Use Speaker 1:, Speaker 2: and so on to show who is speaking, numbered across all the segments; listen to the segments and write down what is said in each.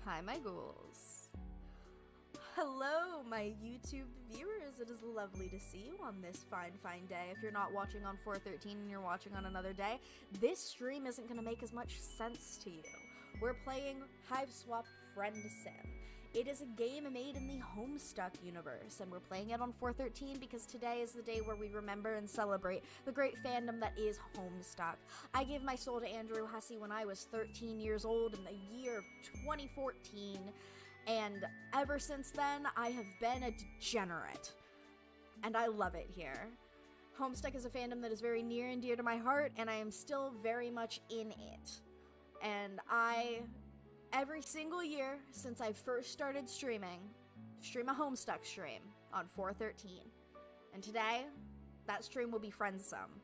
Speaker 1: Hi, my ghouls. Hello, my YouTube viewers. It is lovely to see you on this fine day. If you're not watching on 413 and you're watching on another day, this stream isn't going to make as much sense to you. We're playing Hive Swap friendsim. It is a game made in the Homestuck universe, and we're playing it on 413 because today is the day where we remember and celebrate the great fandom that is Homestuck. I gave my soul to Andrew Hussey when I was 13 years old in the year of 2014, and ever since then, I have been a degenerate, and I love it here. Homestuck is a fandom that is very near and dear to my heart, and I am still very much in it. And every single year since I first started stream a Homestuck stream on 413. And today, that stream will be friendsim.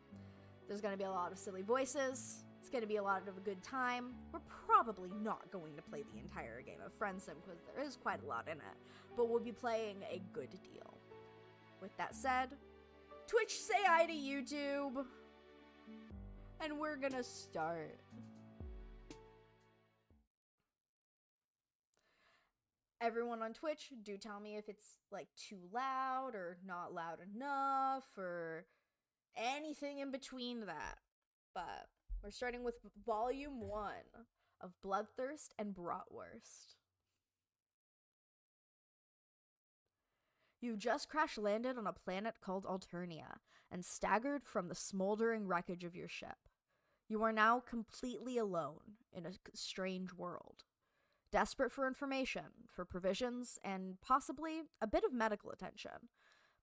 Speaker 1: There's going to be a lot of silly voices. It's going to be a lot of a good time. We're probably not going to play the entire game of friendsim because there is quite a lot in it. But we'll be playing a good deal. With that said, Twitch say hi to YouTube. And we're going to start. Everyone on Twitch, do tell me if it's like too loud or not loud enough or anything in between that. But we're starting with volume 1 of Bloodthirst and Bratwurst. You just crash landed on a planet called Alternia and staggered from the smoldering wreckage of your ship. You are now completely alone in a strange world. Desperate for information, for provisions, and possibly a bit of medical attention.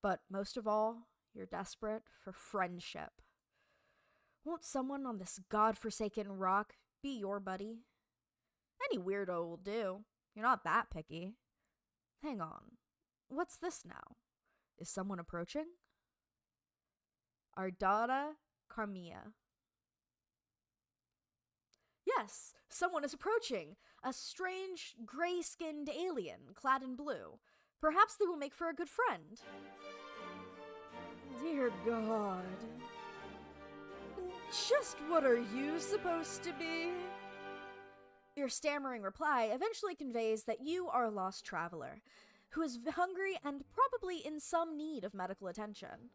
Speaker 1: But most of all, you're desperate for friendship. Won't someone on this godforsaken rock be your buddy? Any weirdo will do. You're not that picky. Hang on. What's this now? Is someone approaching? Ardata Carmia. Yes, someone is approaching. A strange, gray-skinned alien, clad in blue. Perhaps they will make for a good friend. Dear God. Just what are you supposed to be? Your stammering reply eventually conveys that you are a lost traveler, who is hungry and probably in some need of medical attention.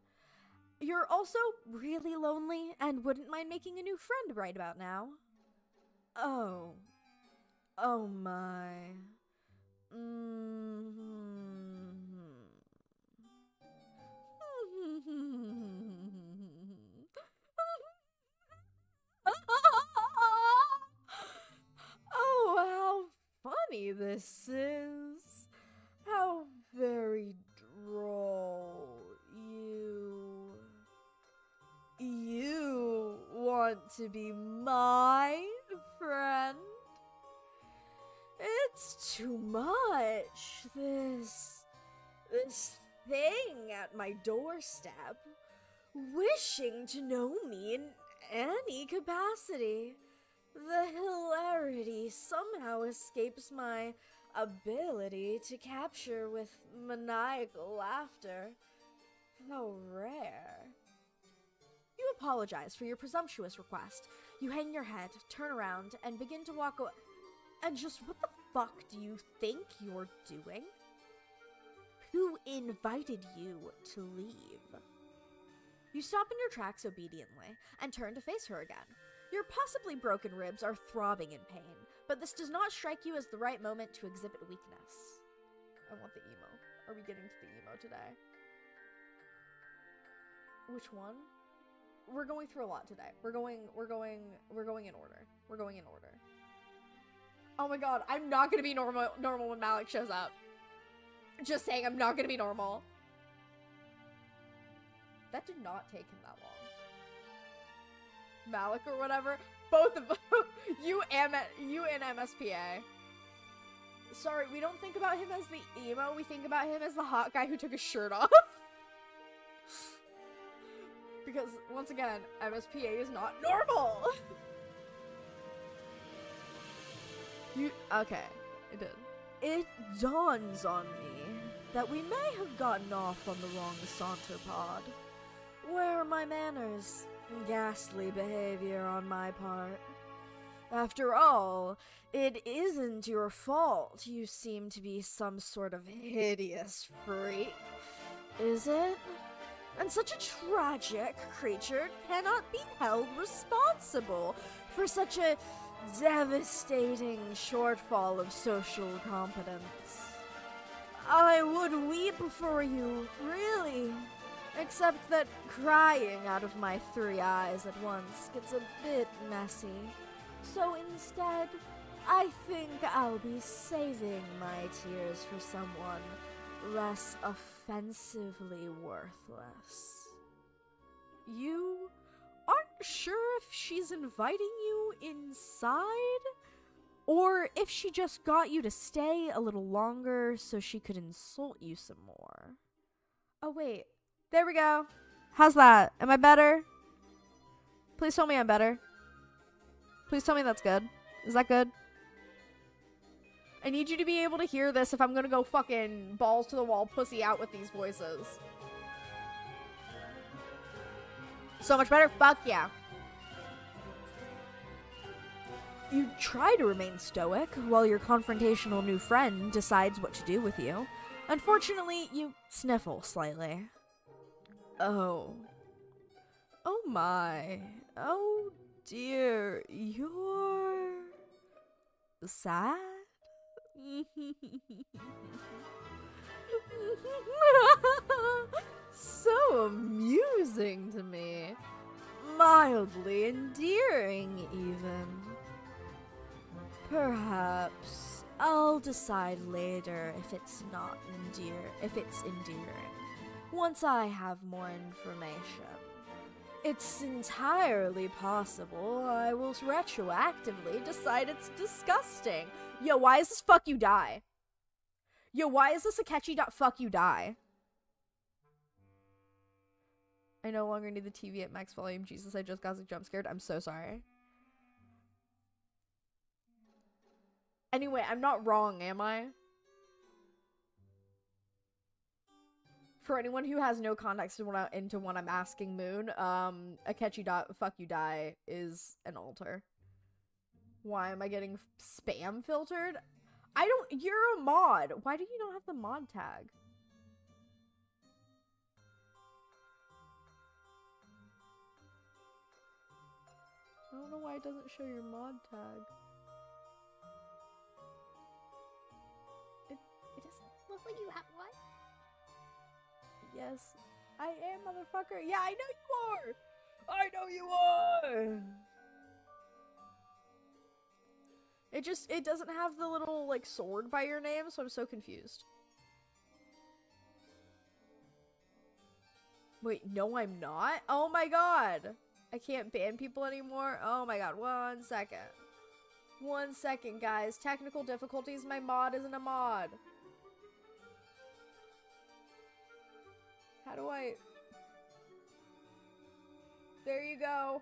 Speaker 1: You're also really lonely and wouldn't mind making a new friend right about now. Oh my. Oh, how funny this is. How very droll. You want to be my friend? It's too much, this thing at my doorstep, wishing to know me in any capacity. The hilarity somehow escapes my ability to capture with maniacal laughter. How rare. You apologize for your presumptuous request. You hang your head, turn around, and begin to walk away. And just what the fuck do you think you're doing? Who invited you to leave? You stop in your tracks obediently and turn to face her again. Your possibly broken ribs are throbbing in pain, but this does not strike you as the right moment to exhibit weakness. I want the emo. Are we getting to the emo today? Which one? We're going through a lot today. We're going in order. We're going in order. Oh my god, I'm not gonna be normal when Malik shows up. Just saying, I'm not gonna be normal. That did not take him that long. Malik or whatever, both of them. you and MSPA. Sorry, we don't think about him as the emo, we think about him as the hot guy who took his shirt off. Because, once again, MSPA is not normal! Okay, it did. It dawns on me that we may have gotten off on the wrong saunter pod. Where are my manners? Ghastly behavior on my part. After all, it isn't your fault you seem to be some sort of hideous freak, is it? And such a tragic creature cannot be held responsible for such a devastating shortfall of social competence. I would weep for you, really, except that crying out of my 3 eyes at once gets a bit messy. So instead, I think I'll be saving my tears for someone less offensively worthless. You aren't sure if she's inviting you inside, or if she just got you to stay a little longer so she could insult you some more. Oh wait, there we go. How's that? Am I better? Please tell me I'm better. Please tell me that's good. Is that good? I need you to be able to hear this if I'm gonna go fucking balls to the wall pussy out with these voices. So much better? Fuck yeah. You try to remain stoic while your confrontational new friend decides what to do with you. Unfortunately, you sniffle slightly. Oh. Oh my. Oh dear. You're sad? So amusing to me. Mildly endearing, even. Perhaps I'll decide later if it's endearing. Once I have more information. It's entirely possible I will retroactively decide it's disgusting. Yo, why is this fuck you die? Yo, why is this a catchy fuck you die? I no longer need the TV at max volume. Jesus, I just got jump scared. I'm so sorry. Anyway, I'm not wrong, am I? For anyone who has no context into what I'm asking Moon, a catchy fuck you die is an altar. Why am I getting spam filtered? You're a mod. Why do you not have the mod tag? I don't know why it doesn't show your mod tag. It doesn't look like you have one. Yes, I am, motherfucker. Yeah, I know you are. I know you are. It doesn't have the little, like, sword by your name, so I'm so confused. Wait, no, I'm not? Oh my god. I can't ban people anymore. Oh my god, 1 second. 1 second, guys. Technical difficulties. My mod isn't a mod. How do I... There you go.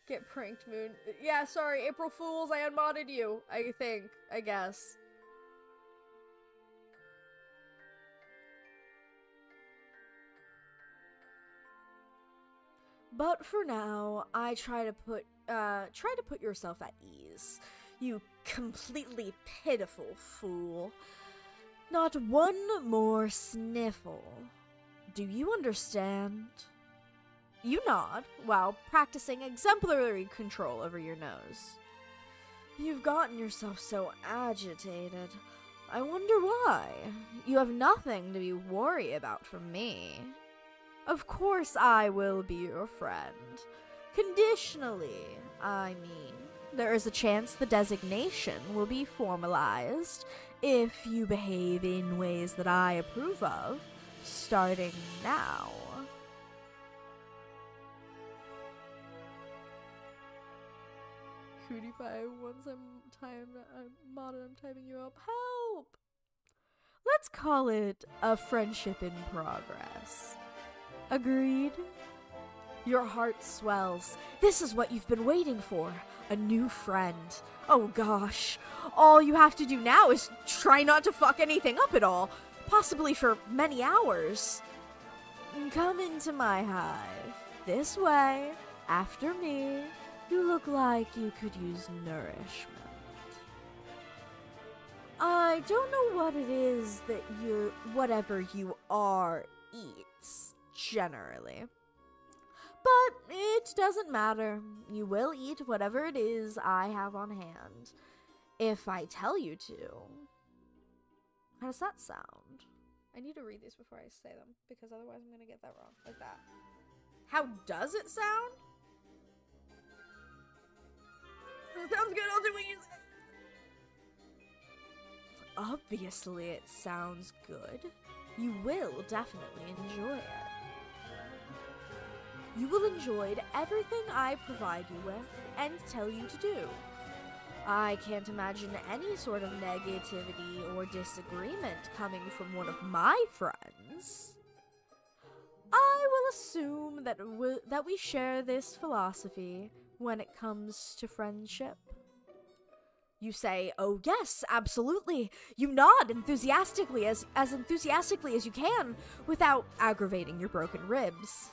Speaker 1: Get pranked, Moon. Yeah, sorry, April Fools, I unmodded you. I guess. But for now, I try to put yourself at ease. You completely pitiful fool. Not one more sniffle. Do you understand? You nod while practicing exemplary control over your nose. You've gotten yourself so agitated. I wonder why. You have nothing to be worried about from me. Of course I will be your friend. Conditionally, I mean. There is a chance the designation will be formalized if you behave in ways that I approve of, starting now. Cootie Pie, once I'm modded, I'm typing you up. Help! Let's call it a friendship in progress. Agreed? Your heart swells. This is what you've been waiting for. A new friend. Oh gosh. All you have to do now is try not to fuck anything up at all. Possibly for many hours. Come into my hive. This way. After me. You look like you could use nourishment. I don't know what it is that whatever you are eats, generally. But it doesn't matter. You will eat whatever it is I have on hand, if I tell you to. How does that sound? I need to read these before I say them, because otherwise I'm gonna get that wrong, like that. How does it sound? It sounds good, I'll do what you say. Obviously it sounds good. You will definitely enjoy it. You will enjoy everything I provide you with and tell you to do. I can't imagine any sort of negativity or disagreement coming from one of my friends. I will assume that we share this philosophy when it comes to friendship. You say, oh yes, absolutely. You nod enthusiastically, as enthusiastically as you can, without aggravating your broken ribs.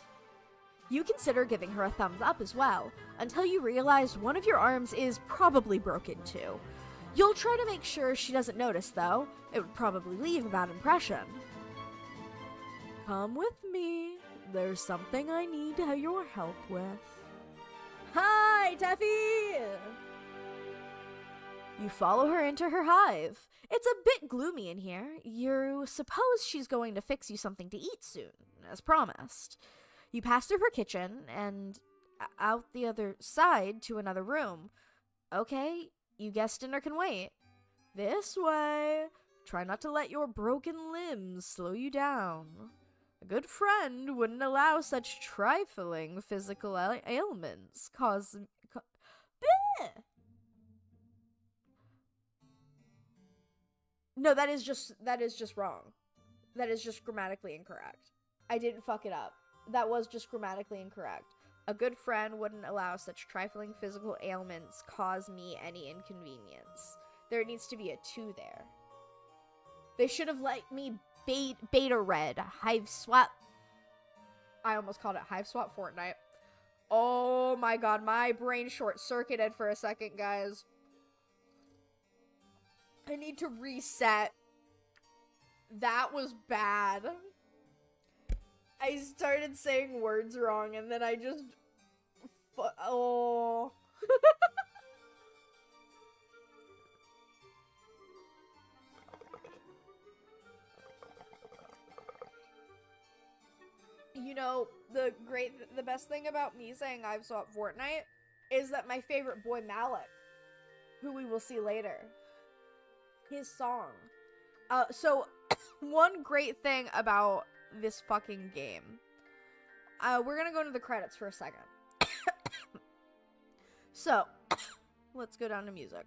Speaker 1: You consider giving her a thumbs up as well, until you realize one of your arms is probably broken too. You'll try to make sure she doesn't notice though. It would probably leave a bad impression. Come with me. There's something I need your help with. Hi, Teffy! You follow her into her hive. It's a bit gloomy in here. You suppose she's going to fix you something to eat soon, as promised. You pass through her kitchen and out the other side to another room. Okay, you guess dinner can wait. This way. Try not to let your broken limbs slow you down. A good friend wouldn't allow such trifling physical ailments cause... Bleh! No, that is just wrong. That is just grammatically incorrect. I didn't fuck it up. That was just grammatically incorrect. A good friend wouldn't allow such trifling physical ailments cause me any inconvenience. There needs to be a 2 there. They should have let me beta read hive swap. I almost called it hive swap Fortnite. Oh my god, my brain short-circuited for a second, guys. I need to reset. That was bad. I started saying words wrong and then I just... oh. You know, the best thing about me saying I've swapped Fortnite is that my favorite boy Malik, who we will see later, his song. So one great thing about this fucking game. We're gonna go into the credits for a second. So, let's go down to music.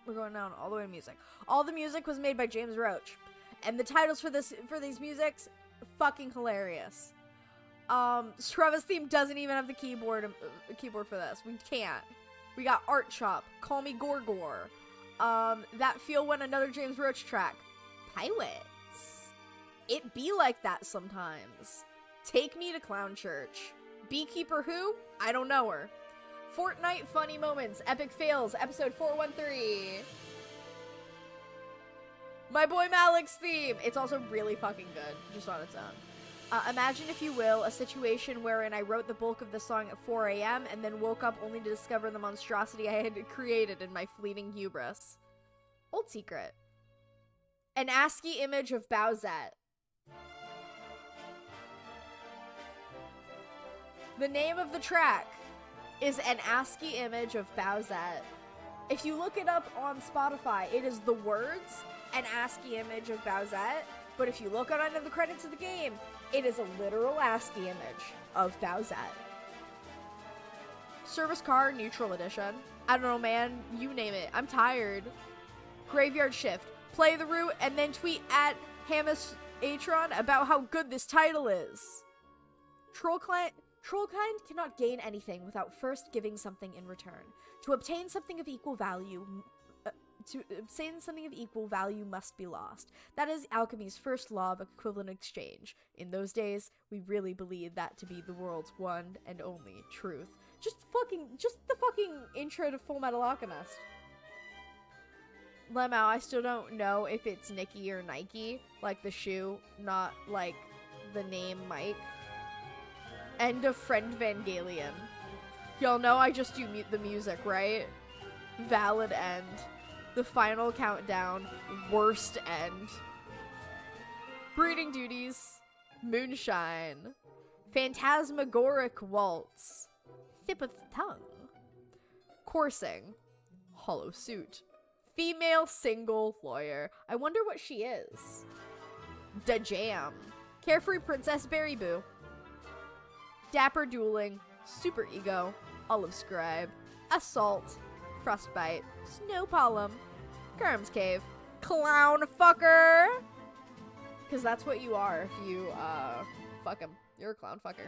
Speaker 1: We're going down all the way to music. All the music was made by James Roach. And the titles for these musics, fucking hilarious. Strava's theme doesn't even have the keyboard for this. We can't. We got Art Shop, Call Me Gorgor. That Feel When, another James Roach track. Pirates. It Be Like That Sometimes. Take Me to Clown Church. Beekeeper Who? I don't know her. Fortnite Funny Moments, Epic Fails, episode 413. My boy Malik's theme. It's also really fucking good, just on its own. Imagine, if you will, a situation wherein I wrote the bulk of the song at 4 a.m. and then woke up only to discover the monstrosity I had created in my fleeting hubris. Old secret. An ASCII image of Bowsette. The name of the track is An ASCII Image of Bowsette. If you look it up on Spotify, it is the words, An ASCII Image of Bowsette. But if you look on under the credits of the game, it is a literal ASCII image of Bowsette. Service Car Neutral Edition. I don't know, man. You name it. I'm tired. Graveyard Shift. Play the route and then tweet at Hamus Atron about how good this title is. Trollkind cannot gain anything without first giving something in return. To obtain something of equal value must be lost. That is alchemy's first law of equivalent exchange. In those days, we really believed that to be the world's one and only truth. Just the fucking intro to Full Metal Alchemist. Lemao, I still don't know if it's Nikki or Nike, like the shoe, not like the name Mike. End of Friendvangelion. Y'all know I just do the music, right? Valid end. The final countdown. Worst end. Breeding duties. Moonshine. Phantasmagoric waltz. Tip of the tongue. Coursing. Hollow suit. Female single lawyer. I wonder what she is. Da Jam. Carefree Princess Berry Boo. Dapper Dueling. Super Ego. Olive Scribe. Assault. Frostbite. Snow Pollen. Gurm's Cave. Clown fucker. Because that's what you are if you, fuck him. You're a clown fucker.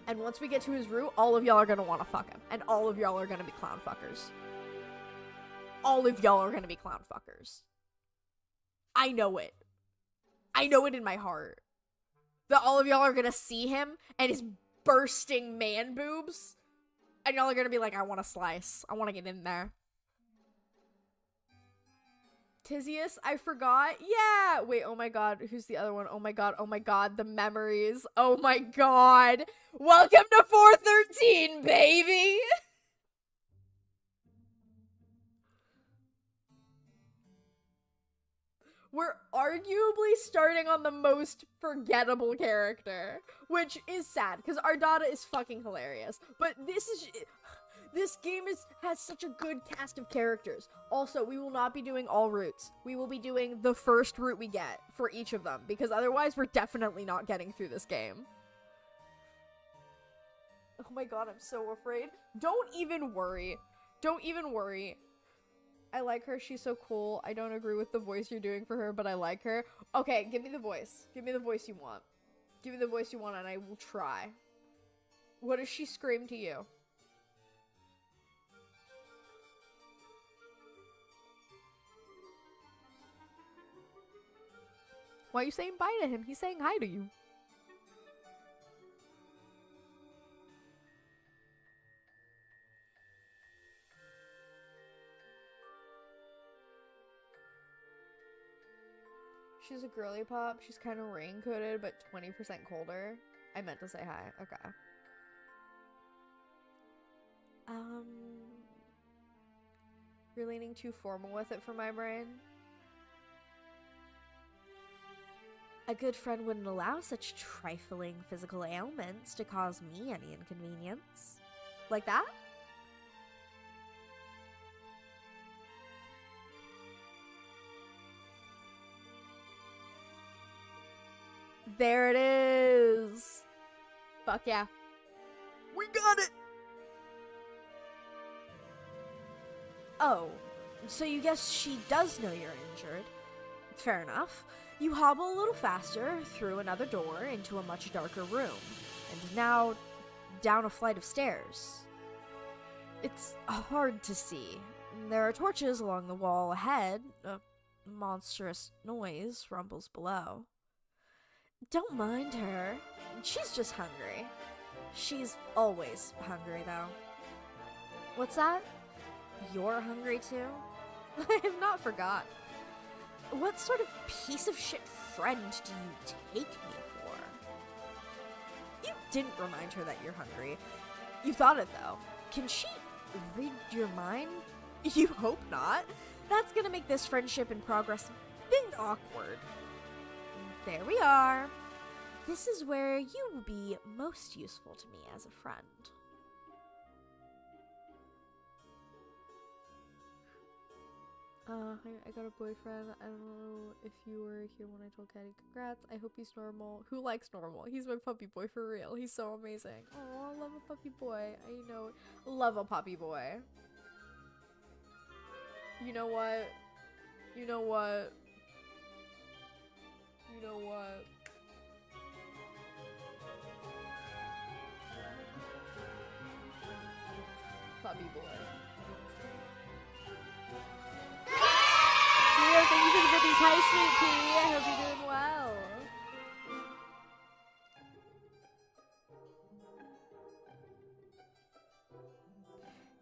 Speaker 1: And once we get to his root, all of y'all are gonna want to fuck him. And all of y'all are gonna be clown fuckers. All of y'all are gonna be clown fuckers. I know it. I know it in my heart. That all of y'all are gonna see him and his bursting man boobs. And y'all are gonna be like, I want a slice. I want to get in there. Tizius, I forgot. Yeah. Wait, oh my god. Who's the other one? Oh my god. Oh my god. The memories. Oh my god. Welcome to 413, baby. We're arguably starting on the most forgettable character, which is sad because Ardata is fucking hilarious. But this game has such a good cast of characters. Also, we will not be doing all routes. We will be doing the first route we get for each of them because otherwise we're definitely not getting through this game. Oh my god, I'm so afraid. Don't even worry. Don't even worry. I like her. She's so cool. I don't agree with the voice you're doing for her, but I like her. Okay, give me the voice. Give me the voice you want. Give me the voice you want and I will try. What does she scream to you? Why are you saying bye to him? He's saying hi to you. She's a girly pop. She's kind of rain-coated, but 20% colder. I meant to say hi. Okay. You're leaning too formal with it for my brain. A good friend wouldn't allow such trifling physical ailments to cause me any inconvenience. Like that? There it is! Fuck yeah. We got it! Oh, so you guess she does know you're injured. Fair enough. You hobble a little faster through another door into a much darker room, and now down a flight of stairs. It's hard to see. There are torches along the wall ahead. A monstrous noise rumbles below. Don't mind her. She's just hungry. She's always hungry, though. What's that? You're hungry, too? I have not forgot. What sort of piece of shit friend do you take me for? You didn't remind her that you're hungry. You thought it, though. Can she read your mind? You hope not. That's gonna make this friendship in progress a bit awkward. There we are. This is where you will be most useful to me as a friend. I got a boyfriend. I don't know if you were here when I told Caddy. Congrats. I hope he's normal. Who likes normal? He's my puppy boy for real. He's so amazing. Oh, I love a puppy boy. I know. Love a puppy boy. You know what? You know what? You know what? Puppy boy. Yeah, thank you for the goodies. Hi, Sweet Pea. I hope you're doing well.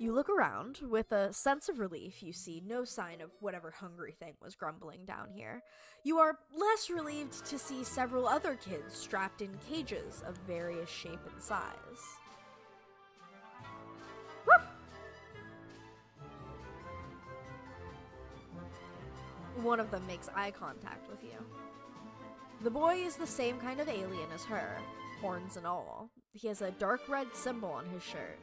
Speaker 1: You look around. With a sense of relief, you see no sign of whatever hungry thing was grumbling down here. You are less relieved to see several other kids strapped in cages of various shape and size. Woof! One of them makes eye contact with you. The boy is the same kind of alien as her, horns and all. He has a dark red symbol on his shirt.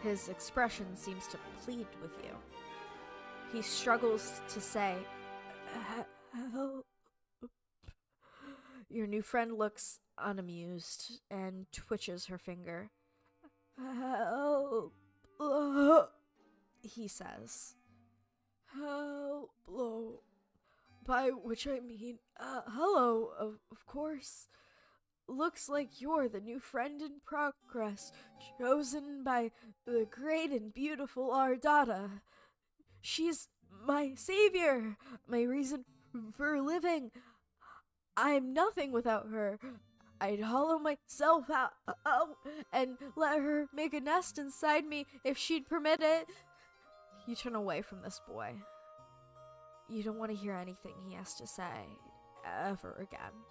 Speaker 1: His expression seems to plead with you. He struggles to say, "Help." Your new friend looks unamused and twitches her finger. "Help," he says. "Help," by which I mean, hello, of course. Looks like you're the new friend in progress, chosen by the great and beautiful Ardata. She's my savior, my reason for living. I'm nothing without her. I'd hollow myself out and let her make a nest inside me if she'd permit it. You turn away from this boy. You don't want to hear anything he has to say ever again.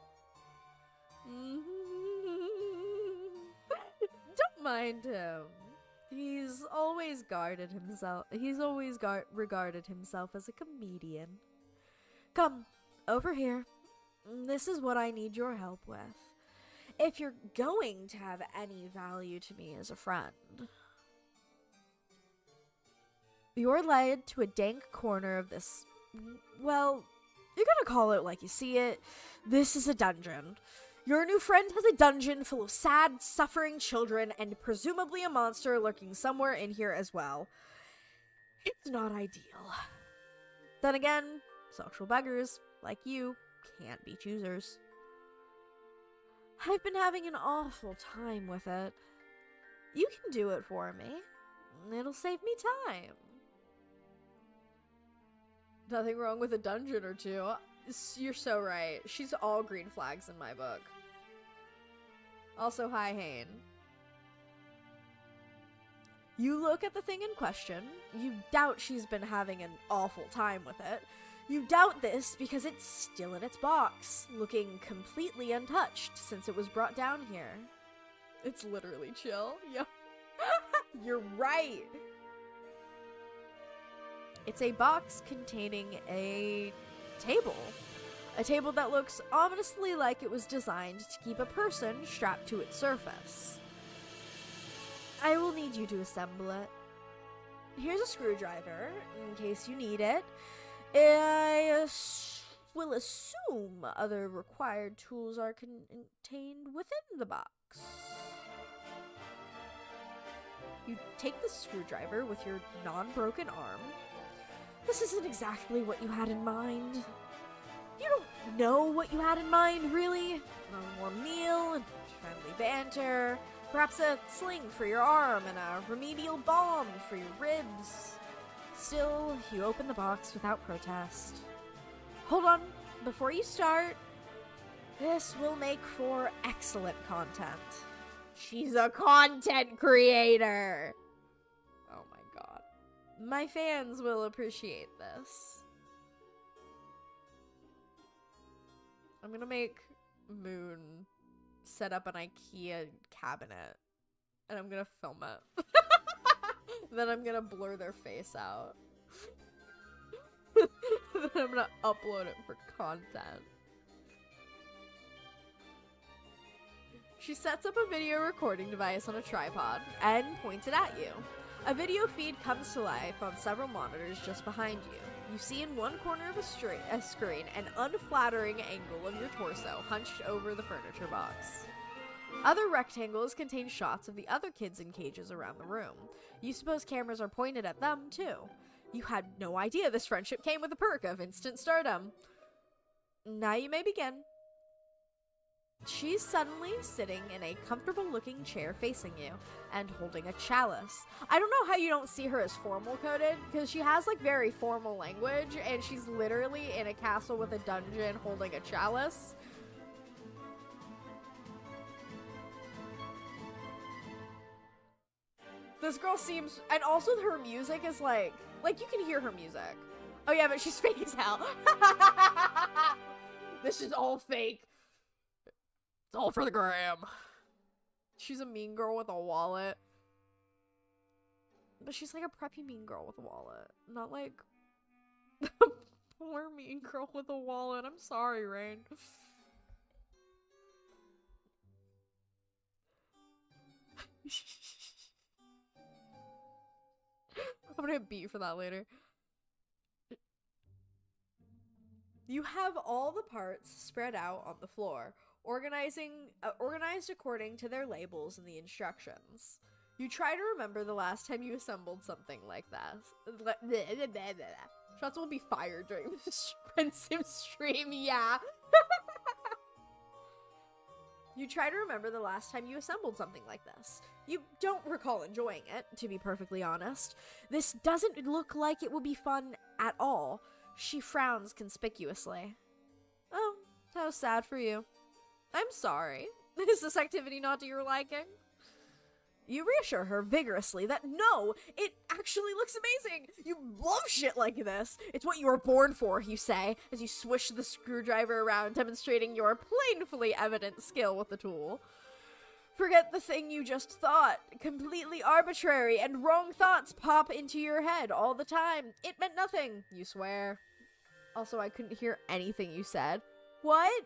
Speaker 1: Don't mind him. He's always guarded himself. He's always regarded himself as a comedian. Come, over here. This is what I need your help with. If you're going to have any value to me as a friend. You're led to a dank corner of this, well, you're gonna call it like you see it. This is a dungeon. Your new friend has a dungeon full of sad, suffering children and presumably a monster lurking somewhere in here as well. It's not ideal. Then again, social beggars, like you, can't be choosers. I've been having an awful time with it. You can do it for me. It'll save me time. Nothing wrong with a dungeon or two. You're so right. She's all green flags in my book. Also, hi, Hane. You look at the thing in question. You doubt she's been having an awful time with it. You doubt this because it's still in its box, looking completely untouched since it was brought down here. It's literally chill. Yeah. You're right. It's a box containing a table. A table that looks ominously like it was designed to keep a person strapped to its surface. I will need you to assemble it. Here's a screwdriver, in case you need it. I will assume other required tools are contained within the box. You take the screwdriver with your non-broken arm. This isn't exactly what you had in mind. You don't know what you had in mind, really. A warm meal, and friendly banter, perhaps a sling for your arm and a remedial balm for your ribs. Still, you open the box without protest. Hold on, before you start, this will make for excellent content. She's a content creator! Oh my god. My fans will appreciate this. I'm gonna make Moon set up an IKEA cabinet, and I'm gonna film it. Then I'm gonna blur their face out. Then I'm gonna upload it for content. She sets up a video recording device on a tripod and points it at you. A video feed comes to life on several monitors just behind you. You see in one corner of a screen an unflattering angle of your torso hunched over the furniture box. Other rectangles contain shots of the other kids in cages around the room. You suppose cameras are pointed at them, too. You had no idea this friendship came with a perk of instant stardom. Now you may begin. She's suddenly sitting in a comfortable-looking chair facing you and holding a chalice. I don't know how you don't see her as formal-coded, because she has, like, very formal language, and she's literally in a castle with a dungeon holding a chalice. This girl seems, and also her music is like you can hear her music. Oh yeah, but she's fake as hell. This is all fake. It's all for the gram. She's a mean girl with a wallet. But she's like a preppy mean girl with a wallet. Not like a poor mean girl with a wallet. I'm sorry, Rain. I'm gonna beat you for that later. You have all the parts spread out on the floor, organized according to their labels and the instructions. You try to remember the last time you assembled something like that. Shots will be fired during this friendsim stream, yeah. You try to remember the last time you assembled something like this. You don't recall enjoying it, to be perfectly honest. This doesn't look like it will be fun at all. She frowns conspicuously. Oh, how sad for you. I'm sorry. Is this activity not to your liking? You reassure her vigorously that no, it actually looks amazing. You love shit like this. It's what you were born for, you say, as you swish the screwdriver around, demonstrating your plainly evident skill with the tool. Forget the thing you just thought. Completely arbitrary and wrong thoughts pop into your head all the time. It meant nothing, you swear. Also, I couldn't hear anything you said. What?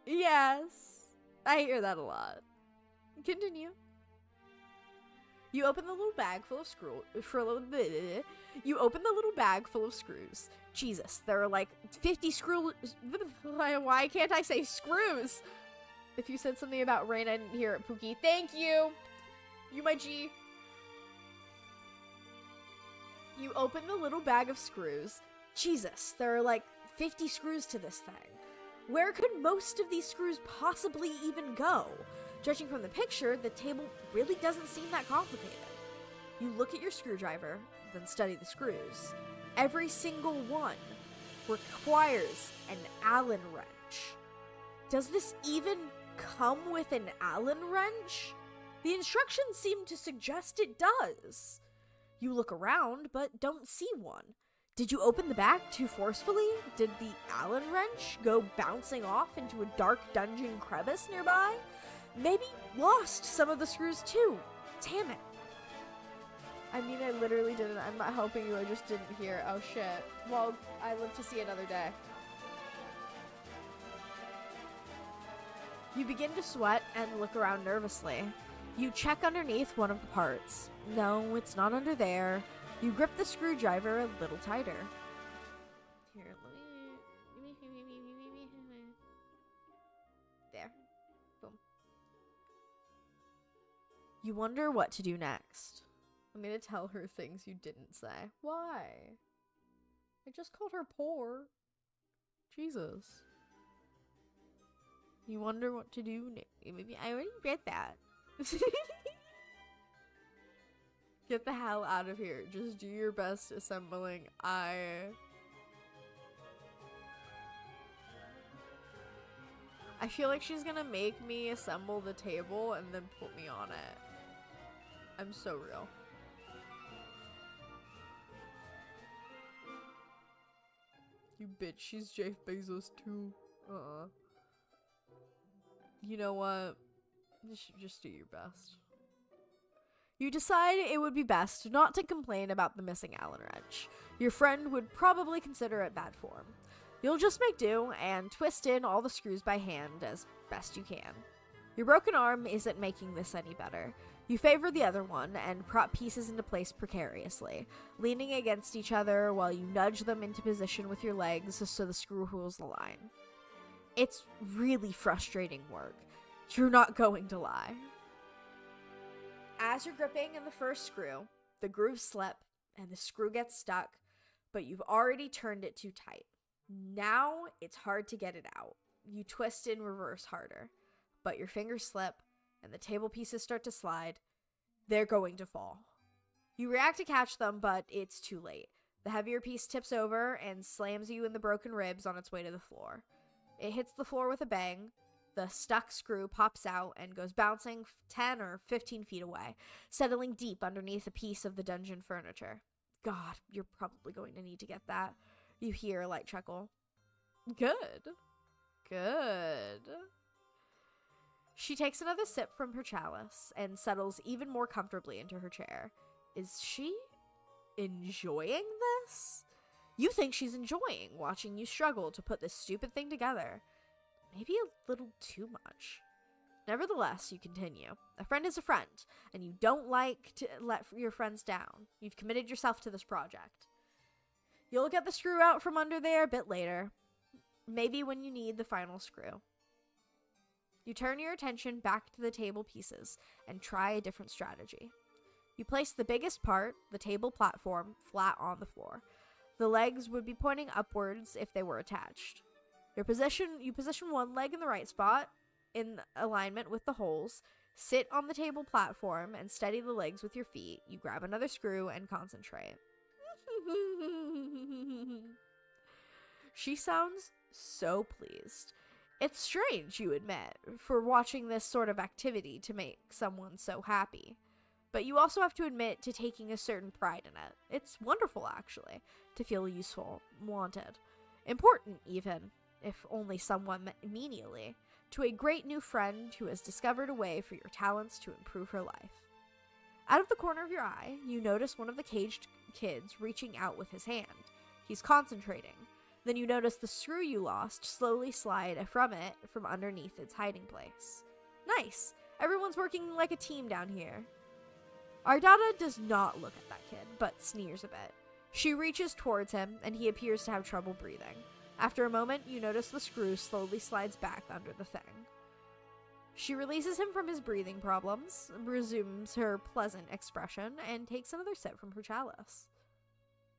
Speaker 1: Yes, I hear that a lot. Continue. You open the little bag full of screws. Jesus, there are like 50 screws. Why can't I say screws? If you said something about rain, I didn't hear it, Pookie. Thank you. You my G. You open the little bag of screws. Jesus, there are like 50 screws to this thing. Where could most of these screws possibly even go? Judging from the picture, the table really doesn't seem that complicated. You look at your screwdriver, then study the screws. Every single one requires an Allen wrench. Does this even come with an Allen wrench? The instructions seem to suggest it does. You look around, but don't see one. Did you open the bag too forcefully? Did the Allen wrench go bouncing off into a dark dungeon crevice nearby? Maybe lost some of the screws too. Damn it. I mean, I literally didn't. I'm not helping you. I just didn't hear. Oh shit. Well, I live to see another day. You begin to sweat and look around nervously. You check underneath one of the parts. No, it's not under there. You grip the screwdriver a little tighter. Here, let me... There. Boom. You wonder what to do next. I'm gonna tell her things you didn't say. Why? I just called her poor. Jesus. You wonder what to do next. Maybe I already read that. Get the hell out of here. Just do your best assembling. I feel like she's gonna make me assemble the table and then put me on it. I'm so real. You bitch, she's Jeff Bezos too. You know what? Just do your best. You decide it would be best not to complain about the missing Allen wrench. Your friend would probably consider it bad form. You'll just make do and twist in all the screws by hand as best you can. Your broken arm isn't making this any better. You favor the other one and prop pieces into place precariously, leaning against each other while you nudge them into position with your legs so the screw holes align. It's really frustrating work. You're not going to lie. As you're gripping in the first screw, the grooves slip and the screw gets stuck, but you've already turned it too tight. Now it's hard to get it out. You twist in reverse harder, but your fingers slip and the table pieces start to slide. They're going to fall. You react to catch them, but it's too late. The heavier piece tips over and slams you in the broken ribs on its way to the floor. It hits the floor with a bang. The stuck screw pops out and goes bouncing 10 or 15 feet away, settling deep underneath a piece of the dungeon furniture. God, you're probably going to need to get that. You hear a light chuckle. Good. Good. She takes another sip from her chalice and settles even more comfortably into her chair. Is she enjoying this? You think she's enjoying watching you struggle to put this stupid thing together. Maybe a little too much. Nevertheless, you continue. A friend is a friend, and you don't like to let your friends down. You've committed yourself to this project. You'll get the screw out from under there a bit later. Maybe when you need the final screw. You turn your attention back to the table pieces and try a different strategy. You place the biggest part, the table platform, flat on the floor. The legs would be pointing upwards if they were attached. You position one leg in the right spot, in alignment with the holes, sit on the table platform, and steady the legs with your feet. You grab another screw and concentrate. She sounds so pleased. It's strange, you admit, for watching this sort of activity to make someone so happy. But you also have to admit to taking a certain pride in it. It's wonderful, actually, to feel useful, wanted, important even, if only somewhat menially, to a great new friend who has discovered a way for your talents to improve her life. Out of the corner of your eye, you notice one of the caged kids reaching out with his hand. He's concentrating. Then you notice the screw you lost slowly slide from underneath its hiding place. Nice! Everyone's working like a team down here. Ardata does not look at that kid, but sneers a bit. She reaches towards him, and he appears to have trouble breathing. After a moment, you notice the screw slowly slides back under the thing. She releases him from his breathing problems, resumes her pleasant expression, and takes another sip from her chalice.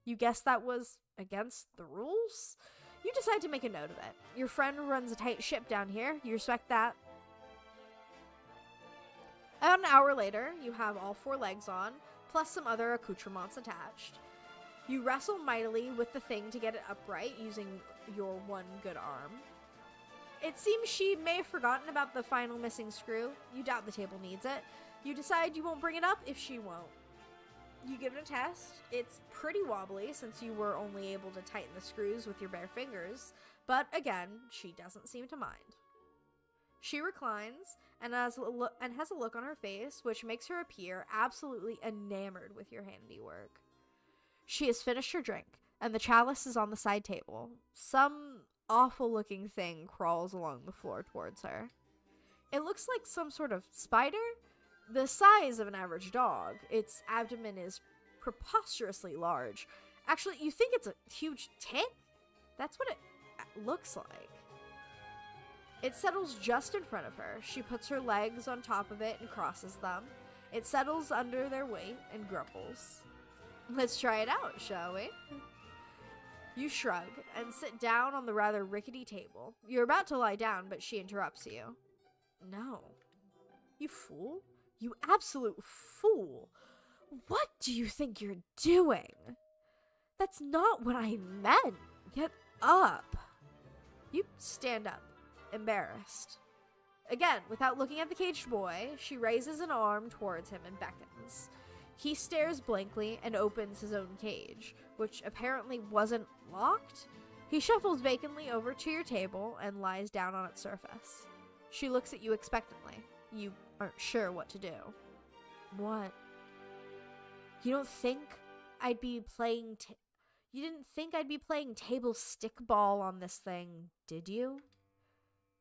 Speaker 1: You guess that was against the rules? You decide to make a note of it. Your friend runs a tight ship down here. You respect that. About an hour later, you have all 4 legs on, plus some other accoutrements attached. You wrestle mightily with the thing to get it upright using your one good arm. It seems she may have forgotten about the final missing screw. You doubt the table needs it. You decide you won't bring it up if she won't. You give it a test. It's pretty wobbly since you were only able to tighten the screws with your bare fingers, but again, she doesn't seem to mind. She reclines and has a look on her face which makes her appear absolutely enamored with your handiwork. She has finished her drink, and the chalice is on the side table. Some awful-looking thing crawls along the floor towards her. It looks like some sort of spider, the size of an average dog. Its abdomen is preposterously large. Actually, you think it's a huge tick? That's what it looks like. It settles just in front of her. She puts her legs on top of it and crosses them. It settles under their weight and grumbles. Let's try it out, shall we? You shrug and sit down on the rather rickety table. You're about to lie down, but she interrupts you. No. You fool. You absolute fool. What do you think you're doing? That's not what I meant. Get up. You stand up, embarrassed. Again, without looking at the caged boy, she raises an arm towards him and beckons. He stares blankly and opens his own cage, which apparently wasn't locked. He shuffles vacantly over to your table and lies down on its surface. She looks at you expectantly. You aren't sure what to do. What? You don't think I'd be playing You didn't think I'd be playing table stickball on this thing, did you?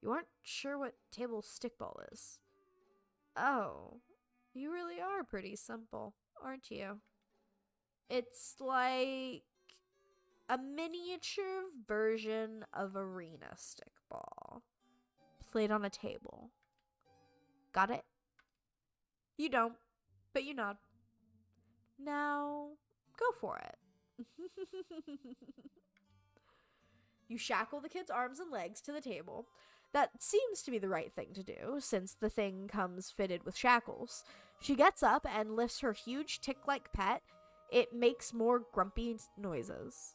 Speaker 1: You aren't sure what table stickball is. Oh, you really are pretty simple, aren't you? It's like a miniature version of arena stickball, played on a table. Got it? You don't, but you nod. Now, go for it. You shackle the kid's arms and legs to the table. That seems to be the right thing to do, since the thing comes fitted with shackles. She gets up and lifts her huge tick-like pet. It makes more grumpy noises.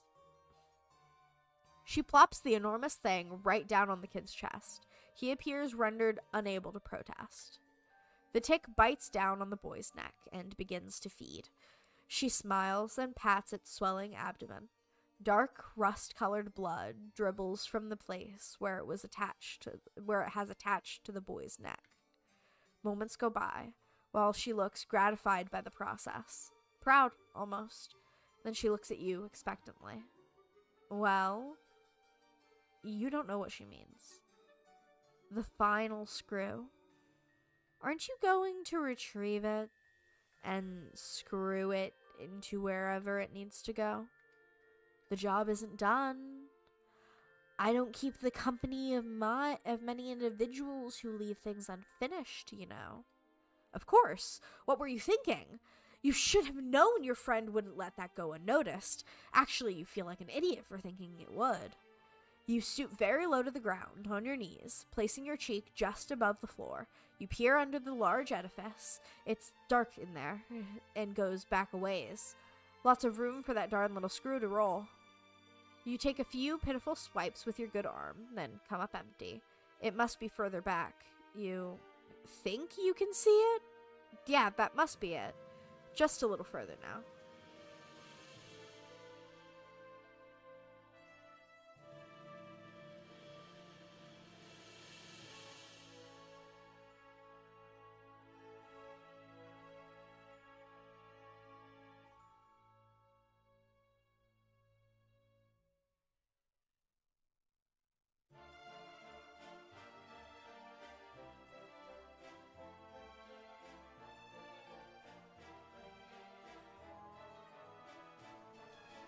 Speaker 1: She plops the enormous thing right down on the kid's chest. He appears rendered unable to protest. The tick bites down on the boy's neck and begins to feed. She smiles and pats its swelling abdomen. Dark, rust-colored blood dribbles from the place where it has attached to the boy's neck. Moments go by, while she looks gratified by the process. Proud, almost. Then she looks at you expectantly. Well, you don't know what she means. The final screw. Aren't you going to retrieve it and screw it into wherever it needs to go? The job isn't done. I don't keep the company of many individuals who leave things unfinished, you know. Of course. What were you thinking? You should have known your friend wouldn't let that go unnoticed. Actually, you feel like an idiot for thinking it would. You stoop very low to the ground, on your knees, placing your cheek just above the floor. You peer under the large edifice. It's dark in there, and goes back a ways. Lots of room for that darn little screw to roll. You take a few pitiful swipes with your good arm, then come up empty. It must be further back. You think you can see it? Yeah, that must be it. Just a little further now.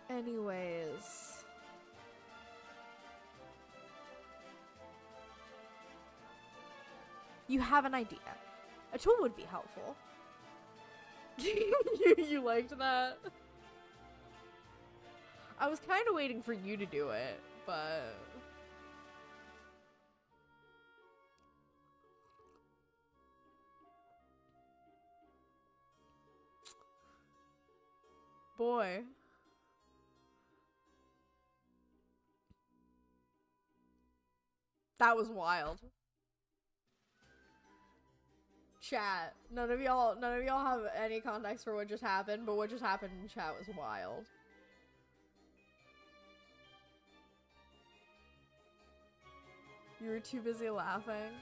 Speaker 1: Anyways. You have an idea. A tool would be helpful. You liked that? I was kind of waiting for you to do it, but... Boy. That was wild. Chat. None of y'all have any context for what just happened, but what just happened in chat was wild. You were too busy laughing.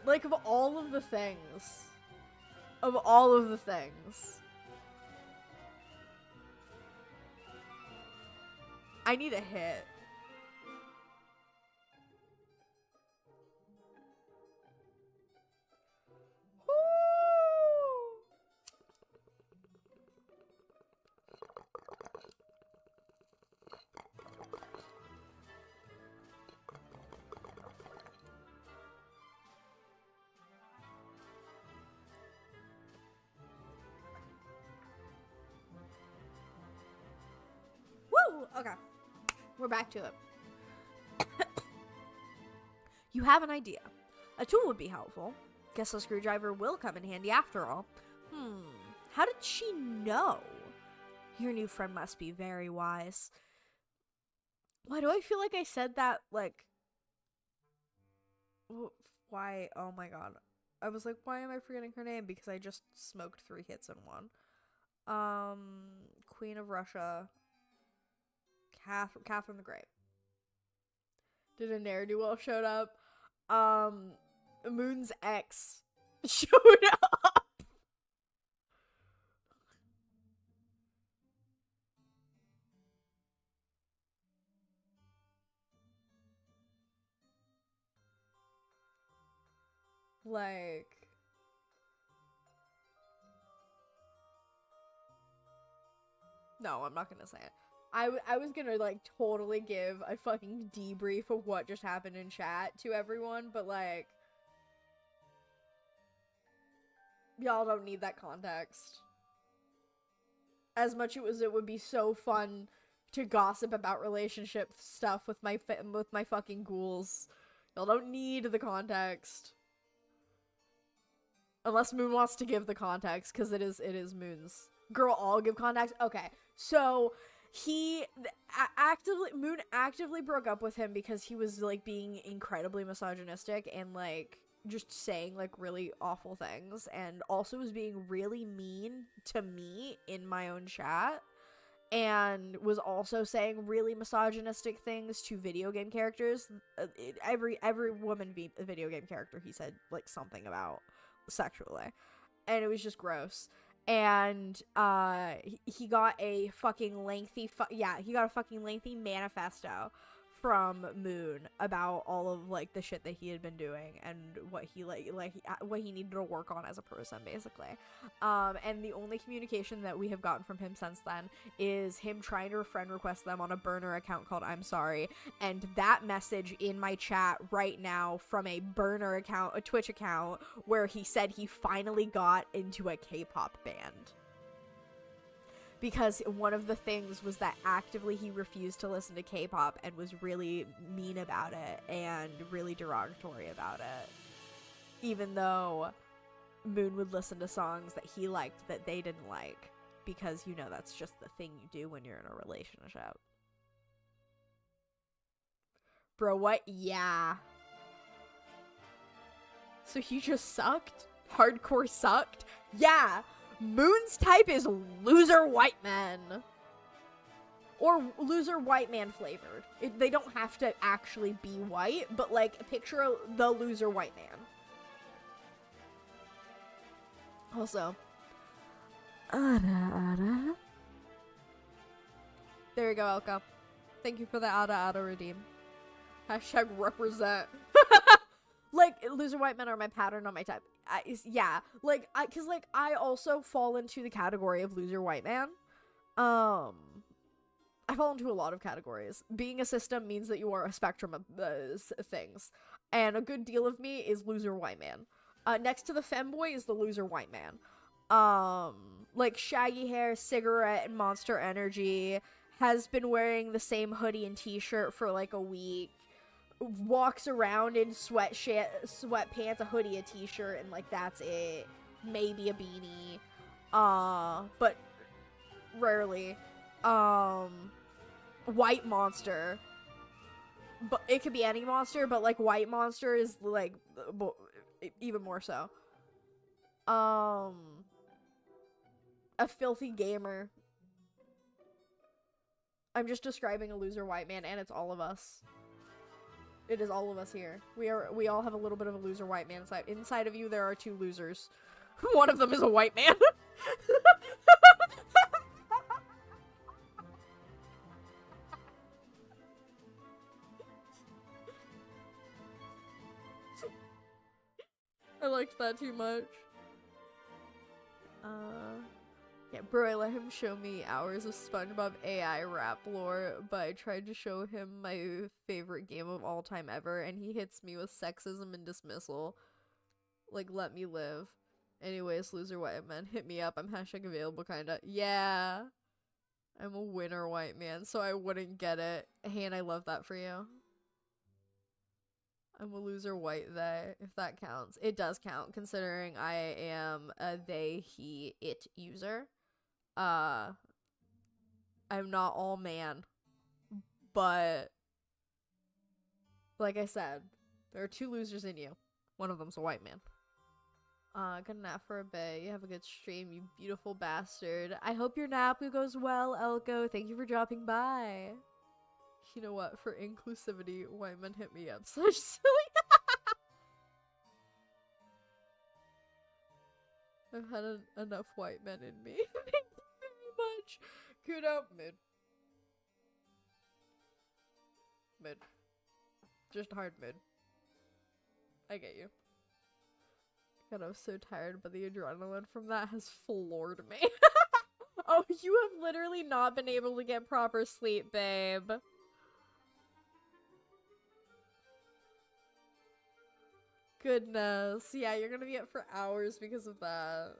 Speaker 1: Like, of all of the things. Of all of the things. I need a hit. Okay, we're back to it. You have an idea. A tool would be helpful. Guess a screwdriver will come in handy after all. How did she know? Your new friend must be very wise. Why do I feel like I said that, like... Why? Oh my god. I was like, why am I forgetting her name? Because I just smoked 3 hits in one. Queen of Russia... Catherine the Great. Did a ne'er-do-well showed up? Moon's ex showed up. Like... No, I'm not gonna say it. I was gonna, like, totally give a fucking debrief of what just happened in chat to everyone, but, like... Y'all don't need that context. As much as it would be so fun to gossip about relationship stuff with my fucking ghouls. Y'all don't need the context. Unless Moon wants to give the context, because it is Moon's Girl, I'll give context. Okay, so Moon actively broke up with him because he was like being incredibly misogynistic and like just saying like really awful things, and also was being really mean to me in my own chat, and was also saying really misogynistic things to video game characters. Every woman video game character he said like something about sexually, and it was just gross. And he got a fucking lengthy manifesto from Moon about all of like the shit that he had been doing and what he what he needed to work on as a person, basically. And the only communication that we have gotten from him since then is him trying to friend request them on a burner account called I'm Sorry, and that message in my chat right now from a burner account, a Twitch account, where he said he finally got into a K-pop band. Because one of the things was that actively he refused to listen to K-pop and was really mean about it and really derogatory about it. Even though Moon would listen to songs that he liked that they didn't like. Because, you know, that's just the thing you do when you're in a relationship. Bro, what? Yeah. So he just sucked? Hardcore sucked? Yeah! Moon's type is loser white man. Or loser white man flavored. They don't have to actually be white, but like picture the loser white man. Also, Ada. There you go, Elka. Thank you for the Ada redeem. Hashtag represent. Like, loser white men are my pattern, not my type. Yeah, like, cause, like, I also fall into the category of loser white man. I fall into a lot of categories. Being a system means that you are a spectrum of things. And a good deal of me is loser white man. Next to the femboy is the loser white man. Like, shaggy hair, cigarette, and Monster Energy, has been wearing the same hoodie and t-shirt for, like, a week. Walks around in sweatpants, a hoodie, a t-shirt, and like that's it. Maybe a beanie. But rarely. White monster. But it could be any monster, but like white monster is like even more so. A filthy gamer. I'm just describing a loser white man, and it's all of us. It is all of us here. We all have a little bit of a loser white man inside. Inside of you, there are two losers. One of them is a white man. I liked that too much. Yeah, bro, I let him show me hours of SpongeBob AI rap lore, but I tried to show him my favorite game of all time ever, and he hits me with sexism and dismissal. Like, let me live. Anyways, loser white man, hit me up. I'm hashtag available, kinda. Yeah. I'm a winner white man, so I wouldn't get it. Hey, and I love that for you. I'm a loser white they, if that counts. It does count, considering I am a they, he, it user. I'm not all man, but like I said, there are two losers in you. One of them's a white man. Good nap for a bit. You have a good stream, you beautiful bastard. I hope your nap goes well, Elko. Thank you for dropping by. You know what? For inclusivity, white men hit me up. Such silly. I've had enough white men in me. Much. Good up mid. Mid. Just hard mid. I get you. God, I was so tired, but the adrenaline from that has floored me. Oh, you have literally not been able to get proper sleep, babe. Goodness. Yeah, you're gonna be up for hours because of that.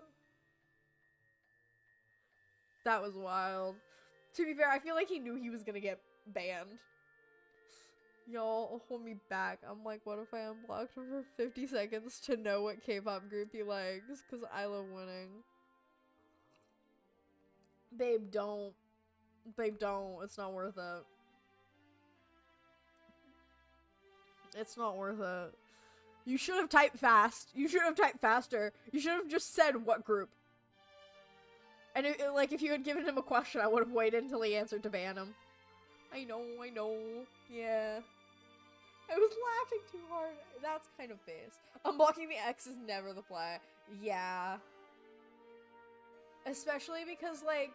Speaker 1: That was wild. To be fair, I feel like he knew he was gonna get banned. Y'all hold me back. I'm like, what if I unblocked him for 50 seconds to know what K-pop group he likes? Because I love winning. Babe, don't. Babe, don't. It's not worth it. It's not worth it. You should have typed fast. You should have typed faster. You should have just said what group. And like, if you had given him a question, I would have waited until he answered to ban him. I know. Yeah. I was laughing too hard. That's kind of base. Unblocking the X is never the play. Yeah. Especially because, like,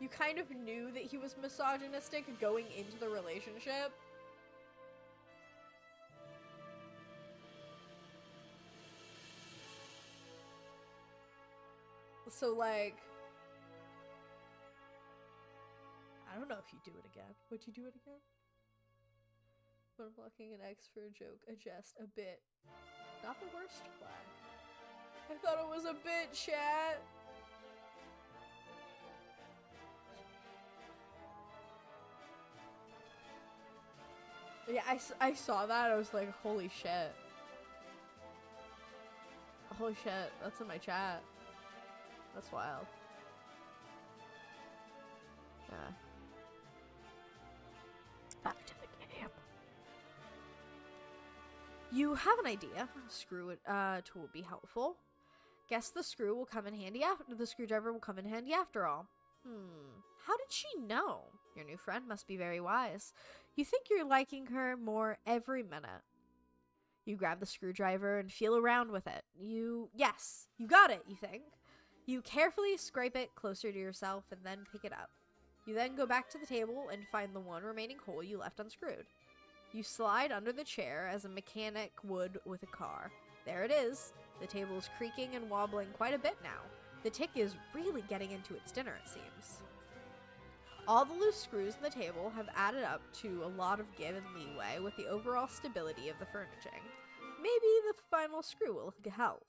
Speaker 1: you kind of knew that he was misogynistic going into the relationship. So, like, I don't know if you do it again. Would you do it again? When blocking an X for a joke, a jest, a bit. Not the worst play. I thought it was a bit, chat. Yeah, I saw that. I was like, holy shit. Holy shit, that's in my chat. That's wild. Yeah. Back to the game. You have an idea. Screw it tool would be helpful. Guess the screw will come in handy after the screwdriver will come in handy after all. How did she know? Your new friend must be very wise. You think you're liking her more every minute. You grab the screwdriver and feel around with it. Yes, you got it, you think. You carefully scrape it closer to yourself and then pick it up. You then go back to the table and find the one remaining hole you left unscrewed. You slide under the chair as a mechanic would with a car. There it is. The table is creaking and wobbling quite a bit now. The tick is really getting into its dinner, it seems. All the loose screws in the table have added up to a lot of give and leeway with the overall stability of the furnishing. Maybe the final screw will help.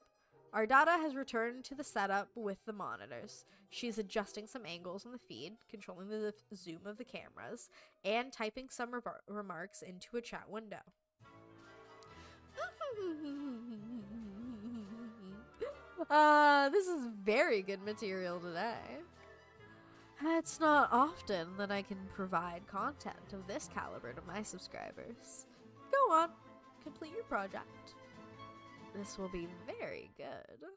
Speaker 1: Our data has returned to the setup with the monitors. She's adjusting some angles on the feed, controlling the zoom of the cameras, and typing some remarks into a chat window. This is very good material today. It's not often that I can provide content of this caliber to my subscribers. Go on, complete your project. This will be very good.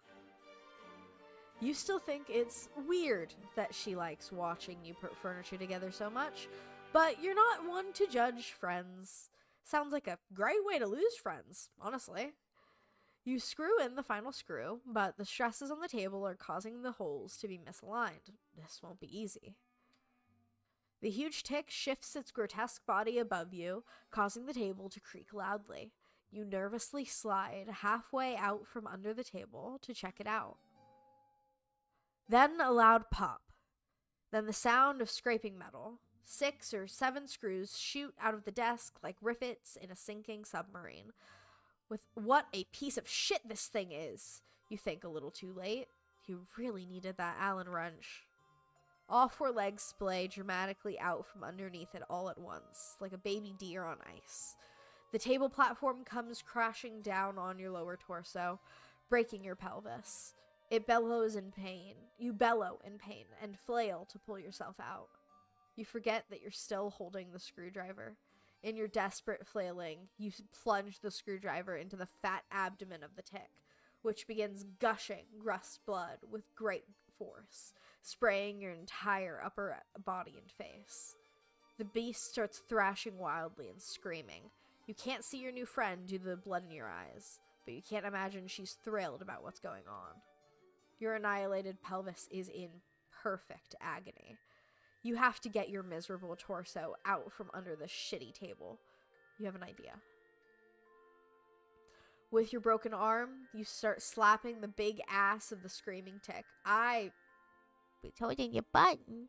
Speaker 1: You still think it's weird that she likes watching you put furniture together so much, but you're not one to judge friends. Sounds like a great way to lose friends, honestly. You screw in the final screw, but the stresses on the table are causing the holes to be misaligned. This won't be easy. The huge tick shifts its grotesque body above you, causing the table to creak loudly. You nervously slide halfway out from under the table to check it out. Then a loud pop. Then the sound of scraping metal. 6 or 7 screws shoot out of the desk like rivets in a sinking submarine. With what a piece of shit this thing is, you think a little too late. You really needed that Allen wrench. All 4 legs splay dramatically out from underneath it all at once, like a baby deer on ice. The table platform comes crashing down on your lower torso, breaking your pelvis. It bellows in pain. You bellow in pain and flail to pull yourself out. You forget that you're still holding the screwdriver. In your desperate flailing, you plunge the screwdriver into the fat abdomen of the tick, which begins gushing rust blood with great force, spraying your entire upper body and face. The beast starts thrashing wildly and screaming. You can't see your new friend due to the blood in your eyes, but you can't imagine she's thrilled about what's going on. Your annihilated pelvis is in perfect agony. You have to get your miserable torso out from under the shitty table. You have an idea. With your broken arm, you start slapping the big ass of the screaming tick. It's holding your button.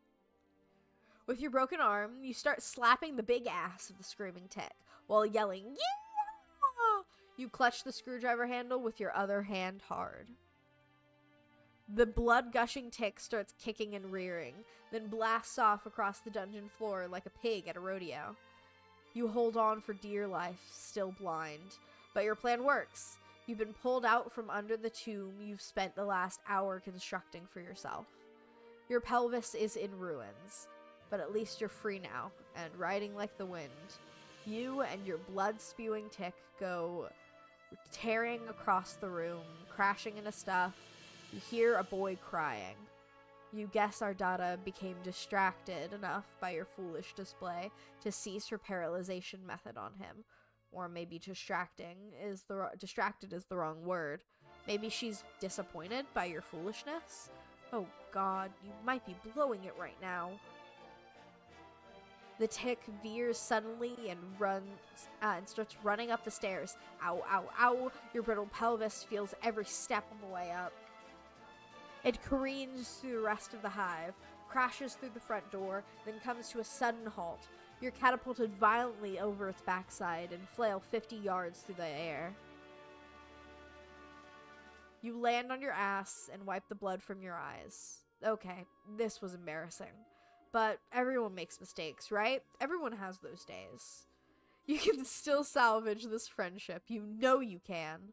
Speaker 1: With your broken arm, you start slapping the big ass of the screaming tick while yelling, "Yeah!" You clutch the screwdriver handle with your other hand hard. The blood-gushing tick starts kicking and rearing, then blasts off across the dungeon floor like a pig at a rodeo. You hold on for dear life, still blind. But your plan works. You've been pulled out from under the tomb you've spent the last hour constructing for yourself. Your pelvis is in ruins, but at least you're free now and riding like the wind. You and your blood-spewing tick go tearing across the room, crashing into stuff. You hear a boy crying. You guess our Dada became distracted enough by your foolish display to cease her paralyzation method on him. Or maybe distracted is the wrong word. Maybe she's disappointed by your foolishness? Oh god, you might be blowing it right now. The tick veers suddenly and runs and starts running up the stairs. Ow, ow, ow. Your brittle pelvis feels every step on the way up. It careens through the rest of the hive, crashes through the front door, then comes to a sudden halt. You're catapulted violently over its backside and flail 50 yards through the air. You land on your ass and wipe the blood from your eyes. Okay, this was embarrassing. But everyone makes mistakes, right? Everyone has those days. You can still salvage this friendship. You know you can.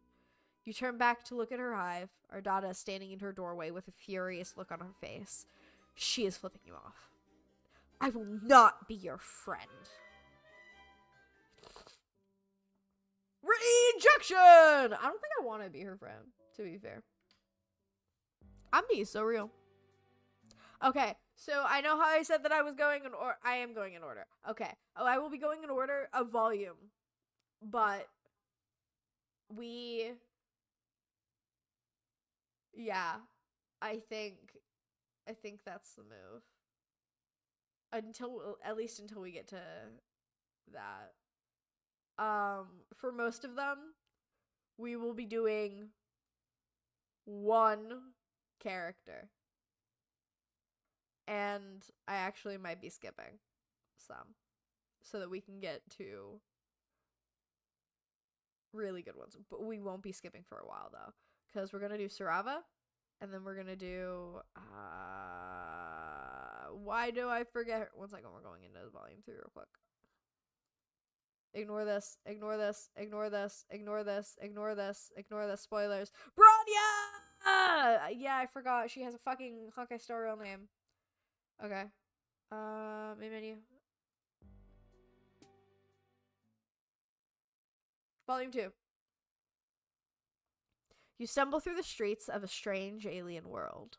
Speaker 1: You turn back to look at her hive. Our Dada is standing in her doorway with a furious look on her face. She is flipping you off. I will not be your friend. Rejection! I don't think I want to be her friend, to be fair. I'm being so real. Okay, so I know how I said that I was going in order. I am going in order. Okay. Oh, I will be going in order of volume. But yeah, I think that's the move. At least until we get to that. For most of them, we will be doing one character. And I actually might be skipping some so that we can get to really good ones. But we won't be skipping for a while, though, because we're going to do Sarava, and then we're going to do, why do I forget? One second, we're going into volume 3 real quick. Ignore this, ignore this, ignore this, ignore this, ignore this, ignore this, spoilers. Bronya! Yeah, I forgot. She has a fucking Hawkeye Star real name. Okay. Main menu. Volume 2. You stumble through the streets of a strange alien world.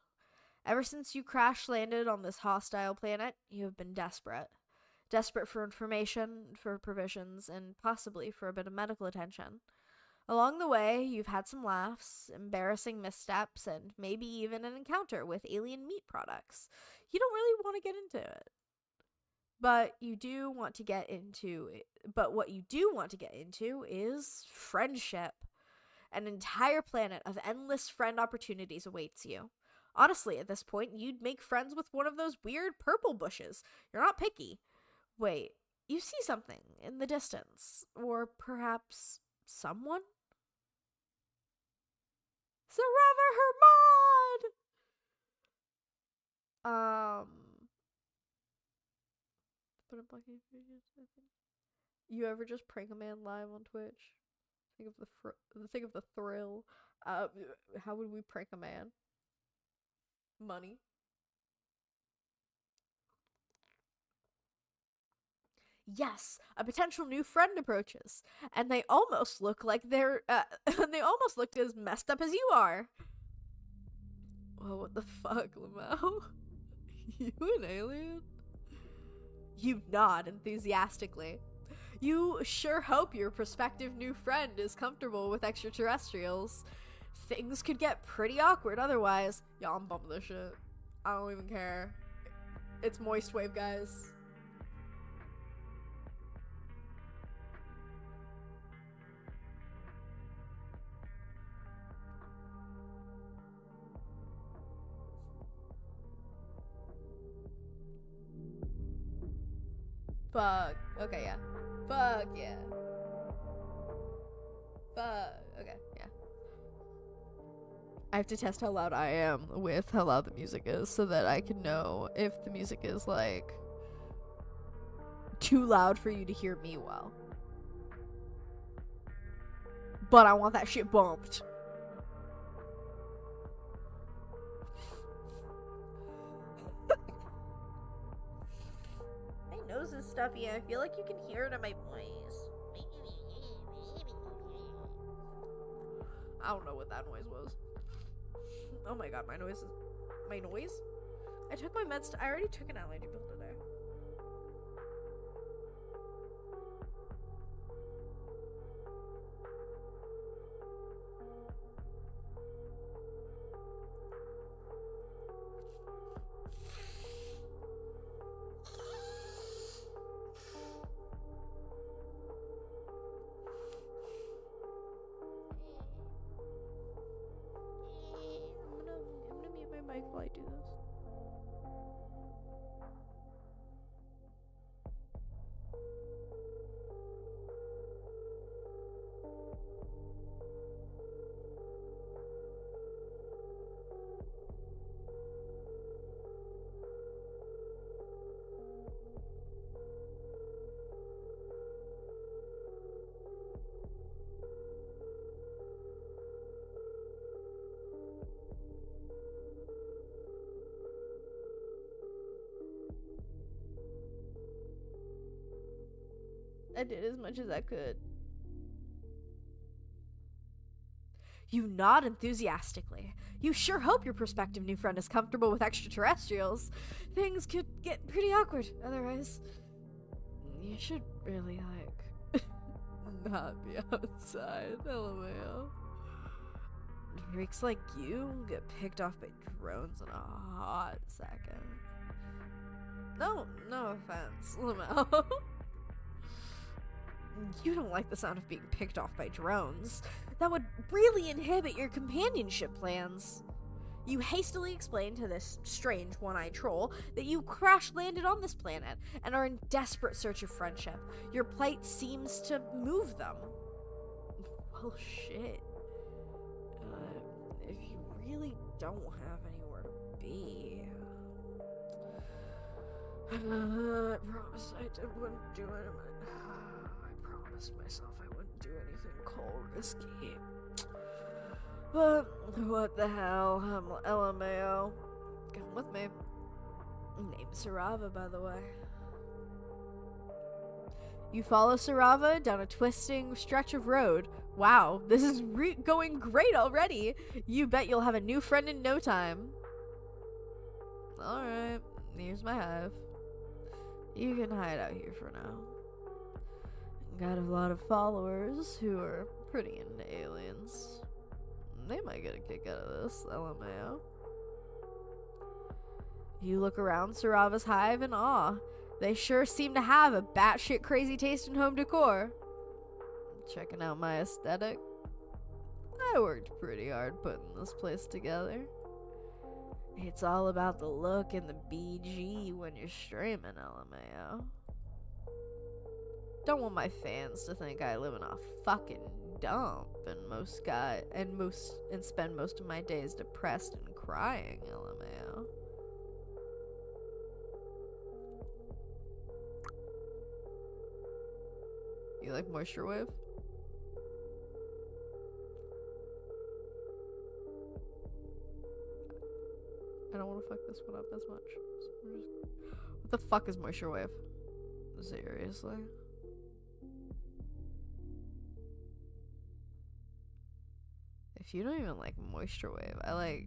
Speaker 1: Ever since you crash-landed on this hostile planet, you have been desperate. Desperate for information, for provisions, and possibly for a bit of medical attention. Along the way, you've had some laughs, embarrassing missteps, and maybe even an encounter with alien meat products. You don't really want to get into it. But what you do want to get into is friendship. An entire planet of endless friend opportunities awaits you. Honestly, at this point, you'd make friends with one of those weird purple bushes. You're not picky. Wait, you see something in the distance. Or perhaps someone? Surrender her mod! But I'm blocking videos, I think. You ever just prank a man live on Twitch? Think of the thrill. How would we prank a man? Money. Yes, a potential new friend approaches, and they almost look like they're they almost look as messed up as you are. Whoa, what the fuck, Lamau? You an alien? You nod enthusiastically. You sure hope your prospective new friend is comfortable with extraterrestrials. Things could get pretty awkward otherwise. Y'all, I'm bumping this shit. I don't even care. It's Moist Wave, guys. Fuck. Okay, yeah. Fuck, yeah. Fuck. Okay, yeah. I have to test how loud I am with how loud the music is so that I can know if the music is, like, too loud for you to hear me well. But I want that shit bumped. stuffy. I feel like you can hear it in my voice. I don't know what that noise was. Oh my god, my noise? I took my meds. I already took an allergy pill today. I'm gonna mute my mic while I do this. I did as much as I could. You nod enthusiastically. You sure hope your prospective new friend is comfortable with extraterrestrials. Things could get pretty awkward otherwise. You should really, like, not be outside, LMAO. Freaks like you get picked off by drones in a hot second. No offense, LMAO. You don't like the sound of being picked off by drones. That would really inhibit your companionship plans. You hastily explain to this strange one-eyed troll that you crash-landed on this planet and are in desperate search of friendship. Your plight seems to move them. Well, shit. If you really don't have anywhere to be... I promised I wouldn't do it. I promised myself I wouldn't do anything cold risky. But what the hell? I'm LMAO. Come with me. Name's Sarava, by the way. You follow Sarava down a twisting stretch of road. Wow, this is going great already. You bet you'll have a new friend in no time. Alright, here's my hive. You can hide out here for now. Got a lot of followers who are pretty into aliens. They might get a kick out of this, LMAO. You look around Sarava's hive in awe. They sure seem to have a batshit crazy taste in home decor. Checking out my aesthetic. I worked pretty hard putting this place together. It's all about the look and the BG when you're streaming, LMAO. Don't want my fans to think I live in a fucking dump and spend most of my days depressed and crying, LMAO. You like Moisture Wave? I don't want to fuck this one up as much. So what the fuck is Moisture Wave? Seriously? If you don't even like Moisture Wave, I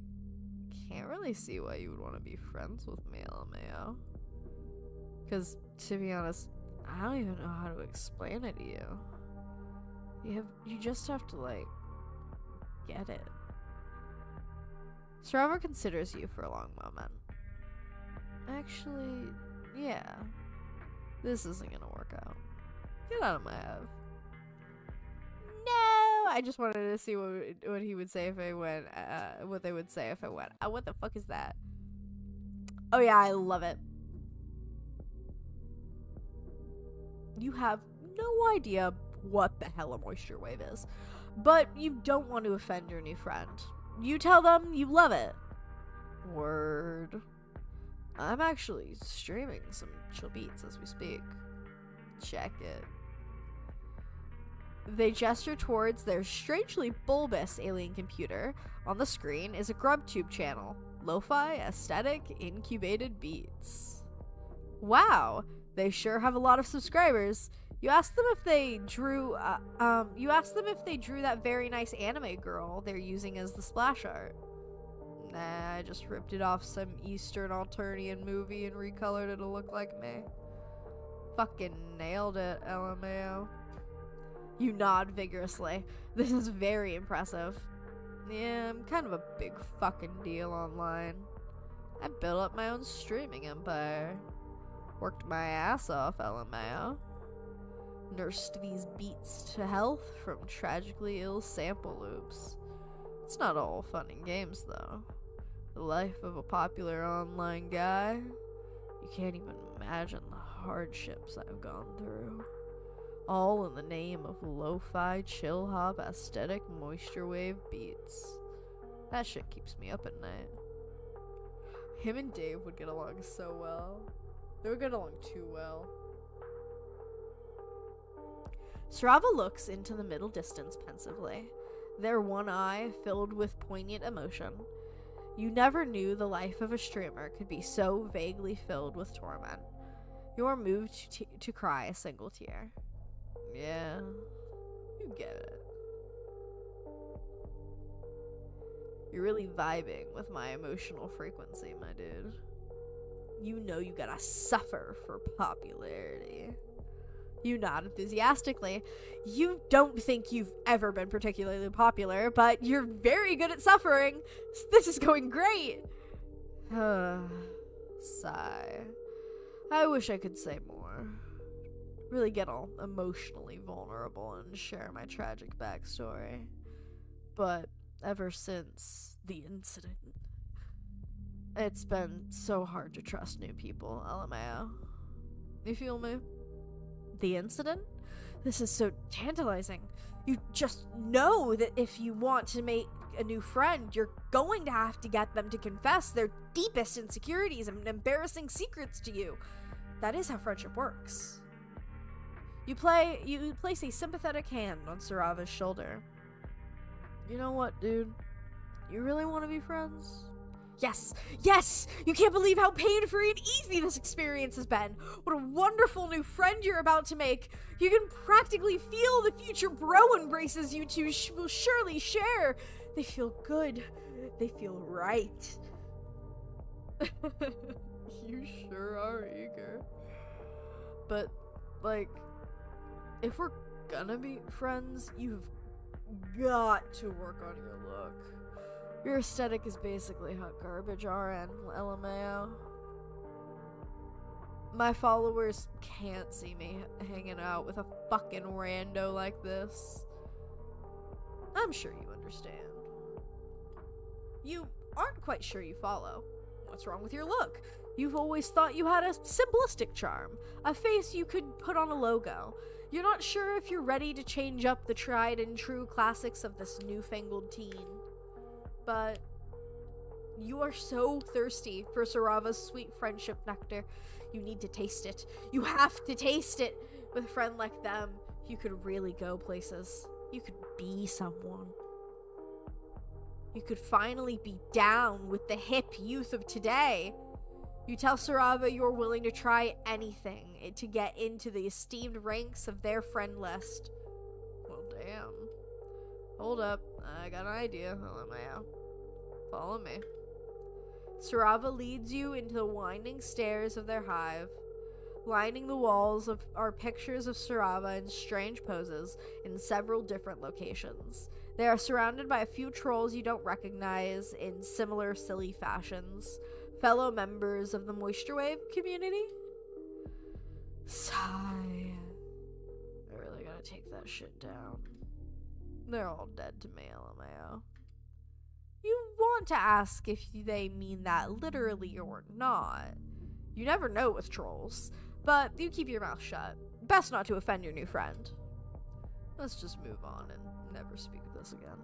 Speaker 1: can't really see why you would want to be friends with me, LMAO. Because to be honest, I don't even know how to explain it to you. You just have to get it. Sarava considers you for a long moment. Actually, yeah. This isn't gonna work out. Get out of my hive. No! I just wanted to see what he would say if I went, what they would say if I went. What the fuck is that? Oh yeah, I love it. You have no idea what the hell a Moisture Wave is, but you don't want to offend your new friend. You tell them you love it. Word. I'm actually streaming some chill beats as we speak. Check it. They gesture towards their strangely bulbous alien computer. On the screen is a GrubTube channel. Lo-fi, aesthetic, incubated beats. Wow, They sure have a lot of subscribers. You asked them if they drew, that very nice anime girl they're using as the splash art. Nah, I just ripped it off some Eastern Alternian movie and recolored it to look like me. Fucking nailed it, LMAO. You nod vigorously. This is very impressive. Yeah, I'm kind of a big fucking deal online. I built up my own streaming empire. Worked my ass off, LMAO. Nursed these beats to health from tragically ill sample loops. It's not all fun and games, though. The life of a popular online guy. You can't even imagine the hardships I've gone through. All in the name of lo-fi, chill-hop, aesthetic, moisture wave beats. That shit keeps me up at night. Him and Dave would get along so well. They would get along too well. Sarava looks into the middle distance pensively, their one eye filled with poignant emotion. You never knew the life of a streamer could be so vaguely filled with torment. You are moved to cry a single tear. Yeah, you get it. You're really vibing with my emotional frequency, my dude. You know you gotta suffer for popularity. You nod enthusiastically. You don't think you've ever been particularly popular, but you're very good at suffering. This is going great. Sigh. I wish I could say more. Really get all emotionally vulnerable and share my tragic backstory. But ever since the incident, it's been so hard to trust new people, LMAO. You feel me? The incident? This is so tantalizing. You just know that if you want to make a new friend, you're going to have to get them to confess their deepest insecurities and embarrassing secrets to you. That is how friendship works. You place a sympathetic hand on Sarava's shoulder. You know what, dude? You really want to be friends? Yes! Yes! You can't believe how pain-free and easy this experience has been! What a wonderful new friend you're about to make! You can practically feel the future bro embraces you two will surely share! They feel good. They feel right. You sure are eager. But, like, if we're gonna be friends, you've got to work on your look. Your aesthetic is basically hot garbage, RN, LMAO. My followers can't see me hanging out with a fucking rando like this. I'm sure you understand. You aren't quite sure you follow. What's wrong with your look? You've always thought you had a simplistic charm, a face you could put on a logo. You're not sure if you're ready to change up the tried and true classics of this newfangled teen. But you are so thirsty for Sarava's sweet friendship nectar. You need to taste it. You have to taste it. With a friend like them, you could really go places. You could be someone. You could finally be down with the hip youth of today. You tell Sarava you're willing to try anything to get into the esteemed ranks of their friend list. Well, damn. Hold up. I got an idea. LMAO. Follow me. Sarava leads you into the winding stairs of their hive. Lining the walls are pictures of Sarava in strange poses in several different locations. They are surrounded by a few trolls you don't recognize in similar silly fashions. Fellow members of the Moisture Wave community? Sigh. I really gotta take that shit down. They're all dead to me, LMAO. You want to ask if they mean that literally or not. You never know with trolls, but you keep your mouth shut. Best not to offend your new friend. Let's just move on and never speak of this again.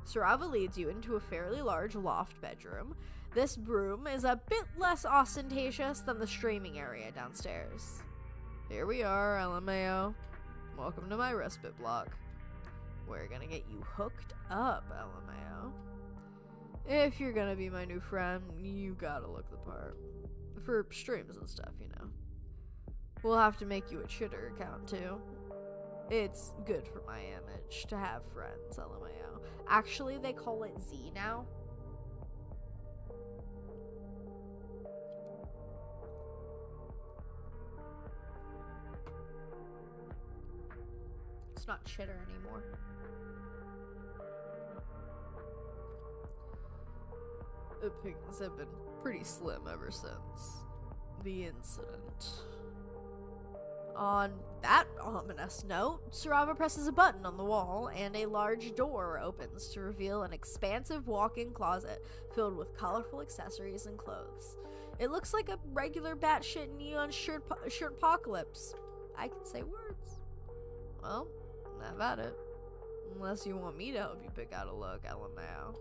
Speaker 1: Sarava leads you into a fairly large loft bedroom. This room is a bit less ostentatious than the streaming area downstairs. Here we are, LMAO. Welcome to my respite block. We're gonna get you hooked up, LMAO. If you're gonna be my new friend, you gotta look the part. for streams and stuff, you know. We'll have to make you a Twitter account, too. It's good for my image to have friends, LMAO. Actually, they call it Z now. It's not Chitter anymore. Opinions have been pretty slim ever since the incident. On that ominous note, Sarava presses a button on the wall, and a large door opens to reveal an expansive walk-in closet filled with colorful accessories and clothes. It looks like a regular batshit neon shirt apocalypse. I can say words. Well, have at it. Unless you want me to help you pick out a look, LMAO.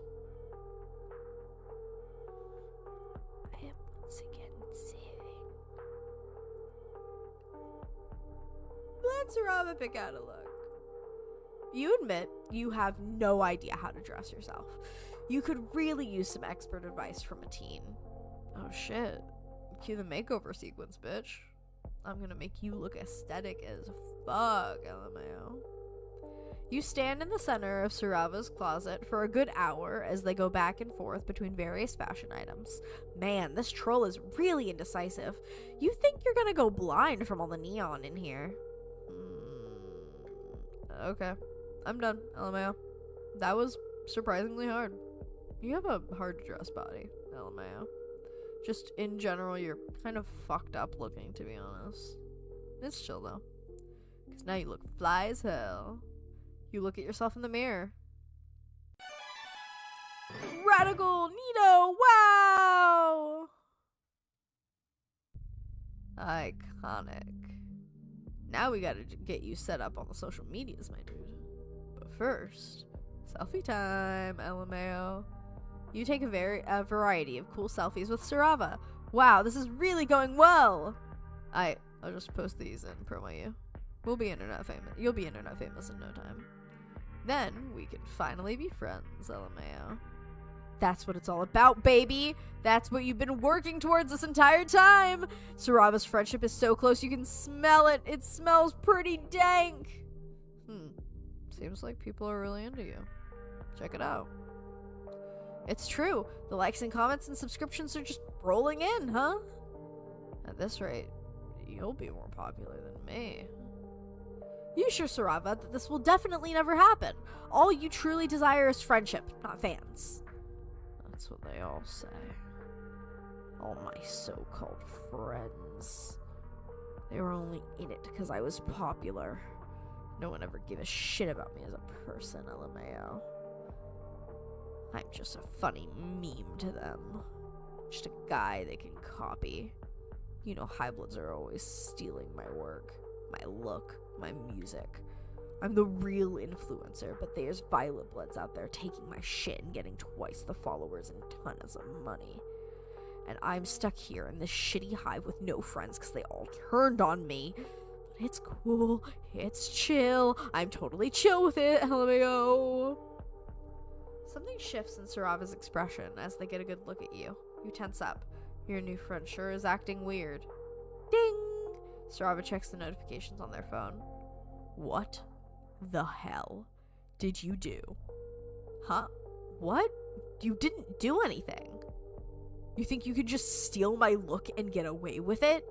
Speaker 1: I am once again saving. Let Sarava pick out a look. You admit you have no idea how to dress yourself. You could really use some expert advice from a teen. Oh shit. Cue the makeover sequence, bitch. I'm gonna make you look aesthetic as fuck, LMAO. You stand in the center of Sarava's closet for a good hour as they go back and forth between various fashion items. Man, this troll is really indecisive. You think you're gonna go blind from all the neon in here. Okay. I'm done, LMAO. That was surprisingly hard. You have a hard-to-dress body, LMAO. Just, in general, you're kind of fucked up looking, to be honest. It's chill, though. Because now you look fly as hell. You look at yourself in the mirror. Radical Neato! Wow! Iconic. Now we gotta get you set up on the social medias, my dude. But first, selfie time, LMAO. You take a variety of cool selfies with Sarava. Wow, this is really going well! I'll just post these and promo you. We'll be internet famous. You'll be internet famous in no time. Then we can finally be friends, LMAO. That's what it's all about, baby! That's what you've been working towards this entire time! Sarava's friendship is so close you can smell it. It smells pretty dank. Seems like people are really into you. Check it out. It's true. The likes and comments and subscriptions are just rolling in, huh? At this rate, you'll be more popular than me. You sure, Sarava, that this will definitely never happen. All you truly desire is friendship, not fans. That's what they all say. All my so-called friends. They were only in it because I was popular. No one ever gave a shit about me as a person, LMAO. I'm just a funny meme to them. Just a guy they can copy. You know, Highbloods are always stealing my work, my look, my music. I'm the real influencer, but there's Violet Bloods out there taking my shit and getting twice the followers and tons of money. And I'm stuck here in this shitty hive with no friends because they all turned on me. But it's cool, it's chill, I'm totally chill with it, LMAO. Something shifts in Sarava's expression as they get a good look at you. You tense up. Your new friend sure is acting weird. Ding! Sarava checks the notifications on their phone. What the hell did you do? Huh? What? You didn't do anything. You think you could just steal my look and get away with it?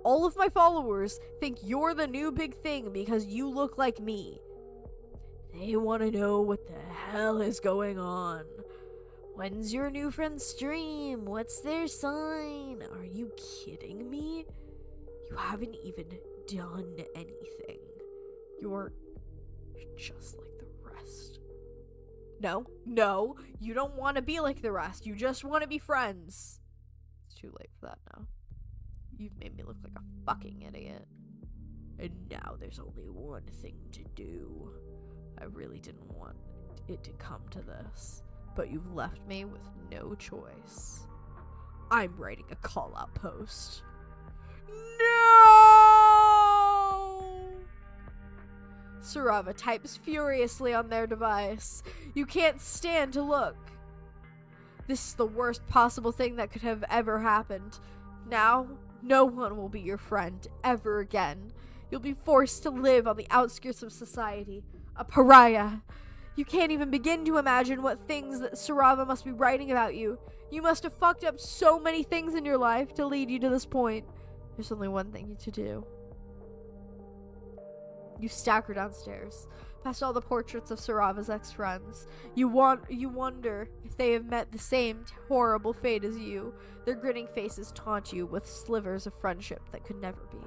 Speaker 1: All of my followers think you're the new big thing because you look like me. They want to know what the hell is going on. When's your new friend's stream? What's their sign? Are you kidding me? You haven't even done anything. You're just like the rest. No, you don't want to be like the rest. You just want to be friends. It's too late for that now. You've made me look like a fucking idiot. And now there's only one thing to do. I really didn't want it to come to this, but you've left me with no choice. I'm writing a call-out post. No! Sarava types furiously on their device. You can't stand to look. This is the worst possible thing that could have ever happened. Now, no one will be your friend ever again. You'll be forced to live on the outskirts of society, a pariah. You can't even begin to imagine what things that Sarava must be writing about you. You must have fucked up so many things in your life to lead you to this point. There's only one thing to do. You stagger downstairs, past all the portraits of Sarava's ex-friends. You wonder if they have met the same horrible fate as you. Their grinning faces taunt you with slivers of friendship that could never be.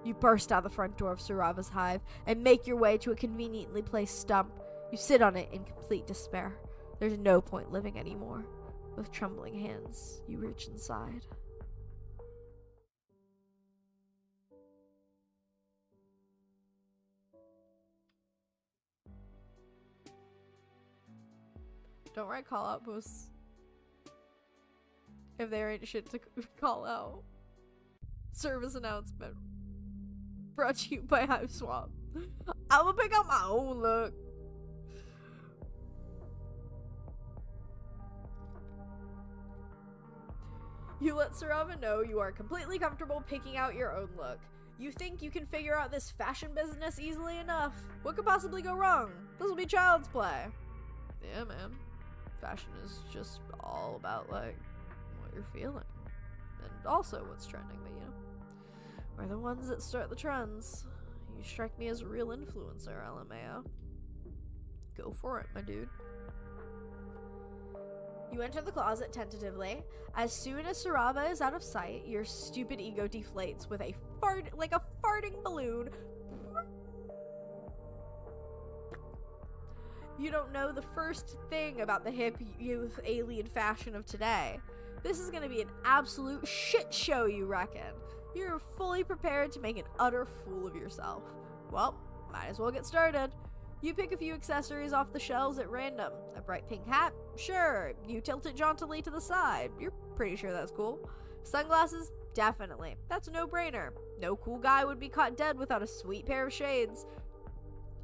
Speaker 1: You burst out the front door of Sarava's hive and make your way to a conveniently placed stump. You sit on it in complete despair. There's no point living anymore. With trembling hands, you reach inside. Don't write call out posts if there ain't shit to call out. Service announcement brought to you by Hive Swap. I'ma pick out my own look. You let Sarava know you are completely comfortable picking out your own look. You think you can figure out this fashion business easily enough. What could possibly go wrong? This will be child's play. Yeah, man. Fashion is just all about, like, what you're feeling. And also what's trending, but you know. We're the ones that start the trends. You strike me as a real influencer, LMAO. Go for it, my dude. You enter the closet tentatively. As soon as Sarava is out of sight, your stupid ego deflates with a farting balloon. You don't know the first thing about the hip youth alien fashion of today. This is gonna be an absolute shit show, you reckon. You're fully prepared to make an utter fool of yourself. Well, might as well get started. You pick a few accessories off the shelves at random. A bright pink hat? Sure. You tilt it jauntily to the side. You're pretty sure that's cool. Sunglasses? Definitely. That's a no-brainer. No cool guy would be caught dead without a sweet pair of shades.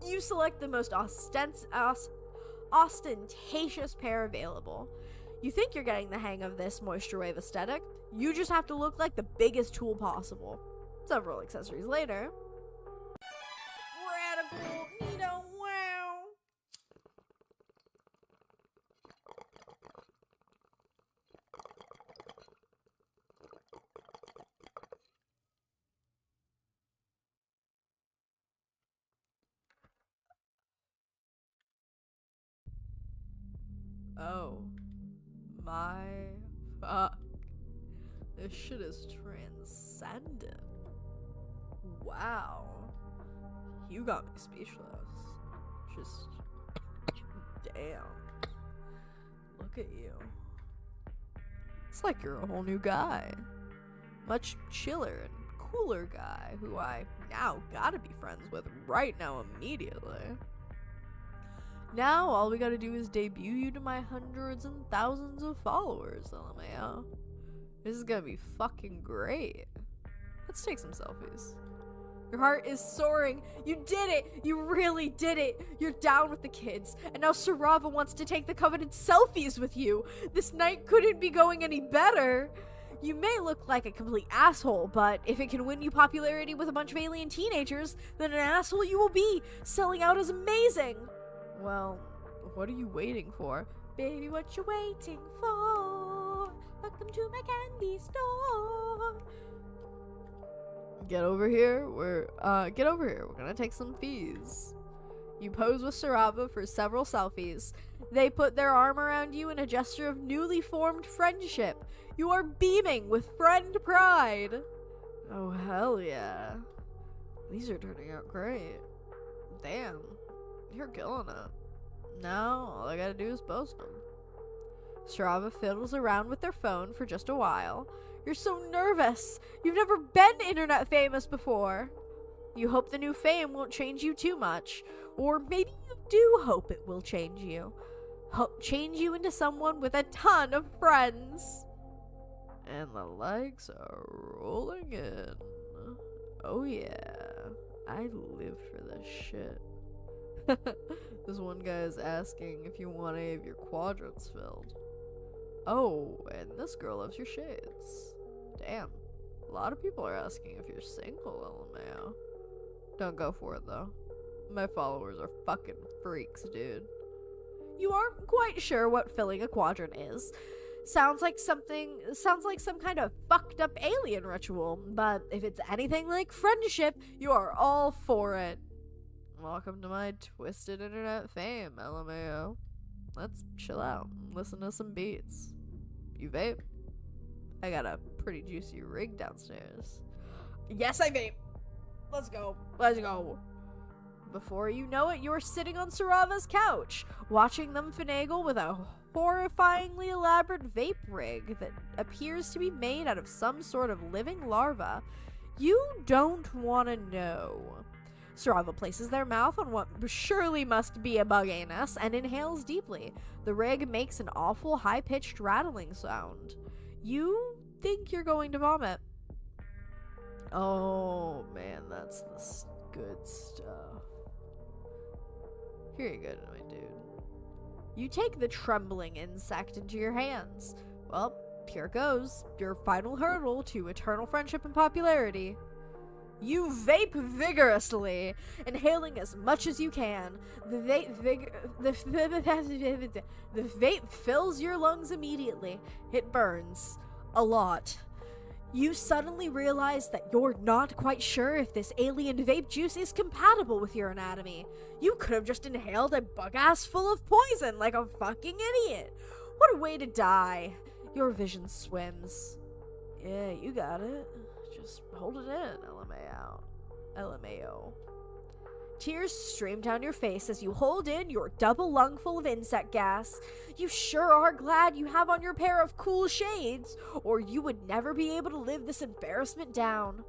Speaker 1: You select the most ostentatious pair available. You think you're getting the hang of this moisture wave aesthetic. You just have to look like the biggest tool possible. Several accessories later. Radical, neato, wow. Oh my fuck. This shit is transcendent. Wow. You got me speechless. Just damn. Look at you. It's like you're a whole new guy. Much chiller and cooler guy who I now gotta be friends with right now immediately. Now all we gotta do is debut you to my hundreds and thousands of followers, LMAO. This is gonna be fucking great. Let's take some selfies. Your heart is soaring. You did it! You really did it! You're down with the kids, and now Sarava wants to take the coveted selfies with you! This night couldn't be going any better! You may look like a complete asshole, but if it can win you popularity with a bunch of alien teenagers, then an asshole you will be! Selling out is amazing! Well, what are you waiting for? Baby, what you waiting for? Welcome to my candy store! Get over here. We're gonna take some fees. You pose with Sarava for several selfies. They put their arm around you in a gesture of newly formed friendship. You are beaming with friend pride. Oh, hell yeah. These are turning out great. Damn. You're killing it. Now, all I gotta do is post them. Sarava fiddles around with their phone for just a while. You're so nervous. You've never been internet famous before. You hope the new fame won't change you too much. Or maybe you do hope it will change you. Change you into someone with a ton of friends. And the likes are rolling in. Oh yeah. I live for this shit. This one guy is asking if you want any of your quadrants filled. Oh, and this girl loves your shades. Damn. A lot of people are asking if you're single, LMAO. Don't go for it, though. My followers are fucking freaks, dude. You aren't quite sure what filling a quadrant is. Sounds like some kind of fucked up alien ritual, but if it's anything like friendship, you are all for it. Welcome to my twisted internet fame, LMAO. Let's chill out and listen to some beats. You vape? I got a pretty juicy rig downstairs. Yes, I vape. Let's go. Let's go. Before you know it, you're sitting on Sarava's couch, watching them finagle with a horrifyingly elaborate vape rig that appears to be made out of some sort of living larva. You don't want to know. Sarava places their mouth on what surely must be a bug anus and inhales deeply. The rig makes an awful high-pitched rattling sound. You think you're going to vomit. Oh man, that's the good stuff. Here you go, my dude. You take the trembling insect into your hands. Well, here goes. Your final hurdle to eternal friendship and popularity. You vape vigorously, inhaling as much as you can. The vape fills your lungs immediately. It burns. A lot. You suddenly realize that you're not quite sure if this alien vape juice is compatible with your anatomy. You could have just inhaled a bug-ass full of poison like a fucking idiot. What a way to die. Your vision swims. Yeah, you got it. Just hold it in, LMAO. Tears stream down your face as you hold in your double lungful of insect gas. You sure are glad you have on your pair of cool shades, or you would never be able to live this embarrassment down.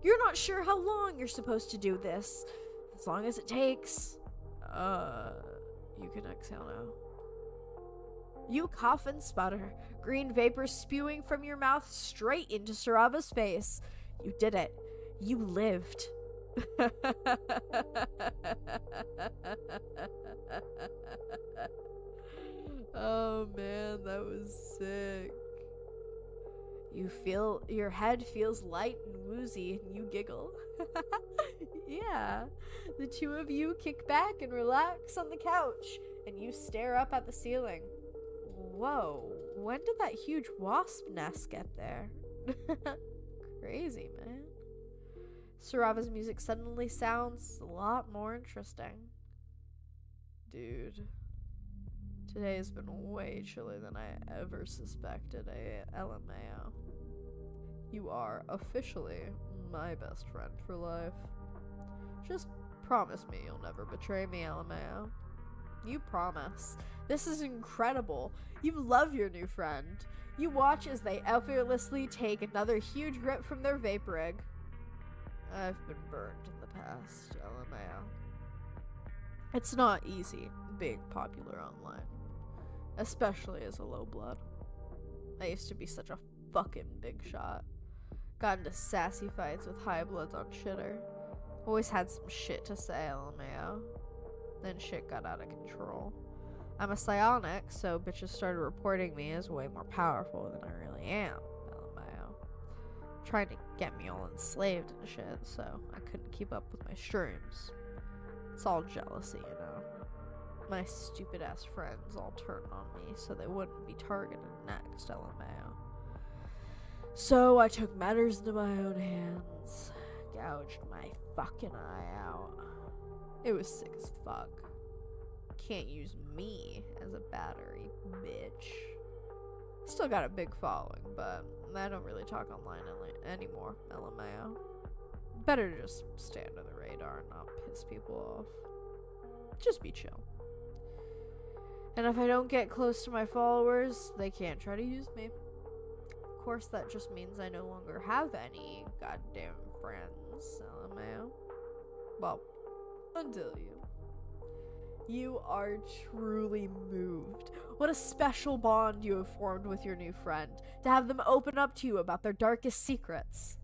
Speaker 1: You're not sure how long you're supposed to do this. As long as it takes. You can exhale now. You cough and sputter, green vapor spewing from your mouth straight into Sarava's face. You did it. You lived. Oh man, that was sick. You feel your head feels light and woozy and you giggle. Yeah. The two of you kick back and relax on the couch and you stare up at the ceiling. Whoa, when did that huge wasp nest get there? Crazy, man. Sarava's music suddenly sounds a lot more interesting. Dude, today has been way chillier than I ever suspected, LMAO. You are officially my best friend for life. Just promise me you'll never betray me, LMAO. You promise. This is incredible. You love your new friend. You watch as they effortlessly take another huge rip from their vape rig. I've been burned in the past, LMAO. It's not easy being popular online, especially as a low blood. I used to be such a fucking big shot. Got into sassy fights with high bloods on shitter. Always had some shit to say, LMAO. Then shit got out of control. I'm a psionic, so bitches started reporting me as way more powerful than I really am, LMAO. Trying to get me all enslaved and shit, so I couldn't keep up with my shrooms. It's all jealousy, you know. My stupid ass friends all turned on me so they wouldn't be targeted next, LMAO. So I took matters into my own hands, gouged my fucking eye out. It was sick as fuck. Can't use me as a battery, bitch. Still got a big following, but I don't really talk online anymore, LMAO. Better to just stay under the radar and not piss people off. Just be chill. And if I don't get close to my followers, they can't try to use me. Of course, that just means I no longer have any goddamn friends, LMAO. Well, until you. You are truly moved. What a special bond you have formed with your new friend, to have them open up to you about their darkest secrets.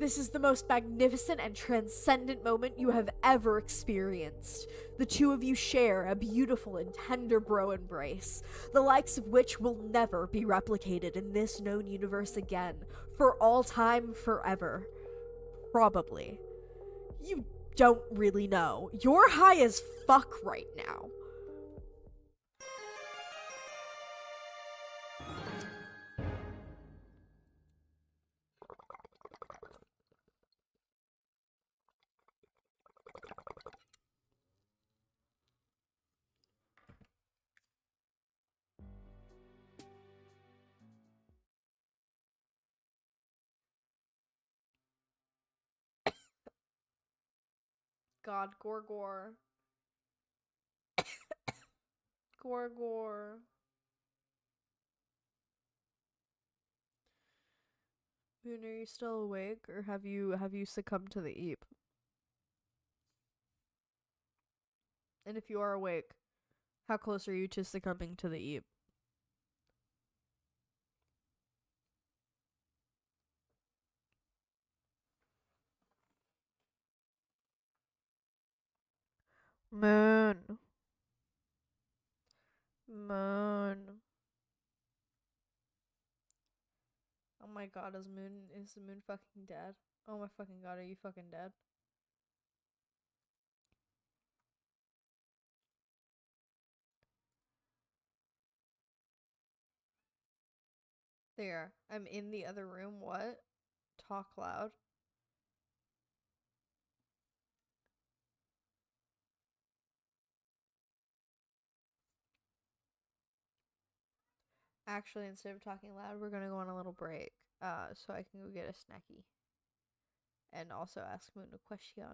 Speaker 1: This is the most magnificent and transcendent moment you have ever experienced. The two of you share a beautiful and tender bro embrace, the likes of which will never be replicated in this known universe again, for all time, forever. Probably. You don't really know. You're high as fuck right now. God, Gorgor. Gorgor. Moon, are you still awake, or have you succumbed to the eep? And if you are awake, how close are you to succumbing to the eep? Moon. Moon. Oh my god, is the moon fucking dead? Oh my fucking god, are you fucking dead? There. I'm in the other room. What? Talk loud. Actually, instead of talking loud, we're gonna go on a little break. So I can go get a snacky. And also ask Moon a question.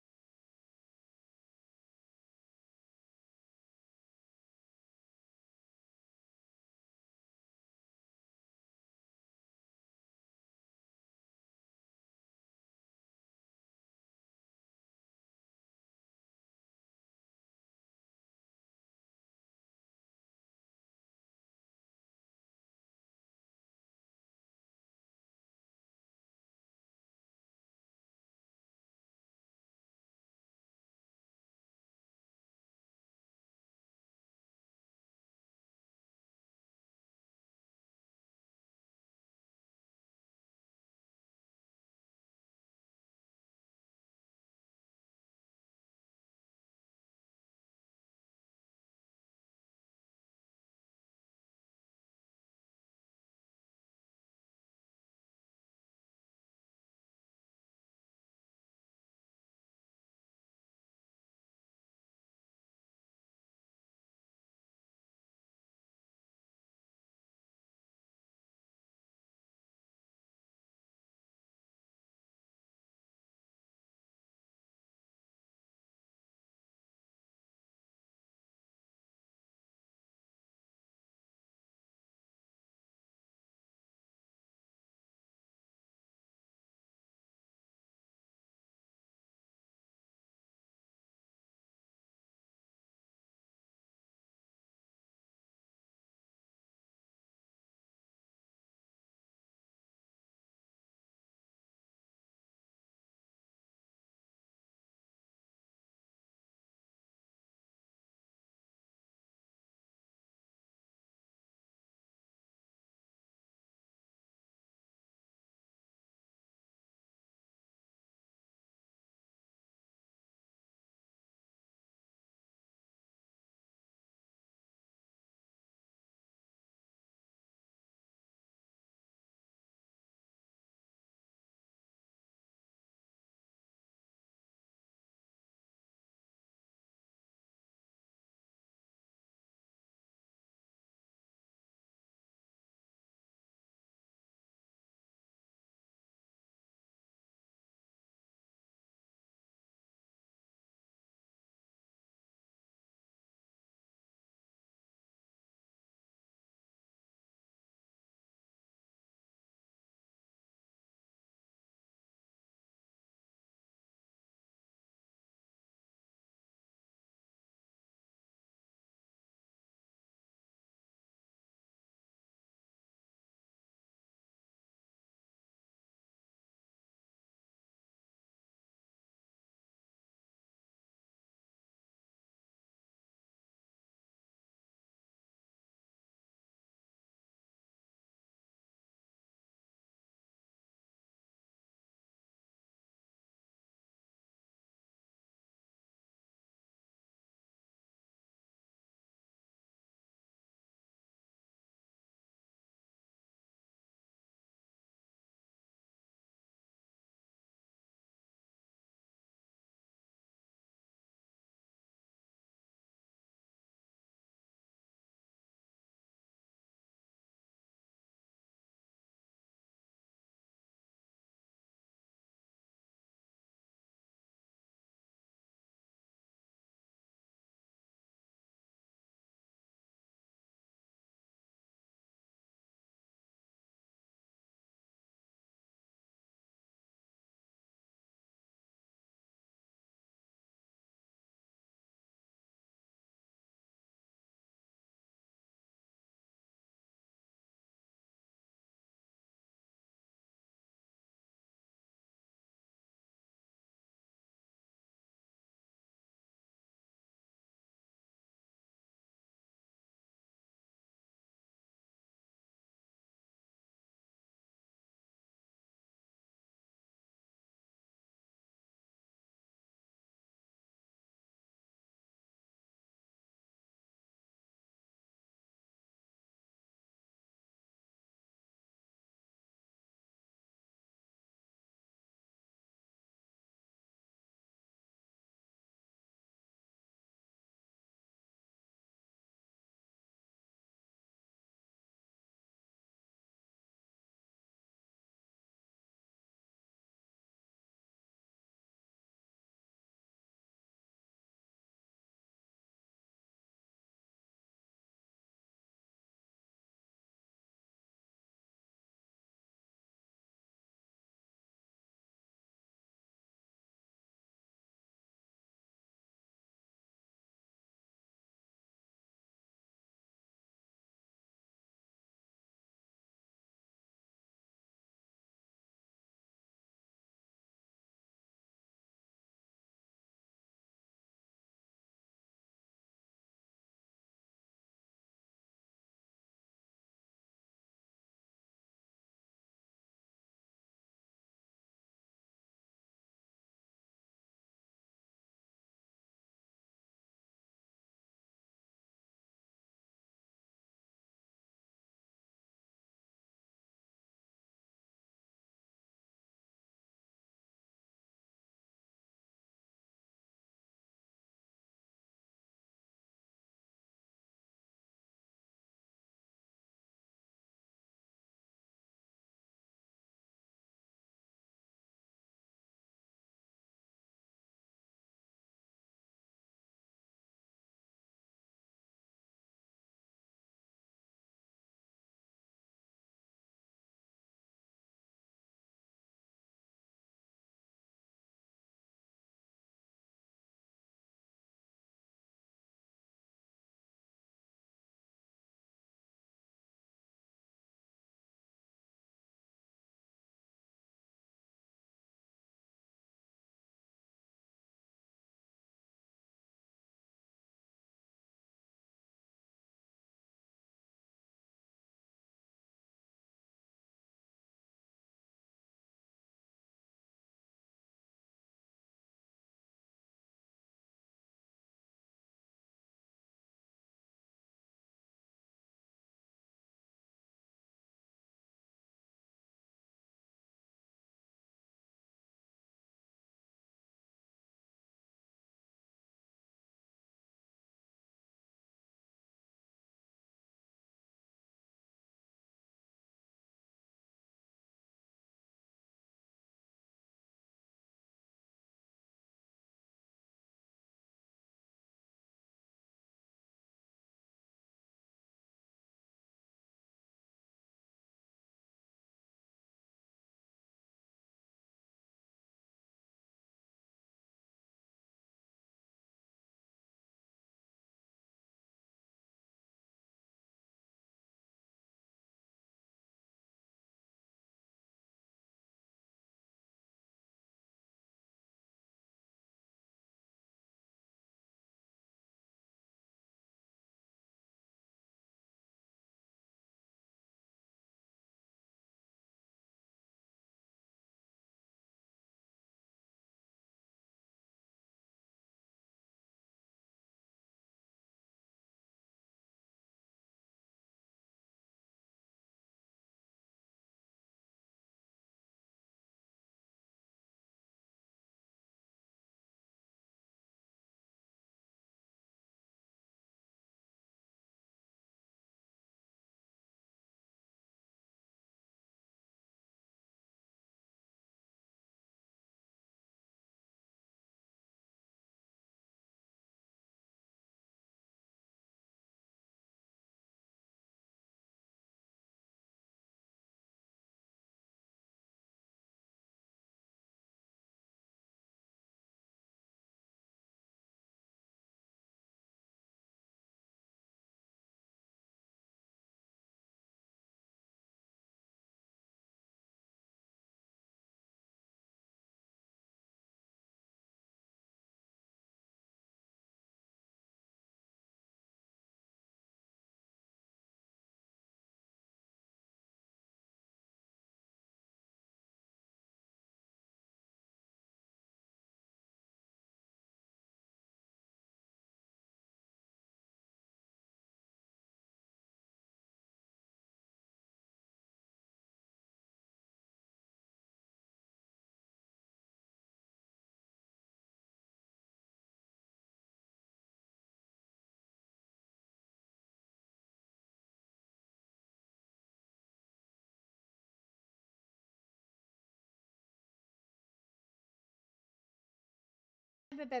Speaker 1: Okay,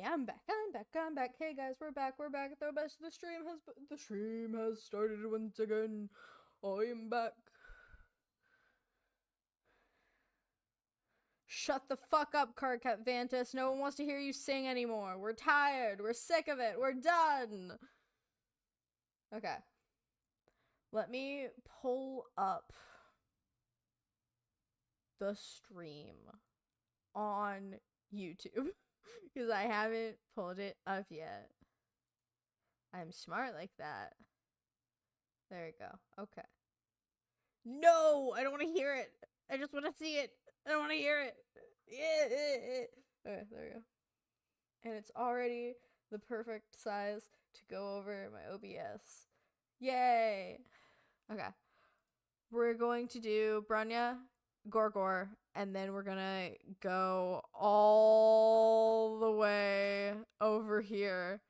Speaker 1: I'm back. Hey guys, we're back. The stream has started once again. I am back. Shut the fuck up, Cardcat Vantis. No one wants to hear you sing anymore. We're tired. We're sick of it. We're done. Okay. Let me pull up the stream on YouTube because I haven't pulled it up yet. I'm smart like that. There you go. Okay. No, I don't want to hear it. I just want to see it. I don't want to hear it. Okay, there we go. And it's already the perfect size to go over my OBS. Yay! Okay. We're going to do Branya, Gorgor, and then we're gonna go all the way over here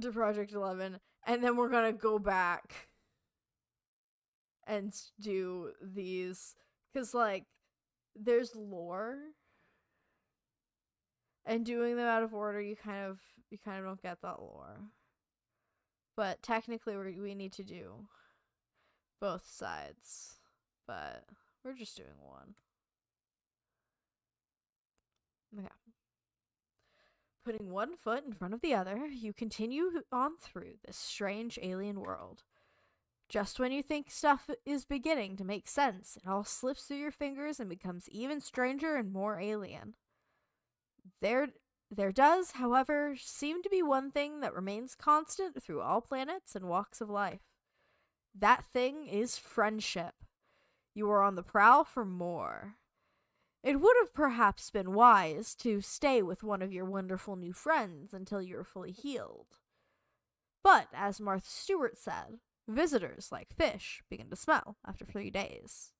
Speaker 1: to Project 11, and then we're gonna go back and do these, because, like, there's lore, and doing them out of order, you kind of don't get that lore. But technically, we need to do both sides, but we're just doing one. Okay. Putting one foot in front of the other, you continue on through this strange alien world. Just when you think stuff is beginning to make sense, it all slips through your fingers and becomes even stranger and more alien. There does, however, seem to be one thing that remains constant through all planets and walks of life. That thing is friendship. You are on the prowl for more. It would have perhaps been wise to stay with one of your wonderful new friends until you are fully healed. But, as Martha Stewart said, visitors, like fish, begin to smell after 3 days.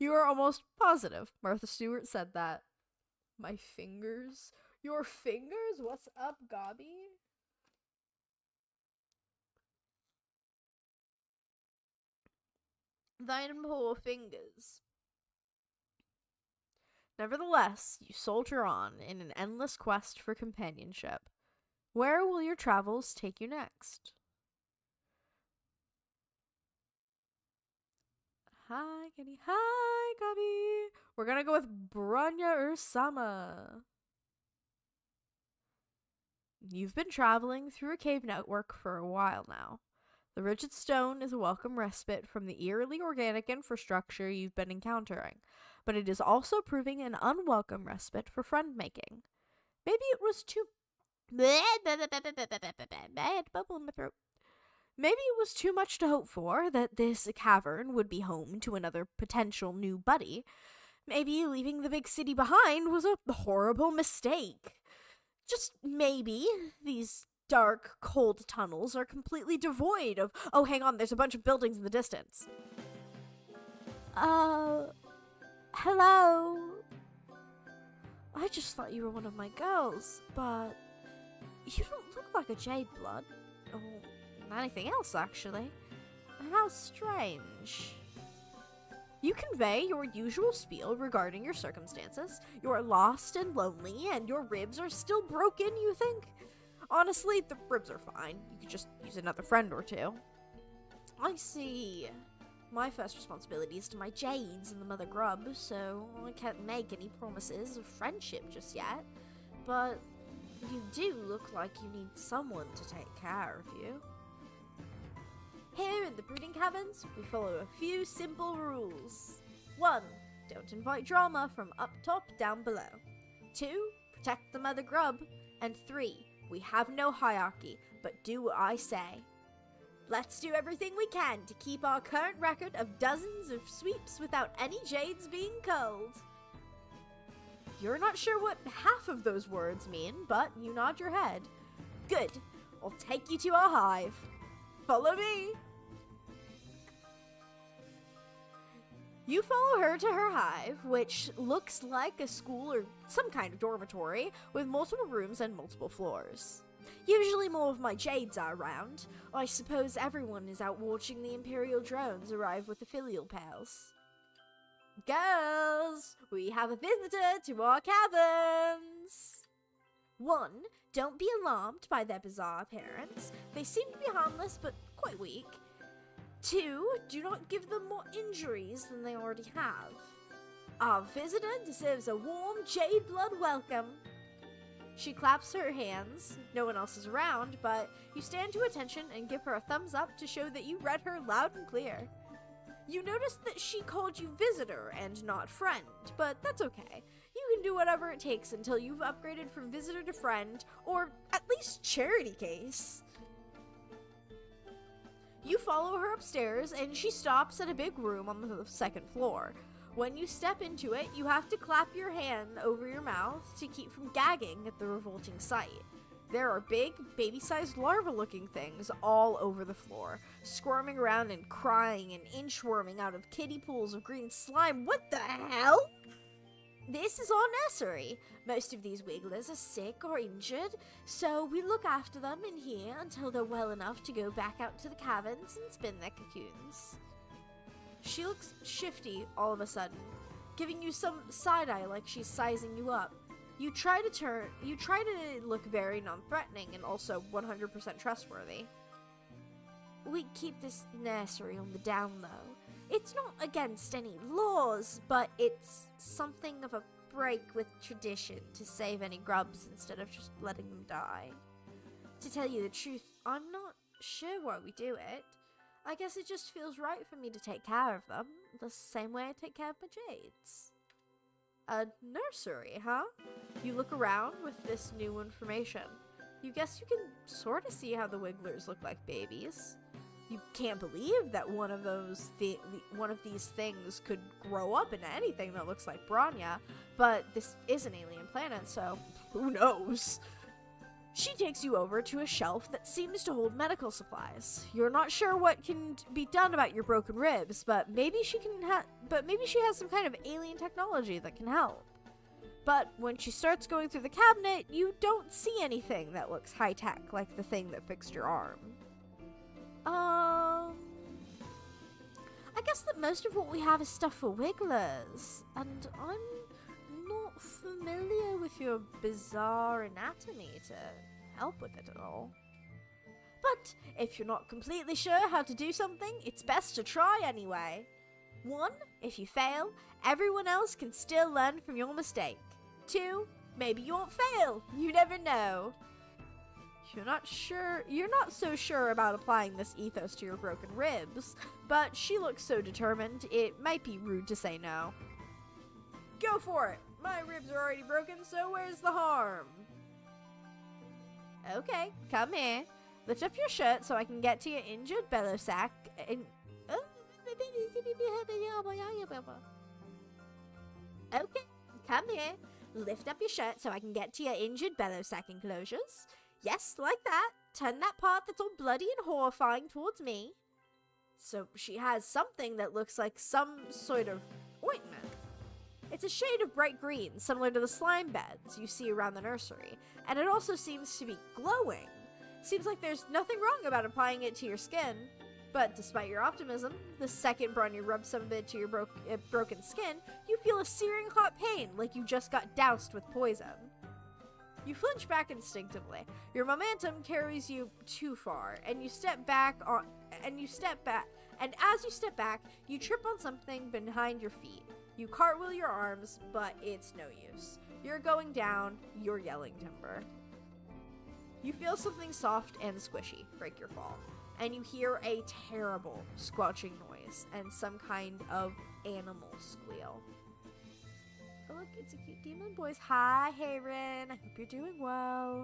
Speaker 1: You are almost positive Martha Stewart said that. My fingers? Your fingers? What's up, Gobby? Thine poor fingers. Nevertheless, you soldier on in an endless quest for companionship. Where will your travels take you next? Hi, Caddy. Hi, Gabby. We're gonna go with Branya Ursama. You've been traveling through a cave network for a while now. The rigid stone is a welcome respite from the eerily organic infrastructure you've been encountering, but it is also proving an unwelcome respite for friend-making. Maybe it was too... bad bubble in my throat. Maybe it was too much to hope for that this cavern would be home to another potential new buddy. Maybe leaving the big city behind was a horrible mistake. Just maybe these dark, cold tunnels are completely devoid of... Oh, hang on, there's a bunch of buildings in the distance. Hello? I just thought you were one of my girls, but you don't look like a Jade Blood. Or anything else, actually. How strange. You convey your usual spiel regarding your circumstances. You are lost and lonely, and your ribs are still broken, you think? Honestly, the ribs are fine. You could just use another friend or two. I see. My first responsibility is to my Jades and the Mother Grub, so I can't make any promises of friendship just yet. But you do look like you need someone to take care of you. Here in the breeding cabins, we follow a few simple rules. 1. Don't invite drama from up top down below. 2. Protect the Mother Grub. And 3. We have no hierarchy, but do what I say. Let's do everything we can to keep our current record of dozens of sweeps without any Jades being culled. You're not sure what half of those words mean, but you nod your head. Good. I'll take you to our hive. Follow me. You follow her to her hive, which looks like a school or some kind of dormitory with multiple rooms and multiple floors. Usually more of my jades are around. I suppose everyone is out watching the Imperial drones arrive with the filial pals. Girls, we have a visitor to our caverns! 1. Don't be alarmed by their bizarre appearance. They seem to be harmless, but quite weak. 2. Do not give them more injuries than they already have. Our visitor deserves a warm jade blood welcome. She claps her hands. No one else is around, but you stand to attention and give her a thumbs up to show that you read her loud and clear. You notice that she called you visitor and not friend, but that's okay. You can do whatever it takes until you've upgraded from visitor to friend, or at least charity case. You follow her upstairs, and she stops at a big room on the second floor. When you step into it, you have to clap your hand over your mouth to keep from gagging at the revolting sight. There are big, baby-sized larva-looking things all over the floor, squirming around and crying and inchworming out of kiddie pools of green slime. What the hell? This is our nursery. Most of these wigglers are sick or injured, so we look after them in here until they're well enough to go back out to the caverns and spin their cocoons. She looks shifty all of a sudden, giving you some side-eye like she's sizing you up. You try to look very non-threatening and also 100% trustworthy. We keep this nursery on the down low. It's not against any laws, but it's something of a break with tradition to save any grubs instead of just letting them die. To tell you the truth, I'm not sure why we do it. I guess it just feels right for me to take care of them, the same way I take care of my jades. A nursery, huh? You look around with this new information. You guess you can sort of see how the wigglers look like babies. You can't believe that one of these things could grow up into anything that looks like Branya, but this is an alien planet, so who knows? She takes you over to a shelf that seems to hold medical supplies. You're not sure what can be done about your broken ribs, but maybe she has some kind of alien technology that can help. But when she starts going through the cabinet, you don't see anything that looks high-tech like the thing that fixed your arm. I guess that most of what we have is stuff for wigglers, and I'm not familiar with your bizarre anatomy to help with it at all. But if you're not completely sure how to do something, it's best to try anyway. 1, if you fail, everyone else can still learn from your mistake. 2, maybe you won't fail. You never know. You're not so sure about applying this ethos to your broken ribs, but she looks so determined, it might be rude to say no. Go for it! My ribs are already broken, so where's the harm? Okay, come here. Lift up your shirt so I can get to your injured bellow sack and... Okay, come here. Lift up your shirt so I can get to your injured bellow sack enclosures. Yes, like that. Turn that part that's all bloody and horrifying towards me. So she has something that looks like some sort of ointment. It's a shade of bright green, similar to the slime beds you see around the nursery, and it also seems to be glowing. Seems like there's nothing wrong about applying it to your skin, but despite your optimism, the second Branya rubs some of it to your broken skin, you feel a searing hot pain like you just got doused with poison. You flinch back instinctively. Your momentum carries you too far, and as you step back, you trip on something behind your feet. You cartwheel your arms, but it's no use. You're going down, you're yelling timber. You feel something soft and squishy break your fall, and you hear a terrible squelching noise and some kind of animal squeal. Oh look, it's a cute demon voice. Hi, Hayren. I hope you're doing well.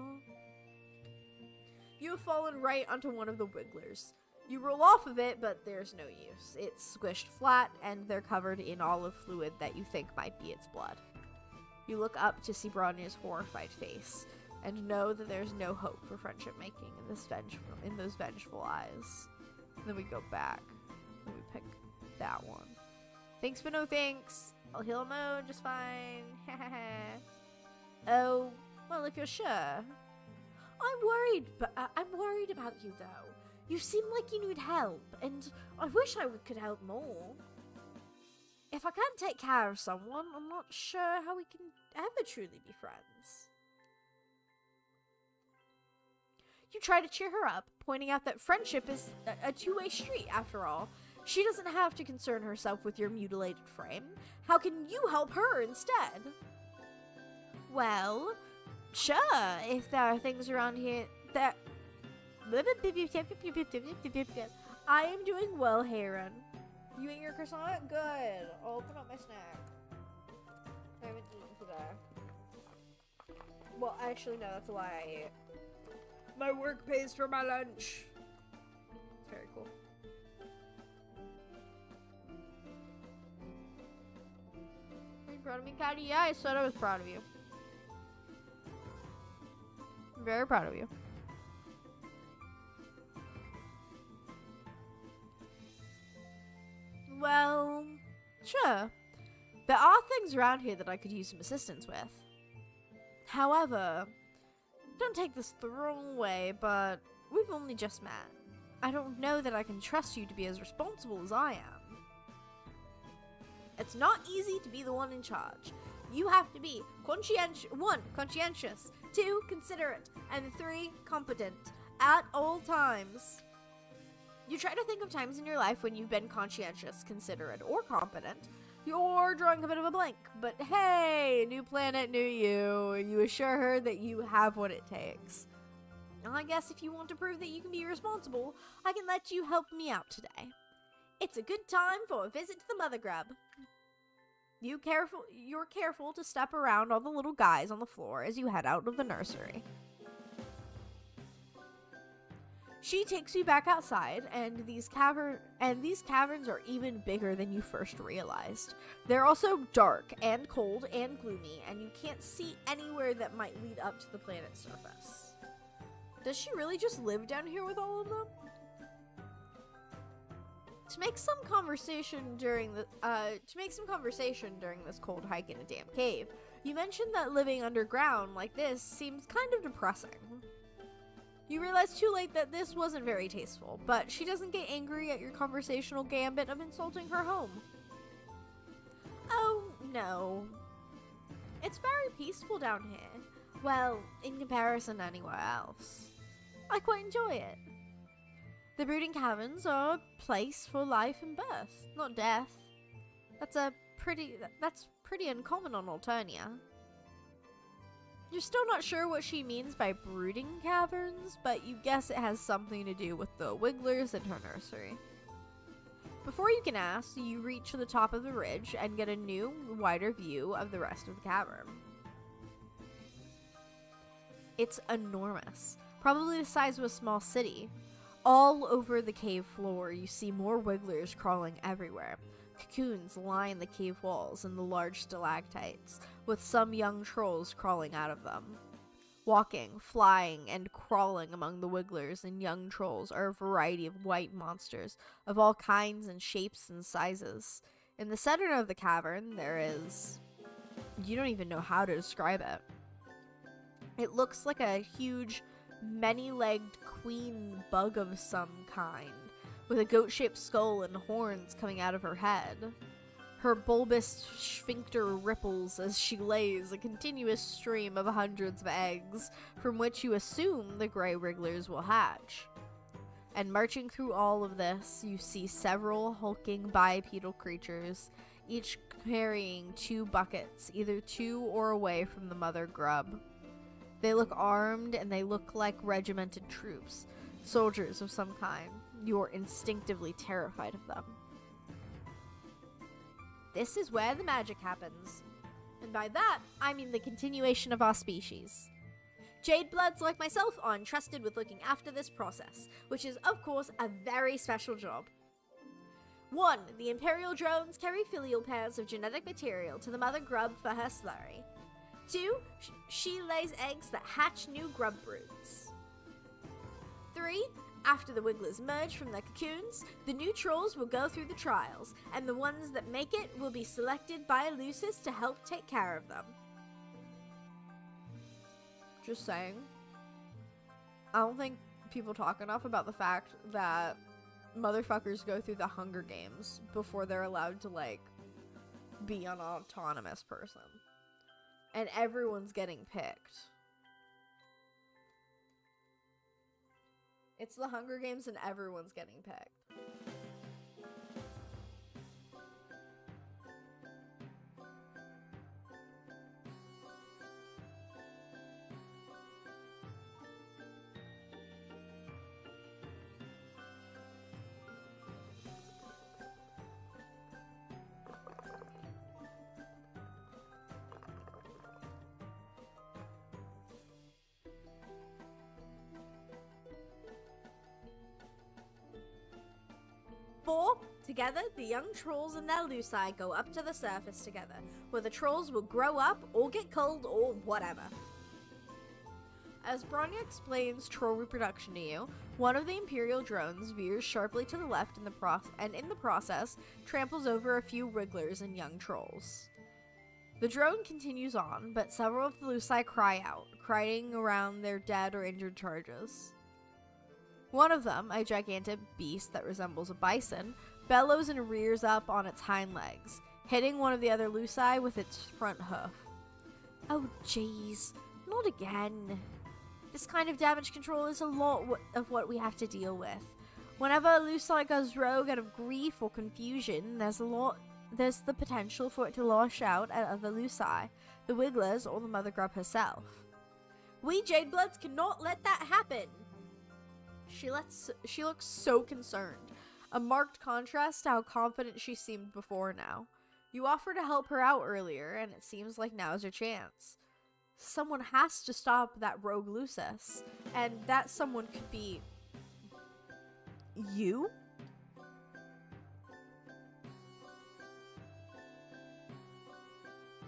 Speaker 1: You have fallen right onto one of the wigglers. You roll off of it, but there's no use. It's squished flat, and they're covered in olive fluid that you think might be its blood. You look up to see Bronya's horrified face, and know that there's no hope for friendship making in those vengeful eyes. And then we go back, and we pick that one. Thanks, but no thanks. I'll heal mode just fine. Oh, well, if you're sure. I I'm worried about you, though. You seem like you need help, and I wish I could help more. If I can't take care of someone, I'm not sure how we can ever truly be friends. You try to cheer her up, pointing out that friendship is a two-way street, after all. She doesn't have to concern herself with your mutilated frame. How can you help her instead? Well, sure, if there are things around here that... I am doing well, Heron. You ate your croissant? Good. I'll open up my snack. I haven't eaten today. Well, actually, no, that's a lie. I ate. My work pays for my lunch. It's very cool. Are you proud of me, Caddy? Yeah, I said I was proud of you. I'm very proud of you. Well, sure. There are things around here that I could use some assistance with. However, don't take this the wrong way, but we've only just met. I don't know that I can trust you to be as responsible as I am. It's not easy to be the one in charge. You have to be conscientious, 2, considerate, and 3, competent at all times. You try to think of times in your life when you've been conscientious, considerate, or competent. You're drawing a bit of a blank, but hey, new planet, new you. You assure her that you have what it takes. I guess if you want to prove that you can be responsible, I can let you help me out today. It's a good time for a visit to the mother grub. You're careful to step around all the little guys on the floor as you head out of the nursery. She takes you back outside, and these caverns are even bigger than you first realized. They're also dark and cold and gloomy, and you can't see anywhere that might lead up to the planet's surface. Does she really just live down here with all of them? To make some conversation during this cold hike in a damp cave, you mentioned that living underground like this seems kind of depressing. You realize too late that this wasn't very tasteful, but she doesn't get angry at your conversational gambit of insulting her home. Oh, no. It's very peaceful down here. Well, in comparison to anywhere else. I quite enjoy it. The brooding caverns are a place for life and birth, not death. That's pretty uncommon on Alternia. You're still not sure what she means by brooding caverns, but you guess it has something to do with the wigglers in her nursery. Before you can ask, you reach the top of the ridge and get a new, wider view of the rest of the cavern. It's enormous, probably the size of a small city. All over the cave floor, you see more wigglers crawling everywhere. Cocoons line the cave walls and the large stalactites, with some young trolls crawling out of them. Walking, flying, and crawling among the wigglers and young trolls are a variety of white monsters of all kinds and shapes and sizes. In the center of the cavern, there is... you don't even know how to describe it. It looks like a huge, many-legged queen bug of some kind, with a goat-shaped skull and horns coming out of her head. Her bulbous sphincter ripples as she lays a continuous stream of hundreds of eggs, from which you assume the gray wrigglers will hatch. And marching through all of this, you see several hulking bipedal creatures, each carrying 2 buckets, either to or away from the mother grub. They look armed, and they look like regimented troops, soldiers of some kind. You're instinctively terrified of them. This is where the magic happens. And by that, I mean the continuation of our species. Jade Bloods like myself are entrusted with looking after this process, which is, of course, a very special job. 1. The Imperial drones carry filial pairs of genetic material to the mother grub for her slurry. 2. She lays eggs that hatch new grub broods. 3. After the wigglers merge from their cocoons, the new trolls will go through the trials, and the ones that make it will be selected by Lucis to help take care of them. Just saying. I don't think people talk enough about the fact that motherfuckers go through the Hunger Games before they're allowed to, like, be an autonomous person. And everyone's getting picked. It's the Hunger Games and everyone's getting picked. Together, the young trolls and their Luci go up to the surface together, where the trolls will grow up, or get cold, or whatever. As Bronya explains troll reproduction to you, one of the Imperial drones veers sharply to the left in the process tramples over a few wrigglers and young trolls. The drone continues on, but several of the Luci cry out, crying around their dead or injured charges. One of them, a gigantic beast that resembles a bison, bellows and rears up on its hind legs, hitting one of the other Luci with its front hoof. Oh jeez, not again. This kind of damage control is a lot of what we have to deal with. Whenever a Luci goes rogue out of grief or confusion, there's the potential for it to lash out at other Luci, the Wigglers, or the Mother Grub herself. We Jadebloods cannot let that happen! She looks so concerned, a marked contrast to how confident she seemed before now. You offered to help her out earlier, and it seems like now's your chance. Someone has to stop that rogue Lucis, and that someone could be... you?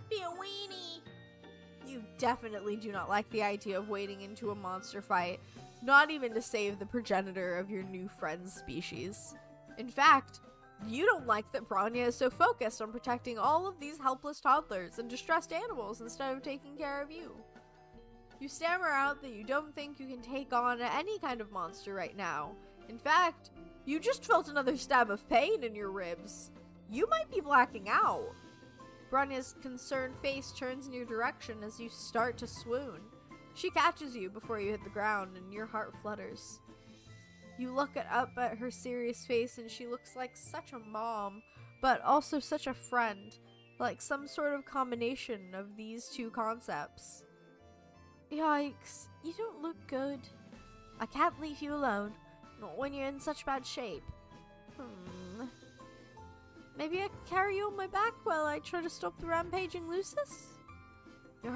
Speaker 1: Be a weenie! You definitely do not like the idea of wading into a monster fight, not even to save the progenitor of your new friend's species. In fact, you don't like that Bronya is so focused on protecting all of these helpless toddlers and distressed animals instead of taking care of you. You stammer out that you don't think you can take on any kind of monster right now. In fact, you just felt another stab of pain in your ribs. You might be blacking out. Bronya's concerned face turns in your direction as you start to swoon. She catches you before you hit the ground and your heart flutters. You look up at her serious face and she looks like such a mom, but also such a friend, like some sort of combination of these two concepts. Yikes, you don't look good. I can't leave you alone, not when you're in such bad shape. Maybe I can carry you on my back while I try to stop the rampaging Lucis? Your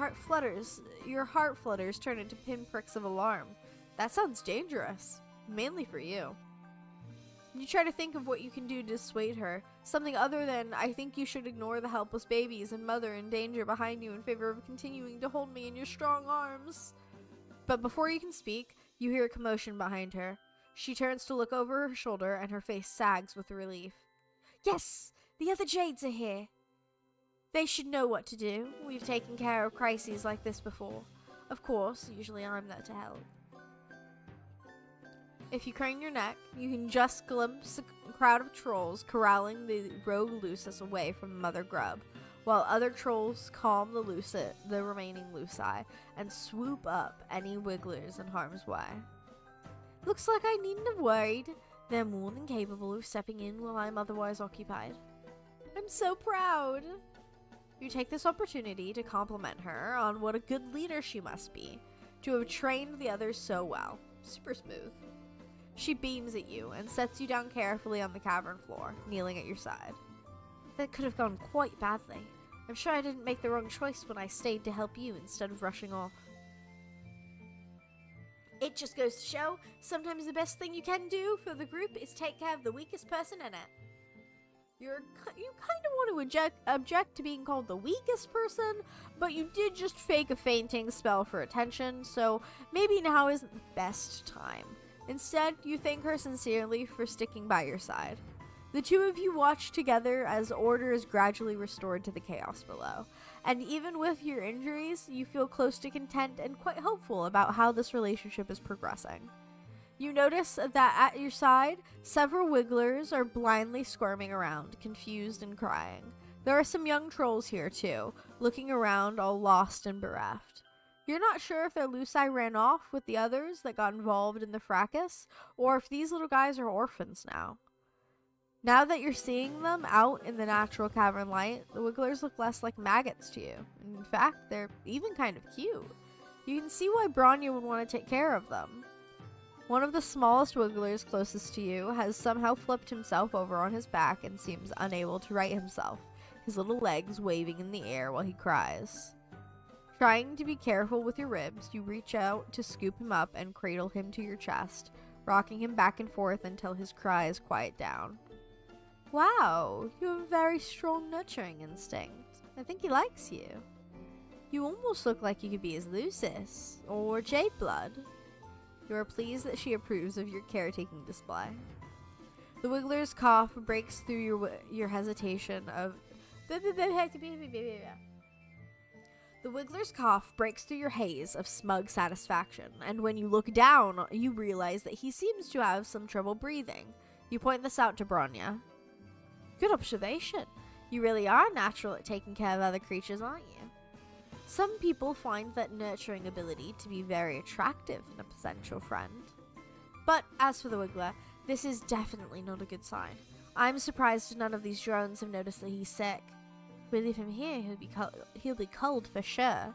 Speaker 1: heart flutters turn into pinpricks of alarm. That sounds dangerous. Mainly for you. You try to think of what you can do to dissuade her, something other than, I think you should ignore the helpless babies and mother in danger behind you in favor of continuing to hold me in your strong arms. But before you can speak, you hear a commotion behind her. She turns to look over her shoulder and her face sags with relief. Yes! The other Jades are here! They should know what to do. We've taken care of crises like this before. Of course, usually I'm there to help. If you crane your neck, you can just glimpse a crowd of trolls corralling the rogue Lucis away from Mother Grub, while other trolls calm the remaining Luci and swoop up any wigglers in harm's way. Looks like I needn't have worried. They're more than capable of stepping in while I'm otherwise occupied. I'm so proud! You take this opportunity to compliment her on what a good leader she must be, to have trained the others so well. Super smooth. She beams at you and sets you down carefully on the cavern floor, kneeling at your side. That could have gone quite badly. I'm sure I didn't make the wrong choice when I stayed to help you instead of rushing off. It just goes to show, sometimes the best thing you can do for the group is take care of the weakest person in it. You kind of want to object to being called the weakest person, but you did just fake a fainting spell for attention, so maybe now isn't the best time. Instead, you thank her sincerely for sticking by your side. The two of you watch together as order is gradually restored to the chaos below. And even with your injuries, you feel close to content and quite hopeful about how this relationship is progressing. You notice that at your side, several wigglers are blindly squirming around, confused and crying. There are some young trolls here too, looking around all lost and bereft. You're not sure if their Luci ran off with the others that got involved in the fracas, or if these little guys are orphans now. Now that you're seeing them out in the natural cavern light, the wigglers look less like maggots to you. In fact, they're even kind of cute. You can see why Bronya would want to take care of them. One of the smallest wigglers closest to you has somehow flipped himself over on his back and seems unable to right himself, his little legs waving in the air while he cries. Trying to be careful with your ribs, you reach out to scoop him up and cradle him to your chest, rocking him back and forth until his cries quiet down. Wow, you have a very strong nurturing instinct. I think he likes you. You almost look like you could be his Lucis, or Jadeblood. You are pleased that she approves of your caretaking display. The wiggler's cough breaks through your hesitation of... The wiggler's cough breaks through your haze of smug satisfaction, and when you look down, you realize that he seems to have some trouble breathing. You point this out to Bronya. Good observation. You really are natural at taking care of other creatures, aren't you? Some people find that nurturing ability to be very attractive in a potential friend. But as for the wiggler, this is definitely not a good sign. I'm surprised none of these drones have noticed that he's sick. If we leave him here, he'll be cold for sure.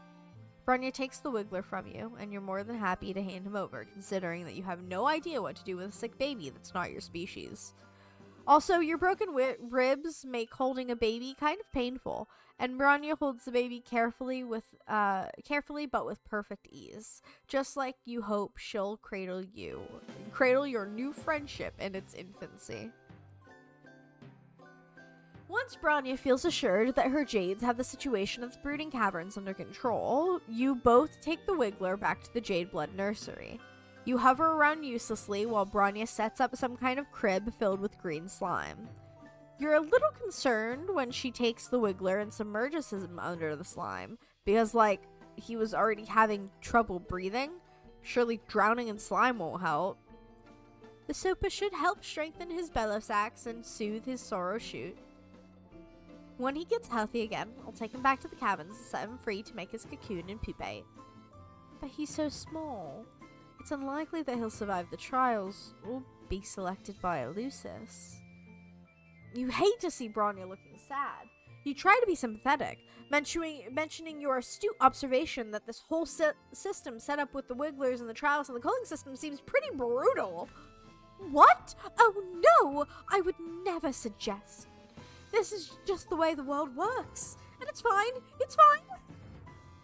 Speaker 1: Bronya takes the wiggler from you, and you're more than happy to hand him over, considering that you have no idea what to do with a sick baby that's not your species. Also, your broken ribs make holding a baby kind of painful, and Bronya holds the baby carefully but with perfect ease, just like you hope she'll cradle your new friendship in its infancy. Once Bronya feels assured that her Jades have the situation of the Brooding Caverns under control, you both take the wiggler back to the Jadeblood nursery. You hover around uselessly while Bronya sets up some kind of crib filled with green slime. You're a little concerned when she takes the wiggler and submerges him under the slime, because, like, he was already having trouble breathing. Surely drowning in slime won't help. The sopa should help strengthen his bellow sacs and soothe his sorrow shoot. When he gets healthy again, I'll take him back to the caverns and set him free to make his cocoon and pupate. But he's so small. It's unlikely that he'll survive the trials or be selected by a Lucis. You hate to see Bronya looking sad. You try to be sympathetic, mentioning your astute observation that this whole system set up with the wigglers and the trials and the culling system seems pretty brutal. What? Oh no! I would never suggest. This is just the way the world works. And it's fine. It's fine.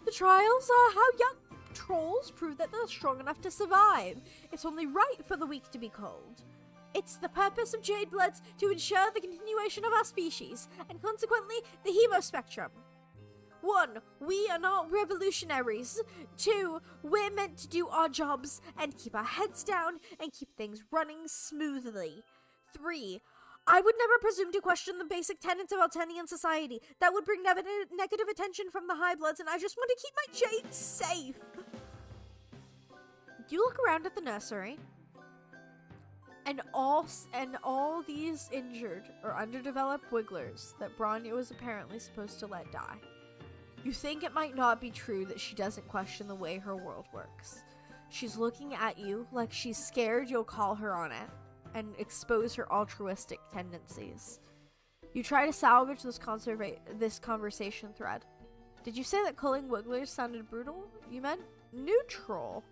Speaker 1: The trials are how young trolls prove that they're strong enough to survive. It's only right for the weak to be culled. It's the purpose of Jadebloods to ensure the continuation of our species, and consequently, the hemospectrum. 1. We are not revolutionaries. 2. We're meant to do our jobs and keep our heads down and keep things running smoothly. 3. I would never presume to question the basic tenets of Altenian society. That would bring negative attention from the High Bloods, and I just want to keep my jades safe. You look around at the nursery, and all these injured or underdeveloped wigglers that Bronya was apparently supposed to let die. You think it might not be true that she doesn't question the way her world works. She's looking at you like she's scared you'll call her on it and expose her altruistic tendencies. You try to salvage this conversation thread. Did you say that culling wigglers sounded brutal? You meant neutral.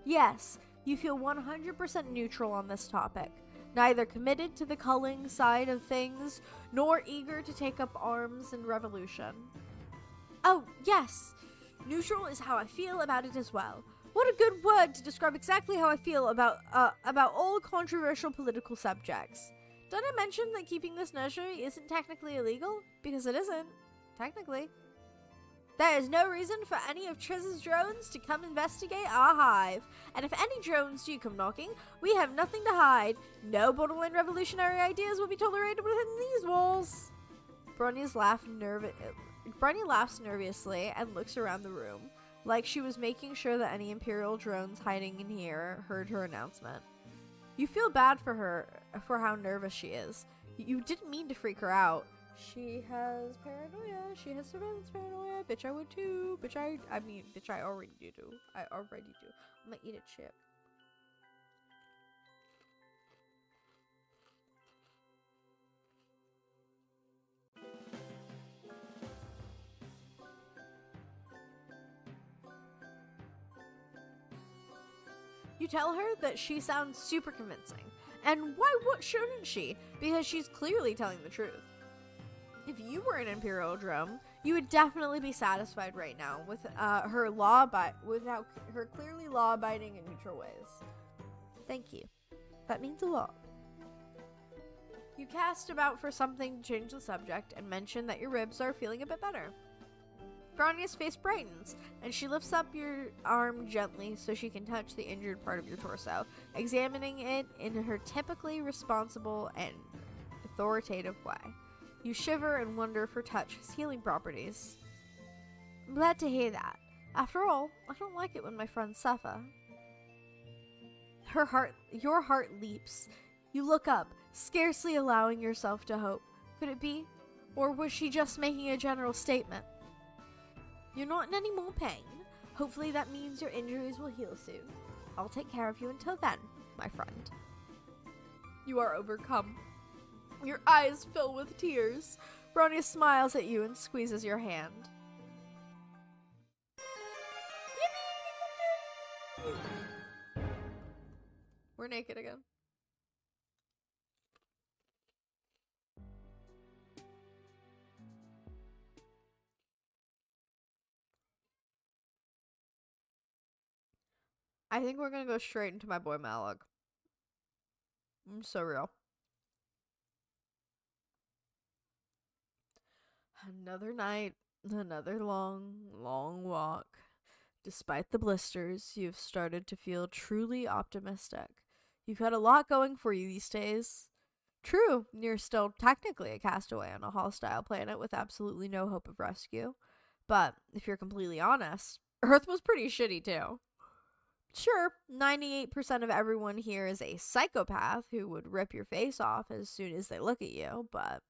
Speaker 1: Yes, you feel 100% neutral on this topic, neither committed to the culling side of things, nor eager to take up arms in revolution. Oh, yes, neutral is how I feel about it as well. What a good word to describe exactly how I feel about all controversial political subjects. Did I mention that keeping this nursery isn't technically illegal? Because it isn't, technically. There is no reason for any of Triz's drones to come investigate our hive. And if any drones do come knocking, we have nothing to hide. No borderline revolutionary ideas will be tolerated within these walls. Bronny laughs nervously and looks around the room, like she was making sure that any Imperial drones hiding in here heard her announcement. You feel bad for her, for how nervous she is. You didn't mean to freak her out. She has paranoia. She has surveillance paranoia. Bitch, I would too. Bitch, I already do. I already do. I'm gonna eat a chip. You tell her that she sounds super convincing. And what shouldn't she? Because she's clearly telling the truth. If you were an Imperial drone, you would definitely be satisfied right now with without her clearly law-abiding and neutral ways. Thank you. That means a lot. You cast about for something to change the subject and mention that your ribs are feeling a bit better. Bronya's face brightens, and she lifts up your arm gently so she can touch the injured part of your torso, examining it in her typically responsible and authoritative way. You shiver and wonder if her touch has healing properties. I'm glad to hear that. After all, I don't like it when my friends suffer. Your heart leaps. You look up, scarcely allowing yourself to hope. Could it be? Or was she just making a general statement? You're not in any more pain. Hopefully that means your injuries will heal soon. I'll take care of you until then, my friend. You are overcome. Your eyes fill with tears. Bronya smiles at you and squeezes your hand. Yippee! We're naked again. I think we're gonna go straight into my boy Malik. I'm so real. Another night, another long, long walk. Despite the blisters, you've started to feel truly optimistic. You've had a lot going for you these days. True, you're still technically a castaway on a hostile planet with absolutely no hope of rescue. But if you're completely honest, Earth was pretty shitty too. Sure, 98% of everyone here is a psychopath who would rip your face off as soon as they look at you, but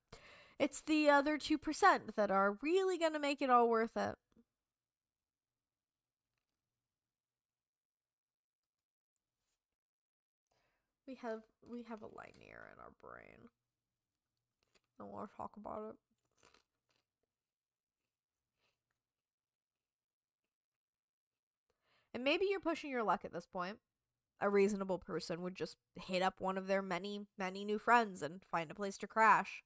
Speaker 1: it's the other 2% that are really gonna make it all worth it. We have a linear in our brain. I want to talk about it. And maybe you're pushing your luck at this point. A reasonable person would just hit up one of their many, many new friends and find a place to crash.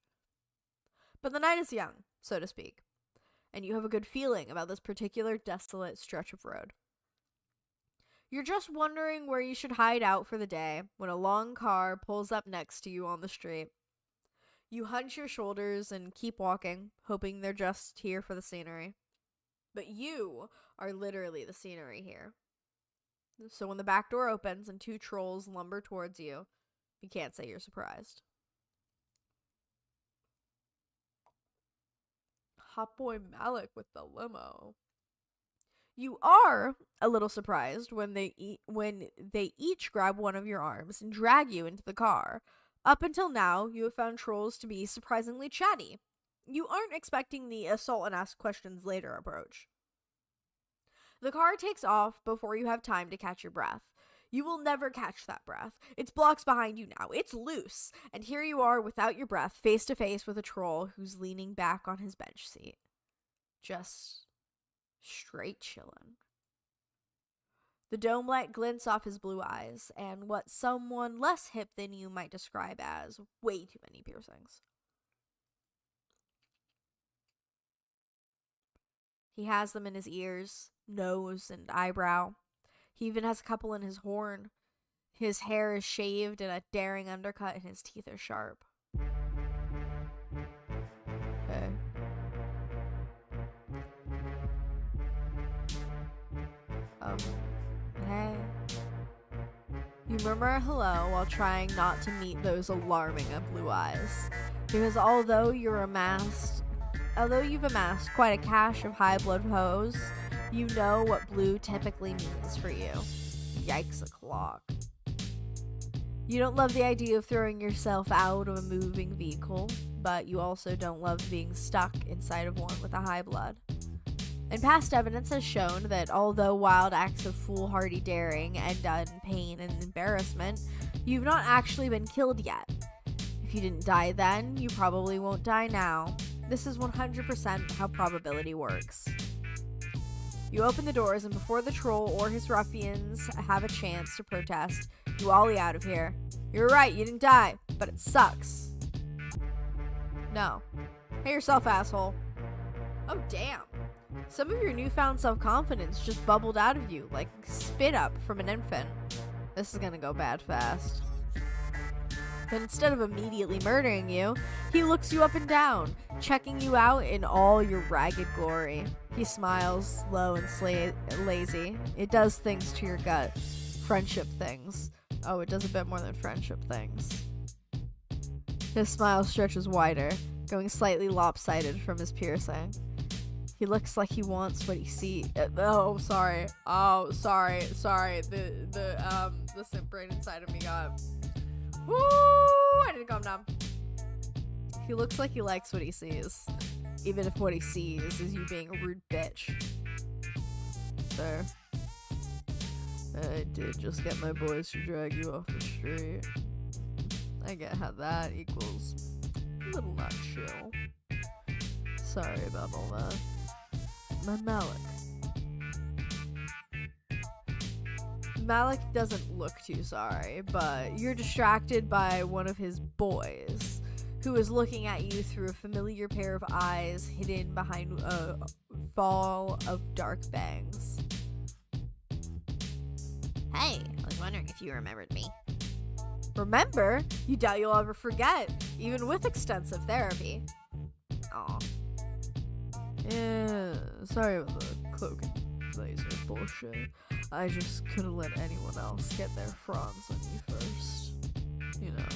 Speaker 1: But the night is young, so to speak, and you have a good feeling about this particular desolate stretch of road. You're just wondering where you should hide out for the day when a long car pulls up next to you on the street. You hunch your shoulders and keep walking, hoping they're just here for the scenery. But you are literally the scenery here. So when the back door opens and two trolls lumber towards you, you can't say you're surprised. Hot boy Malik with the limo. You are a little surprised when they each grab one of your arms and drag you into the car. Up until now, you have found trolls to be surprisingly chatty. You aren't expecting the assault and ask questions later approach. The car takes off before you have time to catch your breath. You will never catch that breath. It's blocks behind you now. It's loose. And here you are without your breath, face to face with a troll who's leaning back on his bench seat. Just straight chillin'. The dome light glints off his blue eyes, and what someone less hip than you might describe as way too many piercings. He has them in his ears, nose, and eyebrow. He even has a couple in his horn. His hair is shaved in a daring undercut, and his teeth are sharp. Okay. You murmur a hello while trying not to meet those alarming blue eyes. Because although you've amassed quite a cache of high blood hoes, you know what blue typically means for you. Yikes a clock. You don't love the idea of throwing yourself out of a moving vehicle, but you also don't love being stuck inside of one with a high blood. And past evidence has shown that although wild acts of foolhardy daring end in pain and embarrassment, you've not actually been killed yet. If you didn't die then, you probably won't die now. This is 100% how probability works. You open the doors, and before the troll or his ruffians have a chance to protest, you ollie out of here. You're right, you didn't die, but it sucks. No. Hey yourself, asshole. Oh, damn. Some of your newfound self-confidence just bubbled out of you like spit up from an infant. This is gonna go bad fast. But instead of immediately murdering you, he looks you up and down, checking you out in all your ragged glory. He smiles, slow and lazy. It does things to your gut. Friendship things. Oh, it does a bit more than friendship things. His smile stretches wider, going slightly lopsided from his piercing. He looks like he wants what he sees. Sorry. The simp brain inside of me got. Woo! I need to calm down. He looks like he likes what he sees, even if what he sees is you being a rude bitch. There. I did just get my boys to drag you off the street. I get how that equals a little not chill. Sorry about all that. Malik. Malik doesn't look too sorry, but you're distracted by one of his boys, who is looking at you through a familiar pair of eyes hidden behind a fall of dark bangs.
Speaker 2: Hey, I was wondering if you remembered me.
Speaker 1: Remember? You doubt you'll ever forget, even with extensive therapy.
Speaker 2: Aw.
Speaker 1: Yeah, sorry about the cloak and blazer bullshit. I just couldn't let anyone else get their fronds on you first. You know.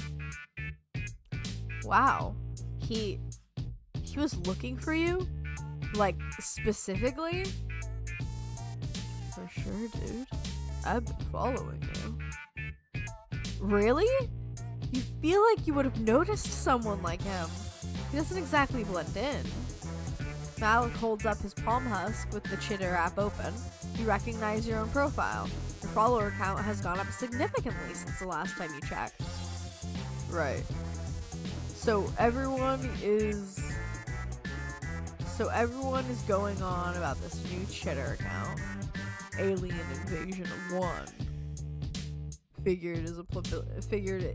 Speaker 1: Wow. He was looking for you? Like, specifically? For sure, dude. I've been following you. Really? You feel like you would have noticed someone like him. He doesn't exactly blend in. Malik holds up his palm husk with the Chitter app open. You recognize your own profile. Your follower count has gone up significantly since the last time you checked. Right. So everyone is going on about this new Chitter account. Alien Invasion 1. Figured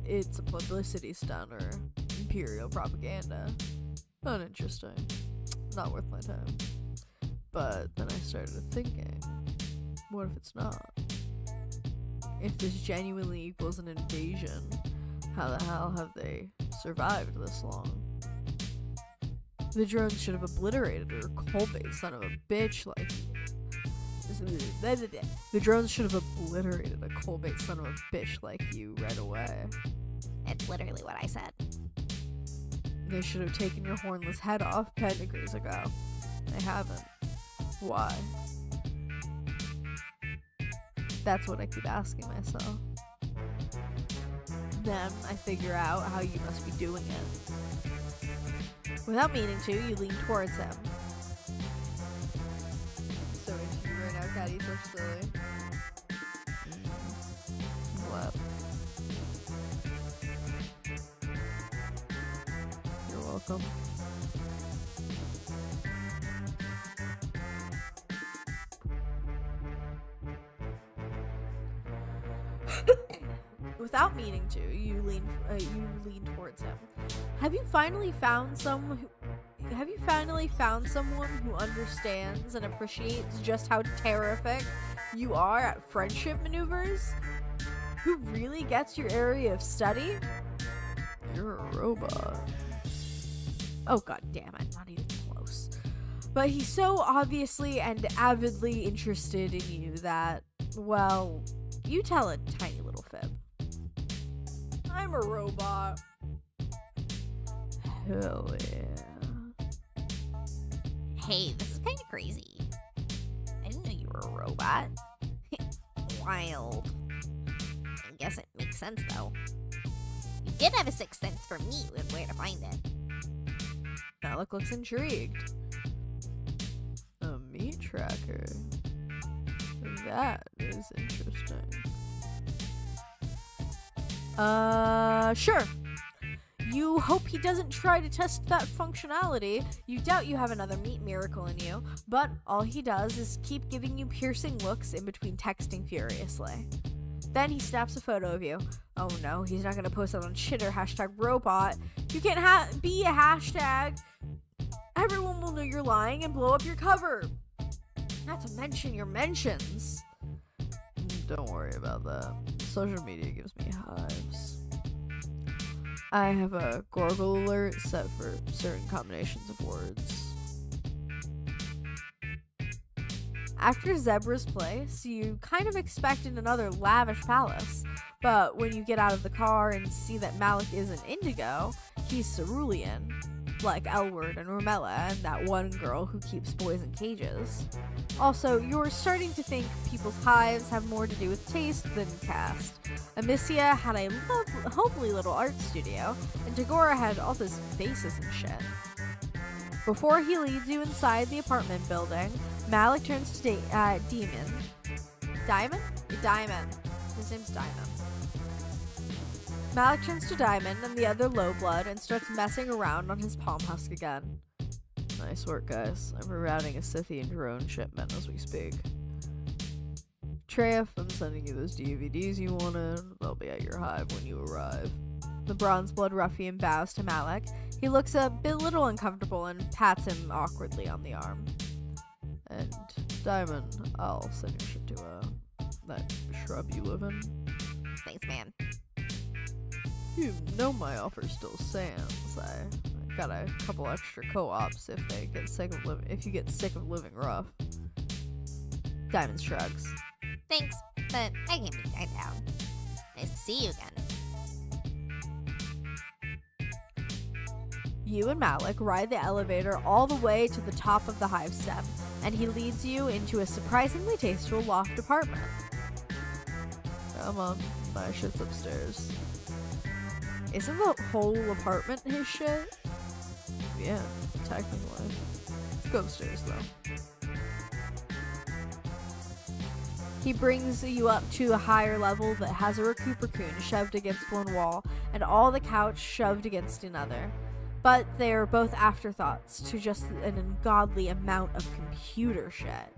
Speaker 1: it's a publicity stunt or imperial propaganda. Uninteresting. Not worth my time. But then I started thinking, what if it's not? If this genuinely equals an invasion, how the hell have they survived this long? The drones should have obliterated her coal-based son of a bitch like... The drones should have obliterated a coal-based son of a bitch like you right away.
Speaker 2: It's literally what I said.
Speaker 1: They should have taken your hornless head off 10 degrees ago. They haven't. Why? That's what I keep asking myself. Then I figure out how you must be doing it. Without meaning to, you lean towards him. So into you right now, Caddy, so silly. What? You're welcome. Without meaning to, you lean towards him. Have you finally found someone who understands and appreciates just how terrific you are at friendship maneuvers? Who really gets your area of study? You're a robot. Oh, god damn it, not even close. But he's so obviously and avidly interested in you that, well, you tell a tiny little fib. I'm a robot. Hell yeah.
Speaker 2: Hey, this is kind of crazy. I didn't know you were a robot. Wild. I guess it makes sense, though. You did have a sixth sense for meat with where to find it.
Speaker 1: Malik looks intrigued. A meat tracker. That is interesting. Sure. You hope he doesn't try to test that functionality. You doubt you have another meat miracle in you, but all he does is keep giving you piercing looks in between texting furiously. Then he snaps a photo of you. Oh no, he's not gonna post that on Chitter, #robot. You can't be a hashtag. Everyone will know you're lying and blow up your cover. Not to mention your mentions. Don't worry about that. Social media gives me hives. I have a Gorgle alert set for certain combinations of words. After Zebra's place, you kind of expected another lavish palace, but when you get out of the car and see that Malik isn't indigo, he's cerulean, like Elward and Romella and that one girl who keeps boys in cages. Also, you're starting to think people's hives have more to do with taste than caste. Amicia had a homely little art studio, and Tagora had all those faces and shit. Before he leads you inside the apartment building, Malik turns to Demon. Diamond? Diamond. His name's Diamond. Malik turns to Diamond and the other low blood and starts messing around on his palm husk again. Nice work, guys. I'm rerouting a Scythian drone shipment as we speak. Treif, I'm sending you those DVDs you wanted. They'll be at your hive when you arrive. The bronze blood ruffian bows to Malik. He looks a little uncomfortable and pats him awkwardly on the arm. And Diamond, I'll send your shit to that shrub you live in.
Speaker 2: Thanks, man.
Speaker 1: You know my offer still stands. I got a couple extra co-ops if you get sick of living rough. Diamond shrugs.
Speaker 2: Thanks, but I can't be tied down. Nice to see you again.
Speaker 1: You and Malik ride the elevator all the way to the top of the hive step, and he leads you into a surprisingly tasteful loft apartment. Come on, my shit's upstairs. Isn't the whole apartment his shit? Yeah, technically. Let's go upstairs, though. He brings you up to a higher level that has a Recupercoon shoved against one wall, and all the couch shoved against another. But they are both afterthoughts to just an ungodly amount of computer shit.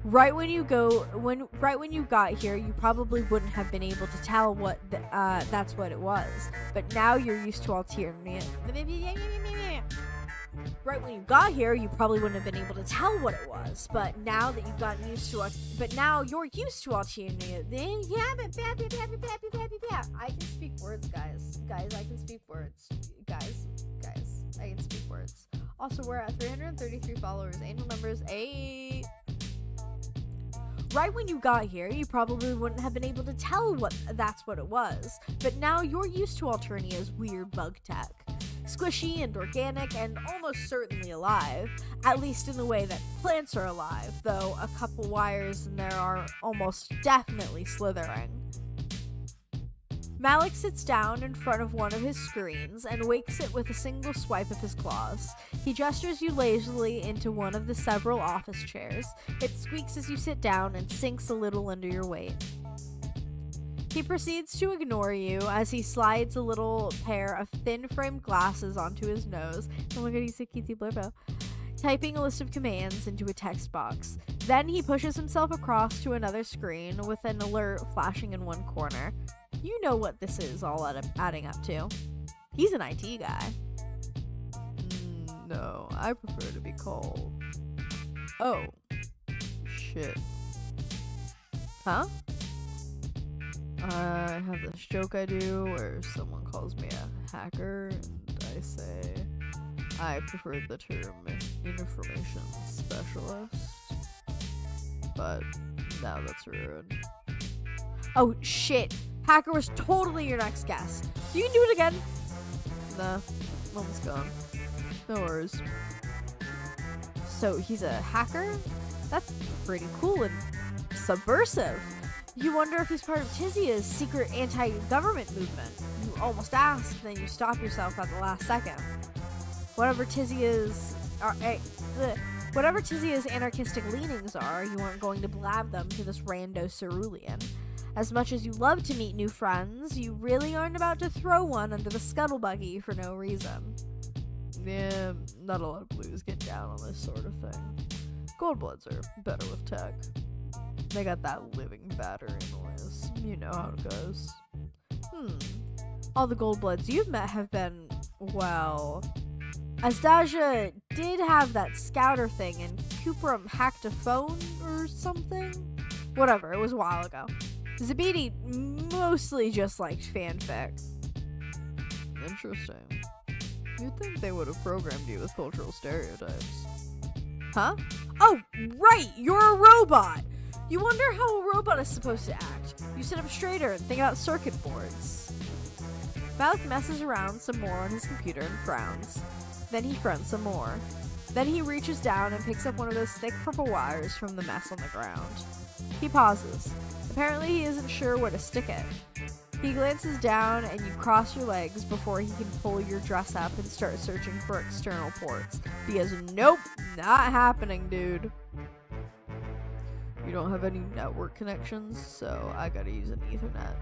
Speaker 1: Right when you got here, you probably wouldn't have been able to tell what that's what it was. But now you're used to alternate. Right when you got here, you probably wouldn't have been able to tell what it was. But now that you've gotten used to it, but now you're used to alternate. I can speak words, guys. Guys, I can speak words. Guys, I can speak words. Also, we're at 333 followers. Angel numbers 8. Right when you got here, you probably wouldn't have been able to tell that's what it was. But now you're used to Alternia's weird bug tech. Squishy and organic and almost certainly alive, at least in the way that plants are alive, though a couple wires in there are almost definitely slithering. Malik sits down in front of one of his screens and wakes it with a single swipe of his claws. He gestures you lazily into one of the several office chairs. It squeaks as you sit down and sinks a little under your weight. He proceeds to ignore you as he slides a little pair of thin-framed glasses onto his nose. Oh my god, he's a cutesy blurbo. Typing a list of commands into a text box. Then he pushes himself across to another screen with an alert flashing in one corner. You know what this is all adding up to. He's an IT guy. No, I prefer to be called. Oh. Shit. Huh? I have this joke I do where someone calls me a hacker, and I say I prefer the term information specialist. But now that's ruined. Oh shit! Hacker was totally your next guess. You can do it again.
Speaker 3: Nah, mom's gone. No worries.
Speaker 1: So he's a hacker? That's pretty cool and subversive. You wonder if he's part of Tizia's secret anti-government movement. You almost asked, then you stop yourself at the last second. Whatever Tizia's anarchistic leanings are, you aren't going to blab them to this rando cerulean. As much as you love to meet new friends, you really aren't about to throw one under the scuttle buggy for no reason.
Speaker 3: Yeah, not a lot of blues get down on this sort of thing. Goldbloods are better with tech. They got that living battery noise. You know how it goes.
Speaker 1: All the Goldbloods you've met have been, well... Asdaja did have that scouter thing, and Cuprum hacked a phone or something? Whatever, it was a while ago. Zabidi mostly just liked fanfic.
Speaker 3: Interesting. You'd think they would have programmed you with cultural stereotypes.
Speaker 1: Huh? Oh, right! You're a robot! You wonder how a robot is supposed to act. You sit up straighter and think about circuit boards. Valak messes around some more on his computer and frowns. Then he frowns some more. Then he reaches down and picks up one of those thick purple wires from the mess on the ground. He pauses. Apparently he isn't sure where to stick it. He glances down and you cross your legs before he can pull your dress up and start searching for external ports. Because nope, not happening, dude.
Speaker 3: You don't have any network connections, so I gotta use an Ethernet.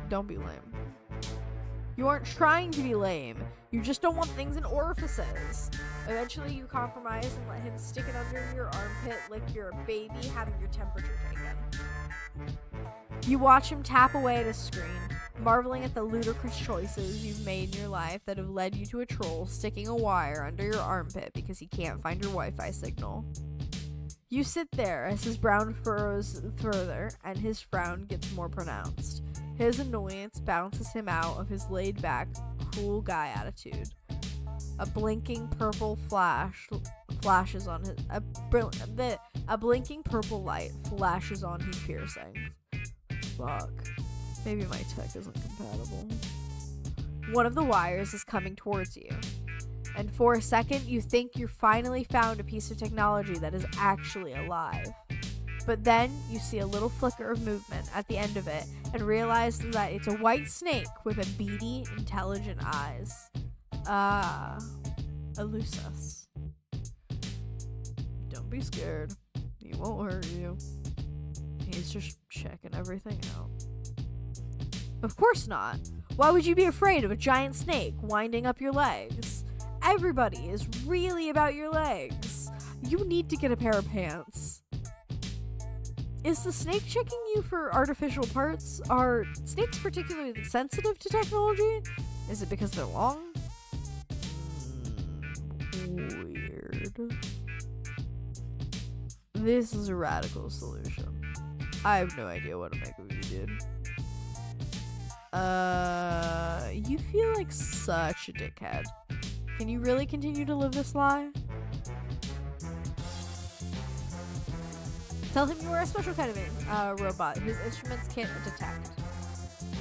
Speaker 3: Don't be lame.
Speaker 1: You aren't trying to be lame. You just don't want things in orifices. Eventually you compromise and let him stick it under your armpit like you're a baby having your temperature taken. You watch him tap away at his screen, marveling at the ludicrous choices you've made in your life that have led you to a troll sticking a wire under your armpit because he can't find your Wi-Fi signal. You sit there as his brow furrows further and his frown gets more pronounced. His annoyance bounces him out of his laid-back, cool guy attitude. A blinking purple flashes on his a blinking purple light flashes on his piercings.
Speaker 3: Fuck. Maybe my tech isn't compatible.
Speaker 1: One of the wires is coming towards you. And for a second, you think you finally found a piece of technology that is actually alive. But then, you see a little flicker of movement at the end of it and realize that it's a white snake with a beady, intelligent eyes. Ah, a Lucis.
Speaker 3: Don't be scared. He won't hurt you. He's just checking everything out.
Speaker 1: Of course not. Why would you be afraid of a giant snake winding up your legs? Everybody is really about your legs. You need to get a pair of pants. Is the snake checking you for artificial parts? Are snakes particularly sensitive to technology? Is it because they're long?
Speaker 3: Weird. This is a radical solution. I have no idea what to make of you, dude. You feel like such a dickhead. Can you really continue to live this lie?
Speaker 1: Tell him you are a special kind of robot whose instruments can't detect.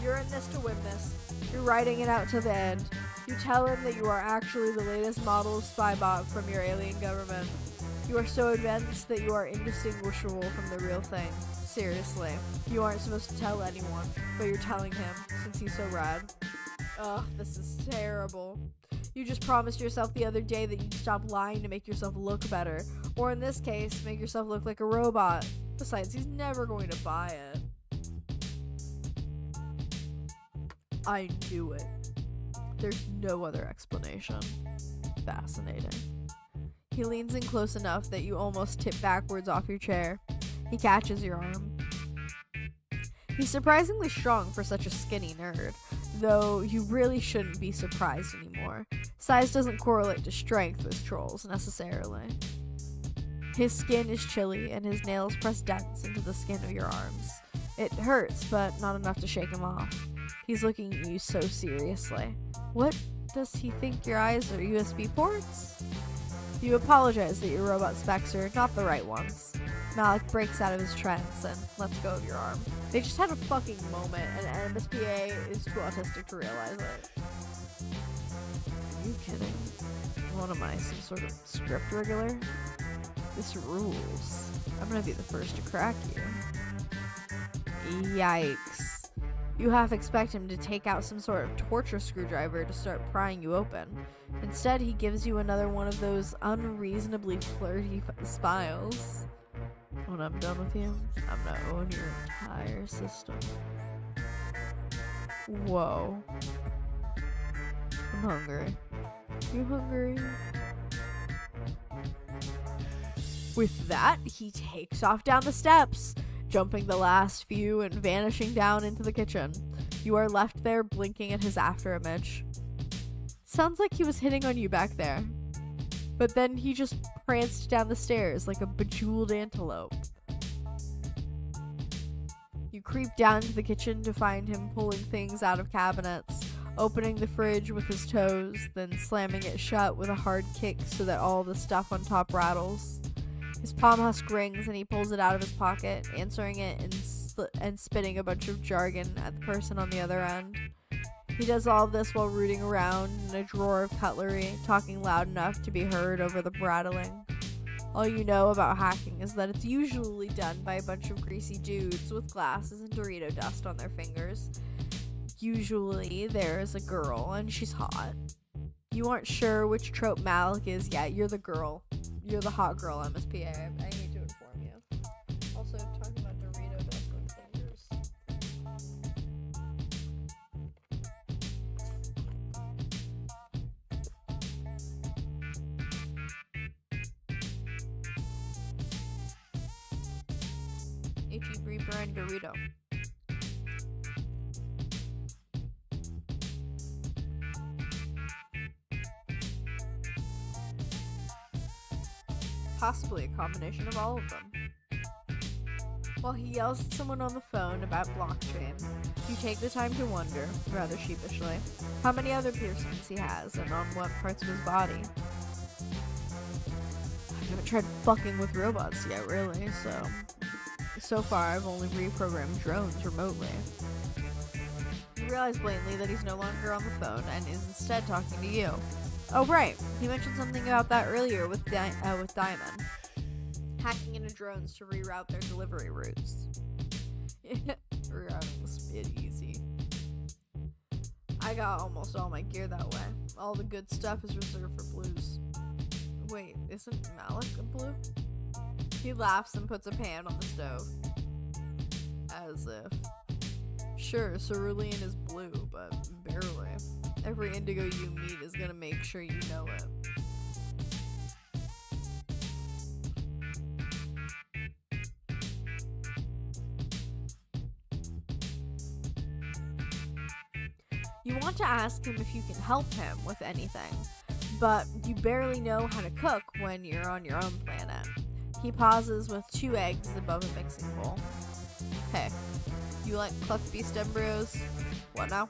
Speaker 1: You're in this to win this. You're writing it out to the end. You tell him that you are actually the latest model of spy bot from your alien government. You are so advanced that you are indistinguishable from the real thing. Seriously. You aren't supposed to tell anyone, but you're telling him, since he's so rad. Ugh, this is terrible. You just promised yourself the other day that you'd stop lying to make yourself look better. Or in this case, make yourself look like a robot. Besides, he's never going to buy it.
Speaker 3: I knew it. There's no other explanation. Fascinating.
Speaker 1: He leans in close enough that you almost tip backwards off your chair. He catches your arm. He's surprisingly strong for such a skinny nerd, though you really shouldn't be surprised anymore. Size doesn't correlate to strength with trolls, necessarily. His skin is chilly, and his nails press dents into the skin of your arms. It hurts, but not enough to shake him off. He's looking at you so seriously. What does he think your eyes are, USB ports? You apologize that your robot specs are not the right ones.
Speaker 3: Malik breaks out of his trance and lets go of your arm. They just had a fucking moment, and MSPA is too autistic to realize it. Are you kidding? What am I, some sort of script regular? This rules. I'm gonna be the first to crack you. Yikes. You half expect him to take out some sort of torture screwdriver to start prying you open. Instead, he gives you another one of those unreasonably flirty smiles. When I'm done with you, I'm gonna own your entire system. Whoa. I'm hungry. You hungry? With that, he takes off down the steps, jumping the last few and vanishing down into the kitchen. You are left there blinking at his afterimage. Sounds like he was hitting on you back there. But then he just pranced down the stairs like a bejeweled antelope. You creep down to the kitchen to find him pulling things out of cabinets, opening the fridge with his toes, then slamming it shut with a hard kick so that all the stuff on top rattles. His palm husk rings and he pulls it out of his pocket, answering it and spitting a bunch of jargon at the person on the other end. He does all of this while rooting around in a drawer of cutlery, talking loud enough to be heard over the rattling. All you know about hacking is that it's usually done by a bunch of greasy dudes with glasses and Dorito dust on their fingers. Usually there's a girl and she's hot. You aren't sure which trope Malik is yet. You're the girl. You're the hot girl, MSPA. I need to inform you. Also, talking about Dorito dust on fingers. H.E. Reaper and Dorito. Possibly a combination of all of them. While he yells at someone on the phone about blockchain, you take the time to wonder, rather sheepishly, how many other piercings he has and on what parts of his body. I haven't tried fucking with robots yet, really, so far I've only reprogrammed drones remotely. You realize blatantly that he's no longer on the phone and is instead talking to you. Oh right, he mentioned something about that earlier with Diamond. Hacking into drones to reroute their delivery routes. Rerouting's bit easy. I got almost all my gear that way. All the good stuff is reserved for blues. Wait, isn't Malik a blue? He laughs and puts a pan on the stove. As if. Sure, cerulean is blue, but barely. Every indigo you meet is gonna make sure you know it. You want to ask him if you can help him with anything, but you barely know how to cook when you're on your own planet. He pauses with 2 eggs above a mixing bowl. Hey, you like clucked beast embryos? What now?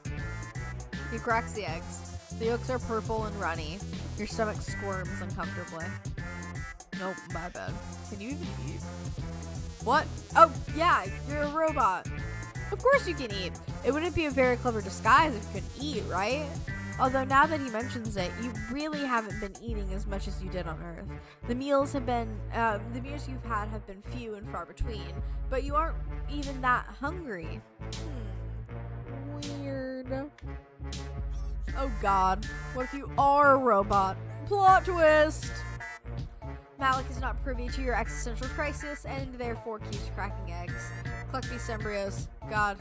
Speaker 3: He cracks the eggs. The yolks are purple and runny. Your stomach squirms uncomfortably. Nope, my bad. Can you even eat? What? Oh, yeah, you're a robot. Of course you can eat. It wouldn't be a very clever disguise if you could eat, right? Although now that he mentions it, you really haven't been eating as much as you did on Earth. The meals you've had have been few and far between, but you aren't even that hungry. Weird. Oh god, what if you are a robot? Plot twist! Malik is not privy to your existential crisis and therefore keeps cracking eggs. Cluck beast embryos. God,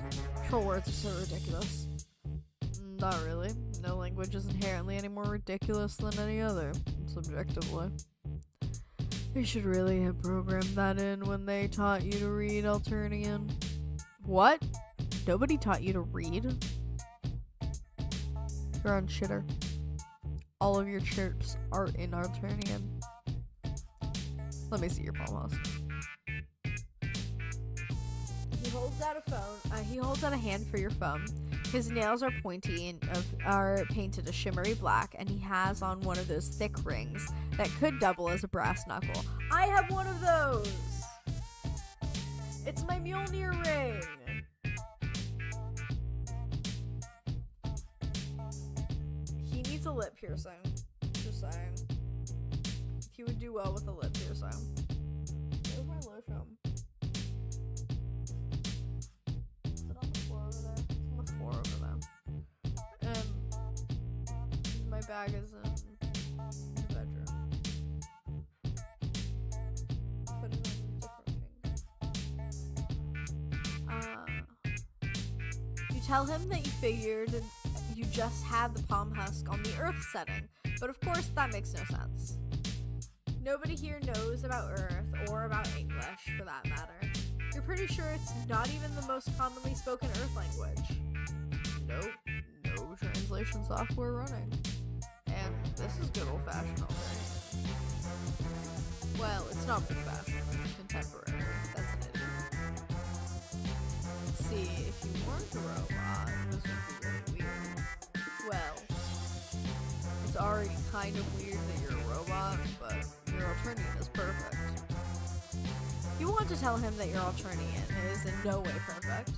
Speaker 3: troll words are so ridiculous. Not really. No language is inherently any more ridiculous than any other, subjectively. They should really have programmed that in when they taught you to read Alternian. What? Nobody taught you to read? You're on shitter. All of your chirps are in Alternian. Let me see your palm husk. He holds out a hand for your phone. His nails are pointy and are painted a shimmery black, and he has on one of those thick rings that could double as a brass knuckle. I have one of those! It's my Mjolnir ring! He needs a lip piercing. Just saying. He would do well with a lip piercing. Where's my lotion? Is it on the floor over there? It's on the floor over there. My bag is in the bedroom. Put it on a different finger. You tell him that you figured you just had the palm husk on the Earth setting, but of course that makes no sense. Nobody here knows about Earth or about English, for that matter. You're pretty sure it's not even the most commonly spoken Earth language. Nope, no translation software running. And this is good old-fashioned already. Well, it's not old-fashioned, it's contemporary. That's an idiot. See, if you weren't a robot, this would be really weird. Well, it's already kind of weird that you're a robot, but your Alternian is perfect. You want to tell him that your Alternian is in no way perfect.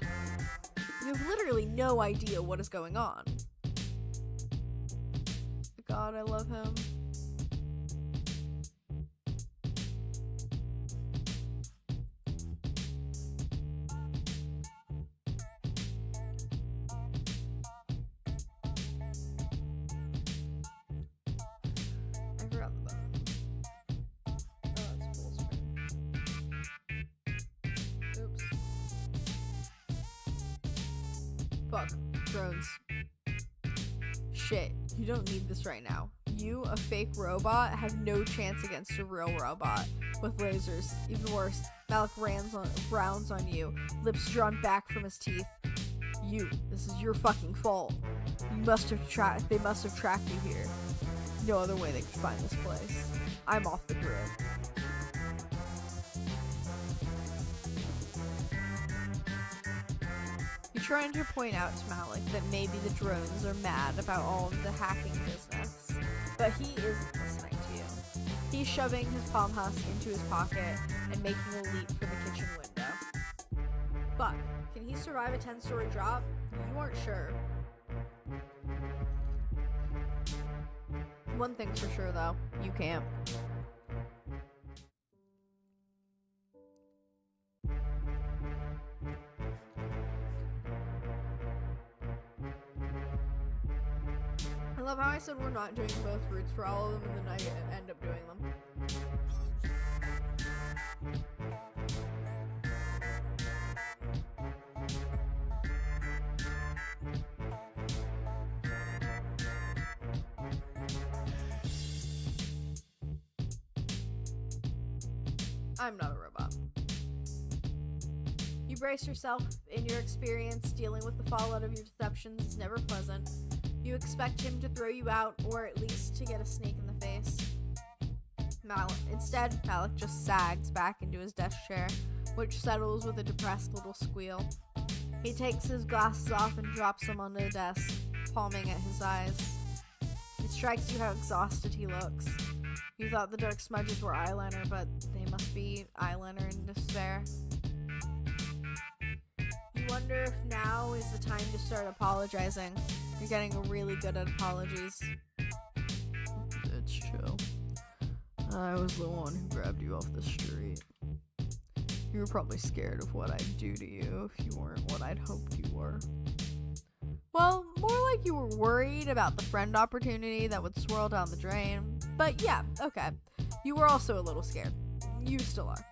Speaker 3: You have literally no idea what is going on. God, I love him. Fuck. Drones. Shit. You don't need this right now. You, a fake robot, have no chance against a real robot with lasers. Even worse, Malik frowns on you, lips drawn back from his teeth. This is your fucking fault. They must have tracked you here. No other way they could find this place. I'm off the grid. You're trying to point out to Malik that maybe the drones are mad about all of the hacking business, but he isn't listening to you. He's shoving his palm husk into his pocket and making a leap for the kitchen window. Fuck, can he survive a 10-story drop? You aren't sure. One thing's for sure though, you can't. I love how I said we're not doing both routes for all of them and then I end up doing them. I'm not a robot. You brace yourself. In your experience, dealing with the fallout of your deceptions is never pleasant. You expect him to throw you out, or at least to get a snake in the face. Instead, Malik just sags back into his desk chair, which settles with a depressed little squeal. He takes his glasses off and drops them onto the desk, palming at his eyes. It strikes you how exhausted he looks. You thought the dark smudges were eyeliner, but they must be eyeliner in despair. You wonder if now is the time to start apologizing. You're getting really good at apologies. It's true. I was the one who grabbed you off the street. You were probably scared of what I'd do to you if you weren't what I'd hoped you were. Well, more like you were worried about the friend opportunity that would swirl down the drain. But yeah, okay. You were also a little scared. You still are.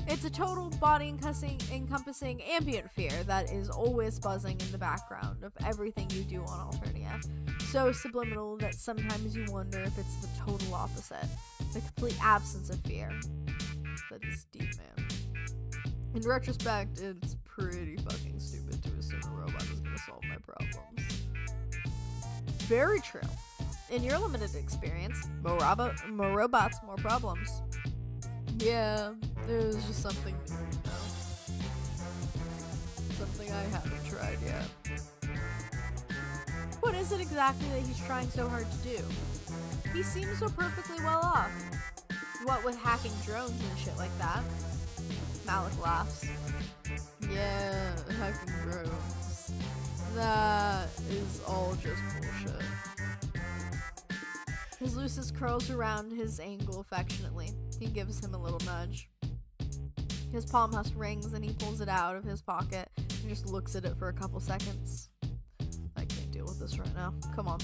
Speaker 3: It's a total body-encompassing ambient fear that is always buzzing in the background of everything you do on Alternia. So subliminal that sometimes you wonder if it's the total opposite. The complete absence of fear. That is deep, man. In retrospect, it's pretty fucking stupid to assume a robot is gonna solve my problems. Very true. In your limited experience, more robots, more problems. Yeah, it was just something new, you know? Something I haven't tried yet. What is it exactly that he's trying so hard to do? He seems so perfectly well off. What with hacking drones and shit like that. Malik laughs. Yeah, heckin' gross. That is all just bullshit. His Lucis curls around his ankle affectionately. He gives him a little nudge. His palm husk rings and he pulls it out of his pocket and just looks at it for a couple seconds. I can't deal with this right now. Come on.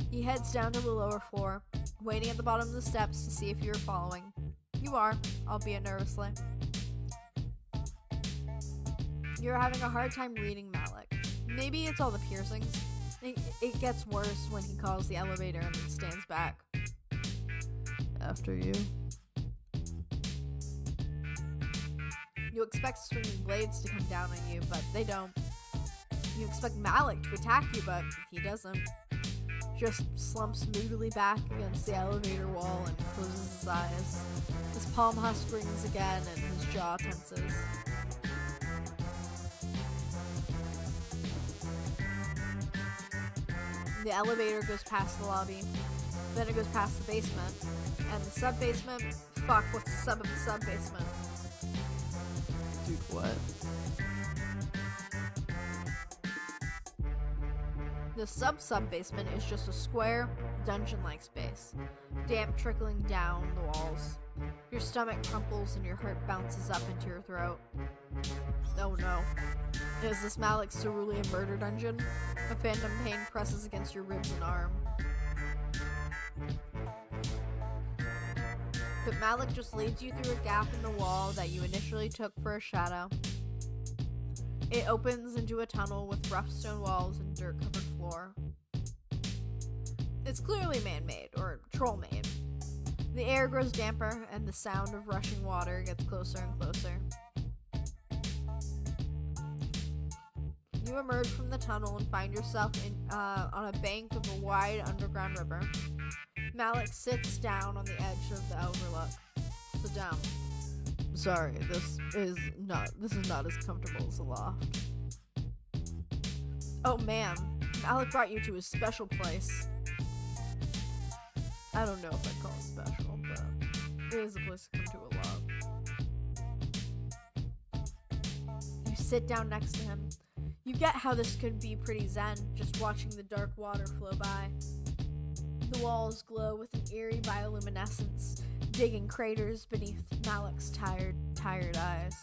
Speaker 3: He heads down to the lower floor, waiting at the bottom of the steps to see if you're following. You are, albeit nervously. You're having a hard time reading Malik. Maybe it's all the piercings. It gets worse when he calls the elevator and then stands back. After you. You expect swinging blades to come down on you, but they don't. You expect Malik to attack you, but he doesn't. Just slumps moodily back against the elevator wall and closes his eyes. His palm husk rings again and his jaw tenses. The elevator goes past the lobby, then it goes past the basement, and the sub-basement. Fuck, what's the sub of the sub-basement? Dude, what? The sub-basement is just a square, dungeon-like space. Damp trickling down the walls. Your stomach crumples and your heart bounces up into your throat. Oh no. Is this Malik's cerulean murder dungeon? A phantom pain presses against your ribs and arm. But Malik just leads you through a gap in the wall that you initially took for a shadow. It opens into a tunnel with rough stone walls and dirt-covered floor. It's clearly man-made, or troll-made. The air grows damper, and the sound of rushing water gets closer and closer. You emerge from the tunnel and find yourself on a bank of a wide underground river. Malik sits down on the edge of the overlook. Sit down. Sorry, this is not as comfortable as the loft. Oh man, Malik brought you to a special place. I don't know if I'd call it special, but it is a place to come to a lot. You sit down next to him. You get how this could be pretty zen, just watching the dark water flow by. The walls glow with an eerie bioluminescence, digging craters beneath Malik's tired eyes.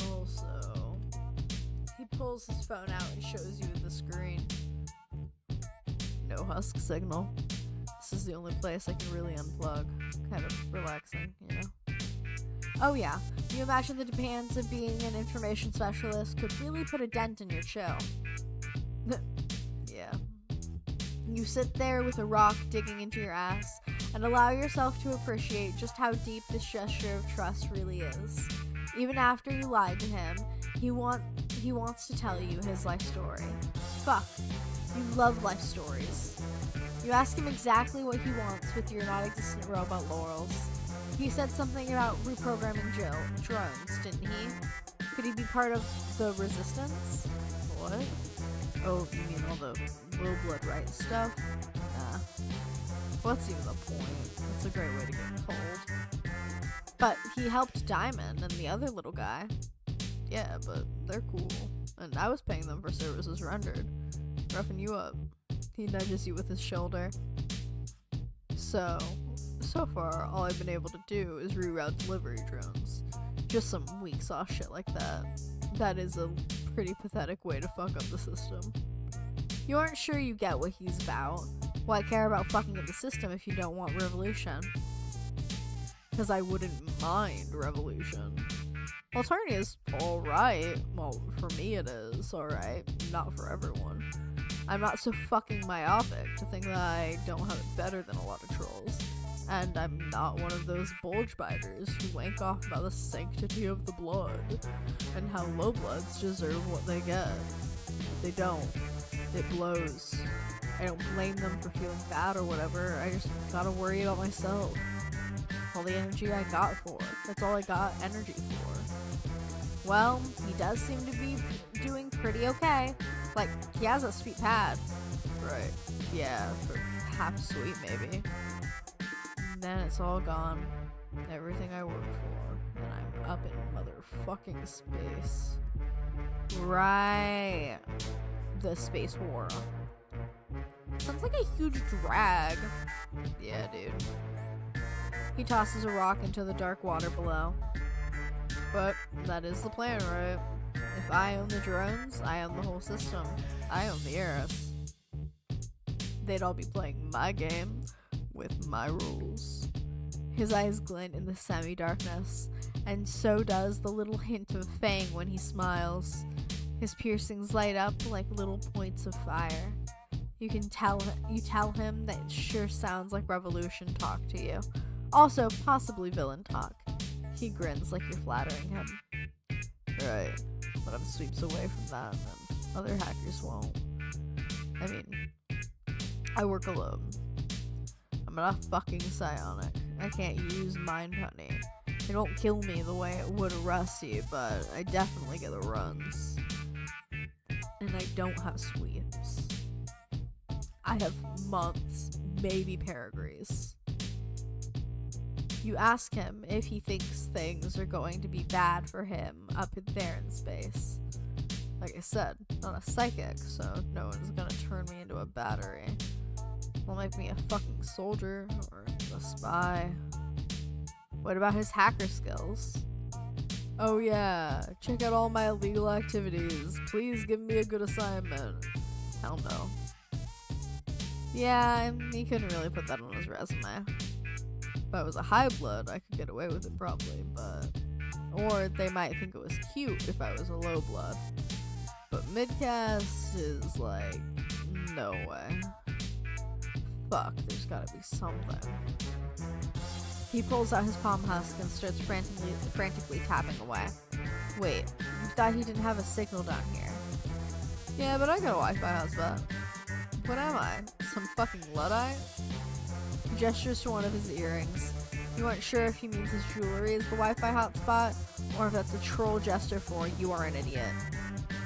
Speaker 3: Also, he pulls his phone out and shows you the screen. No husk signal. This is the only place I can really unplug. Kind of relaxing, you know? Oh yeah, you imagine the demands of being an information specialist could really put a dent in your chill. Yeah. You sit there with a rock digging into your ass and allow yourself to appreciate just how deep this gesture of trust really is. Even after you lied to him, he wants to tell you his life story. Fuck, you love life stories. You ask him exactly what he wants with your non-existent robot laurels. He said something about reprogramming drones, didn't he? Could he be part of the resistance? What? Oh, you mean all the low blood right stuff? Nah. What's even the point? It's a great way to get told. But he helped Diamond and the other little guy. Yeah, but they're cool. And I was paying them for services rendered. Roughing you up. He nudges you with his shoulder. So far, all I've been able to do is reroute delivery drones. Just some weak sauce shit like that. That is a pretty pathetic way to fuck up the system. You aren't sure you get what he's about. Why care about fucking up the system if you don't want revolution? Because I wouldn't mind revolution. Alternative's alright. Well, for me it is alright. Not for everyone. I'm not so fucking myopic to think that I don't have it better than a lot of trolls. And I'm not one of those bulge biters who wank off about the sanctity of the blood and how low bloods deserve what they get. They don't. It blows. I don't blame them for feeling bad or whatever. I just gotta worry about myself. All the energy I got for. That's all I got energy for. Well, he does seem to be doing pretty okay. Like, he has a sweet pad. Right. Yeah, for half sweet maybe. And then it's all gone. Everything I work for, and I'm up in motherfucking space. Right. The space war. Sounds like a huge drag. Yeah, dude. He tosses a rock into the dark water below. But that is the plan, right? If I own the drones, I own the whole system. I own the Eris. They'd all be playing my game with my rules. His eyes glint in the semi-darkness, and so does the little hint of fang when he smiles. His piercings light up like little points of fire. You tell him that it sure sounds like revolution talk to you. Also, possibly villain talk. He grins like you're flattering him. Right, but I'm sweeps away from that, and other hackers won't. I mean, I work alone. I'm not fucking psionic. I can't use mind honey. It won't kill me the way it would a Rusty, but I definitely get the runs. And I don't have sweeps. I have months, maybe pedigrees. You ask him if he thinks things are going to be bad for him up in there in space. Like I said, not a psychic, so no one's gonna turn me into a battery. They'll make me a fucking soldier or a spy. What about his hacker skills? Oh yeah, check out all my illegal activities. Please give me a good assignment. Hell no. Yeah, he couldn't really put that on his resume. If I was a high blood, I could get away with it probably, but... Or they might think it was cute if I was a low blood. But midcast is like, no way. Fuck, there's gotta be something. He pulls out his palm husk and starts frantically tapping away. Wait, you thought he didn't have a signal down here? Yeah, but I got a Wi-Fi hotspot. What am I? Some fucking Luddite? He gestures to one of his earrings. You aren't sure if he means his jewelry is the Wi-Fi hotspot, or if that's a troll gesture for you are an idiot.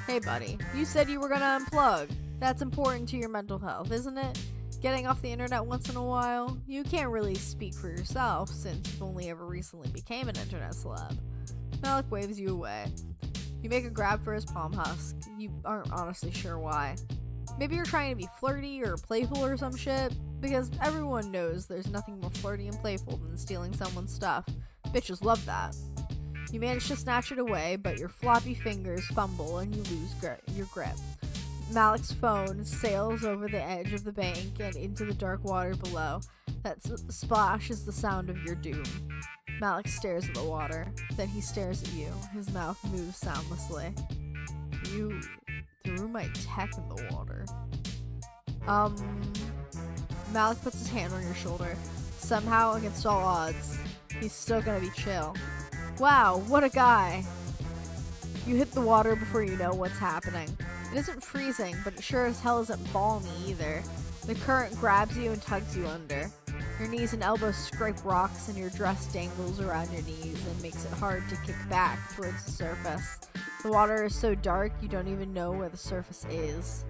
Speaker 3: Hey buddy, you said you were gonna unplug. That's important to your mental health, isn't it? Getting off the internet once in a while? You can't really speak for yourself, since you've only ever recently became an internet celeb. Malik waves you away. You make a grab for his palm husk. You aren't honestly sure why. Maybe you're trying to be flirty or playful or some shit, because everyone knows there's nothing more flirty and playful than stealing someone's stuff. Bitches love that. You manage to snatch it away, but your floppy fingers fumble and you lose your grip. Malik's phone sails over the edge of the bank and into the dark water below. That splash is the sound of your doom. Malik stares at the water, then he stares at you. His mouth moves soundlessly. You threw my tech in the water. Malik puts his hand on your shoulder. Somehow, against all odds, he's still gonna be chill. Wow, what a guy! You hit the water before you know what's happening. It isn't freezing, but it sure as hell isn't balmy either. The current grabs you and tugs you under. Your knees and elbows scrape rocks and your dress dangles around your knees and makes it hard to kick back towards the surface. The water is so dark you don't even know where the surface is.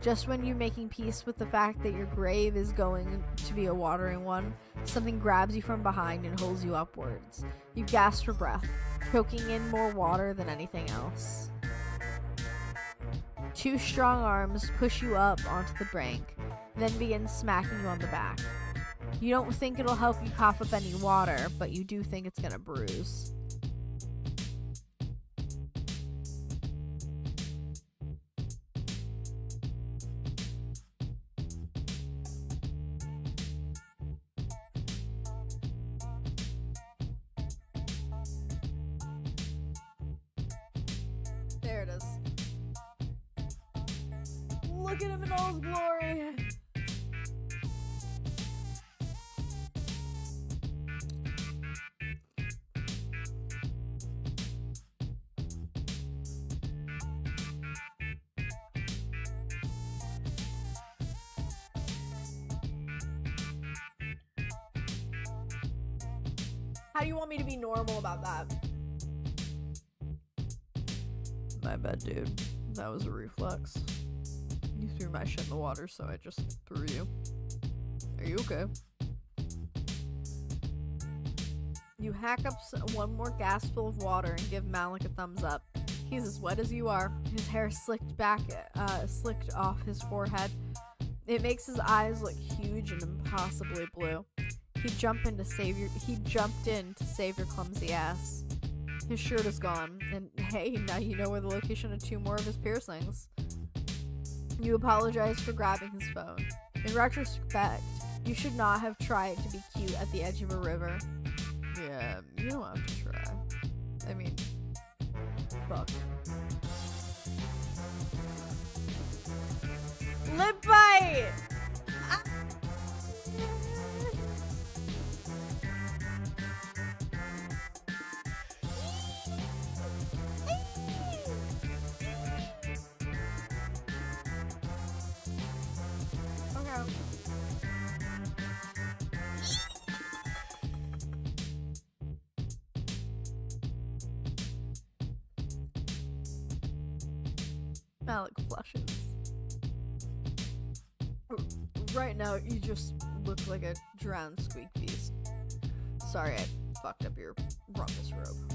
Speaker 3: Just when you're making peace with the fact that your grave is going to be a watering one, something grabs you from behind and holds you upwards. You gasp for breath, choking in more water than anything else. Two strong arms push you up onto the brink, then begin smacking you on the back. You don't think it'll help you cough up any water, but you do think it's gonna bruise. There it is. Look at him in all his glory. How do you want me to be normal about that? My bad, dude. That was a reflex. You threw my shit in the water, so I just threw you. Are you okay? You hack up one more gasful of water and give Malik a thumbs up. He's as wet as you are. His hair slicked off his forehead. It makes his eyes look huge and impossibly blue. He jumped in to save your clumsy ass. His shirt is gone, and hey, now you know where the location of 2 more of his piercings. You apologize for grabbing his phone. In retrospect, you should not have tried to be cute at the edge of a river. Yeah, you don't have to try. I mean, fuck. Lip bite! Ah. Okay. Malik flushes. Right now, you just look like a drowned squeak beast. Sorry, I fucked up your rumpus robe.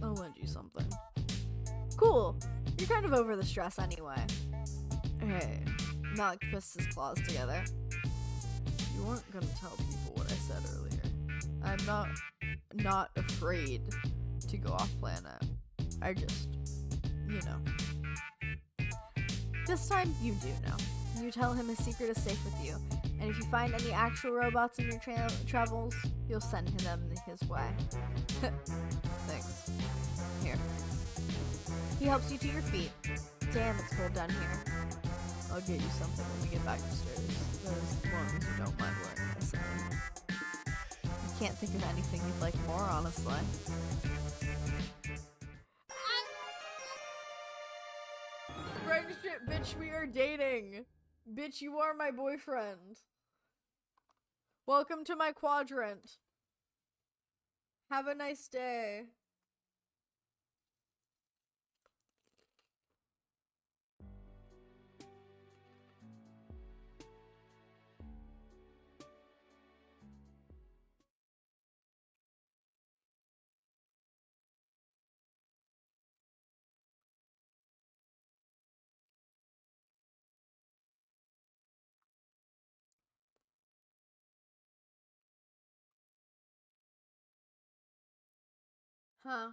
Speaker 3: I'll lend you something. Cool. You're kind of over the stress anyway. Hey, Malik puts his claws together. You weren't gonna tell people what I said earlier. I'm not afraid to go off planet. I just, you know. This time, you do know. You tell him his secret is safe with you, and if you find any actual robots in your travels, you'll send them his way. Thanks. Here. He helps you to your feet. Damn, it's cold down here. I'll get you something when we get back upstairs. As long as you don't mind wearing this. I can't think of anything you'd like more, honestly. Friendship, bitch, we are dating. Bitch, you are my boyfriend. Welcome to my quadrant. Have a nice day. Huh.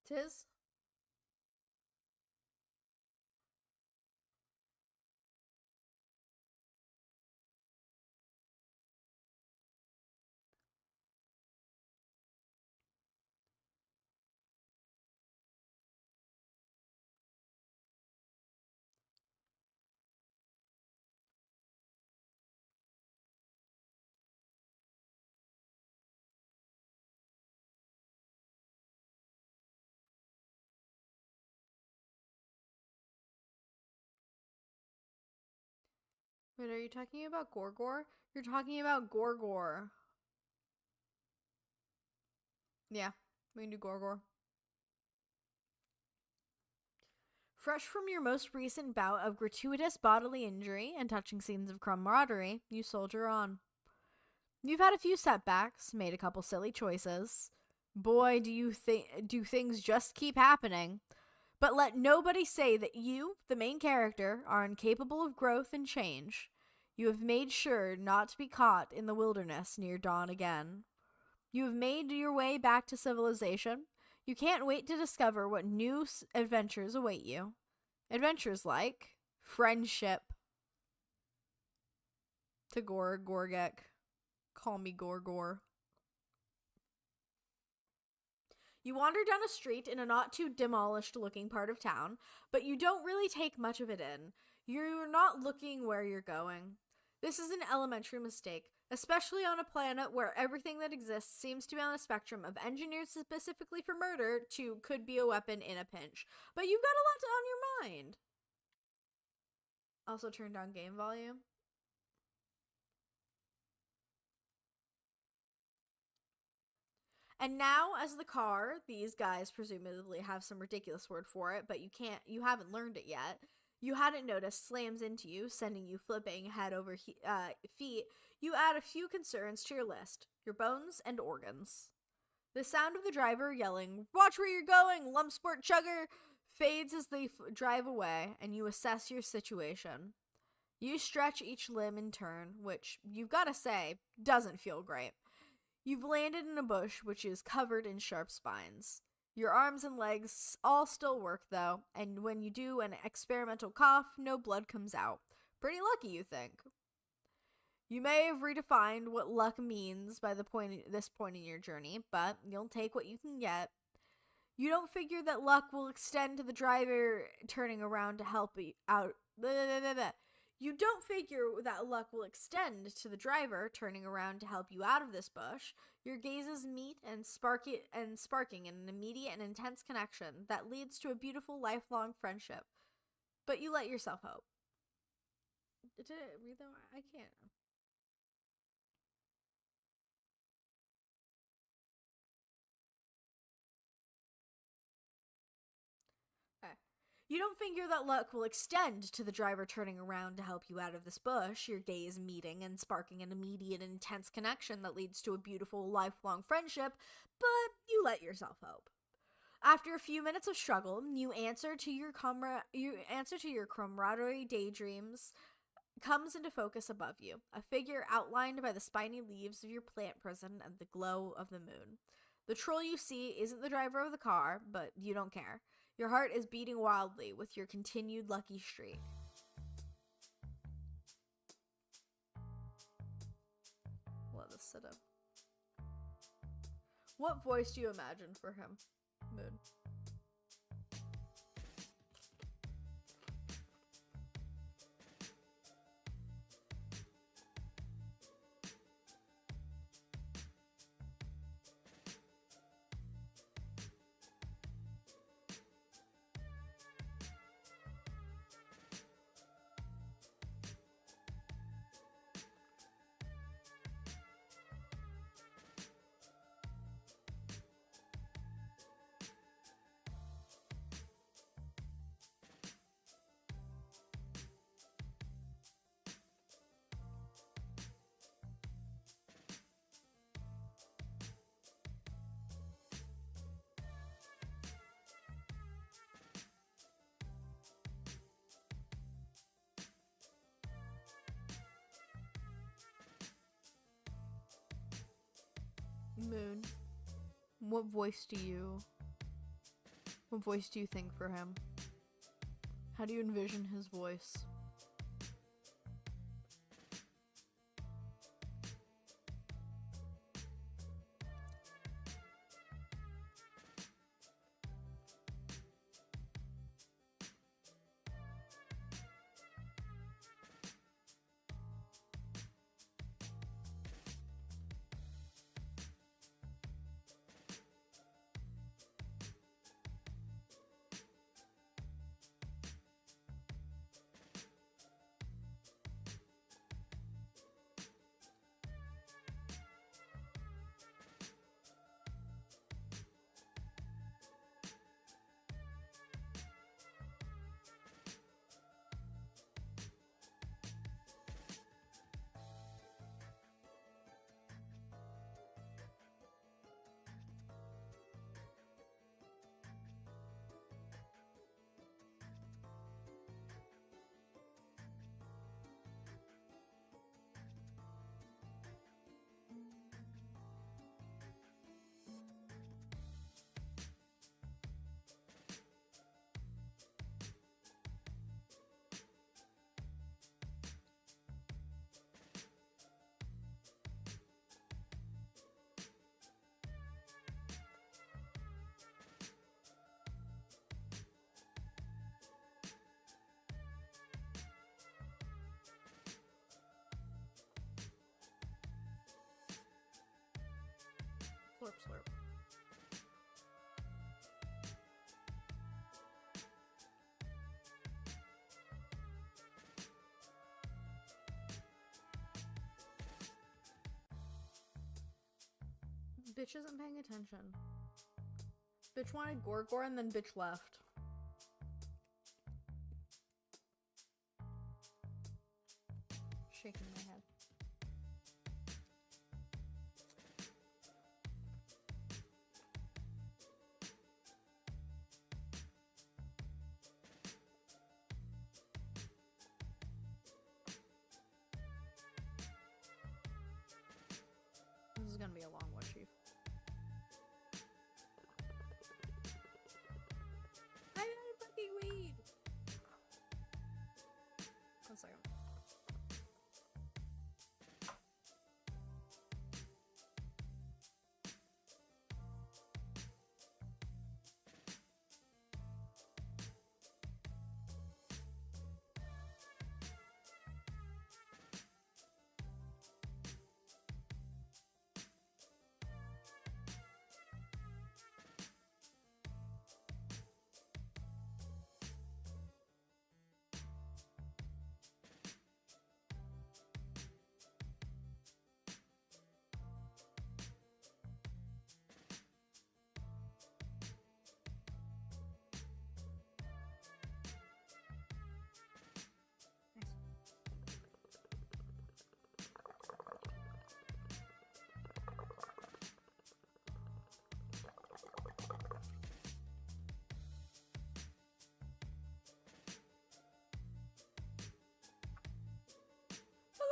Speaker 3: Tis? Wait, are you talking about Gorgor? You're talking about Gorgor. Yeah, we can do Gorgor. Fresh from your most recent bout of gratuitous bodily injury and touching scenes of camaraderie, you soldier on. You've had a few setbacks, made a couple silly choices. Boy, do things just keep happening. But let nobody say that you, the main character, are incapable of growth and change. You have made sure not to be caught in the wilderness near dawn again. You have made your way back to civilization. You can't wait to discover what new adventures await you. Adventures like friendship. To Gorgek. Call me Gorgor. You wander down a street in a not too demolished looking part of town, but you don't really take much of it in. You're not looking where you're going. This is an elementary mistake, especially on a planet where everything that exists seems to be on a spectrum of engineered specifically for murder to could be a weapon in a pinch. But you've got a lot on your mind. Also turn down game volume.
Speaker 1: And now, as the car, these guys presumably have some ridiculous word for it, but you haven't learned it yet. You hadn't noticed, slams into you, sending you flipping head over feet. You add a few concerns to your list: your bones and organs. The sound of the driver yelling, "Watch where you're going, lump sport chugger," fades as they drive away, and you assess your situation. You stretch each limb in turn, which, you've got to say, doesn't feel great. You've landed in a bush which is covered in sharp spines. Your arms and legs all still work, though, and when you do an experimental cough, no blood comes out. Pretty lucky, you think. You may have redefined what luck means by this point in your journey, but you'll take what you can get. You don't figure that luck will extend to the driver turning around to help you out. You don't figure that luck will extend to the driver turning around to help you out of this bush. Your gazes meet and sparking in an immediate and intense connection that leads to a beautiful lifelong friendship. But you let yourself hope. Did it read that? I can't. You don't figure that luck will extend to the driver turning around to help you out of this bush, your gaze meeting and sparking an immediate and intense connection that leads to a beautiful lifelong friendship, but you let yourself hope. After a few minutes of struggle, you answer to your camaraderie daydreams comes into focus above you, a figure outlined by the spiny leaves of your plant prison and the glow of the moon. The troll you see isn't the driver of the car, but you don't care. Your heart is beating wildly with your continued lucky streak. Let us sit up. What voice do you imagine for him, Moon? Moon, what voice do you think for him? How do you envision his voice?
Speaker 3: Bitch isn't paying attention. Bitch wanted Gorgor and then bitch left. Shaking my head. This is gonna be a long one, Chief. I got fucking weed! One second.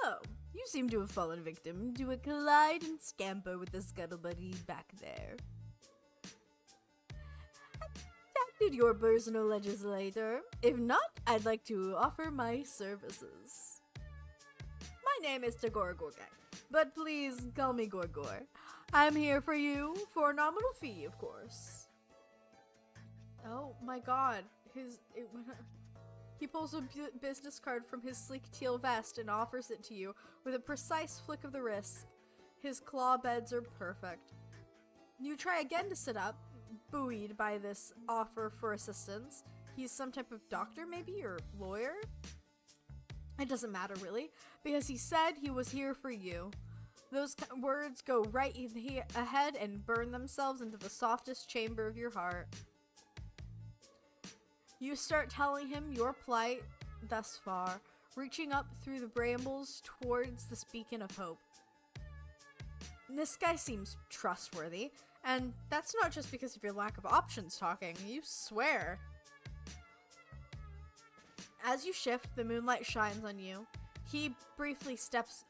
Speaker 3: Hello. You seem to have fallen victim to a collide and scamper with the scuttlebuddy back there. Contacted your personal legislator. If not, I'd like to offer my services. My name is Gorgorgak, but please call me Gorgor. I'm here for you for a nominal fee, of course. Oh my god. He pulls a business card from his sleek teal vest and offers it to you with a precise flick of the wrist. His claw beds are perfect. You try again to sit up, buoyed by this offer for assistance. He's some type of doctor, maybe, or lawyer? It doesn't matter, really, because he said he was here for you. Those words go right ahead and burn themselves into the softest chamber of your heart. You start telling him your plight thus far, reaching up through the brambles towards this beacon of hope. This guy seems trustworthy, and that's not just because of your lack of options talking, you swear. As you shift, the moonlight shines on you. He steps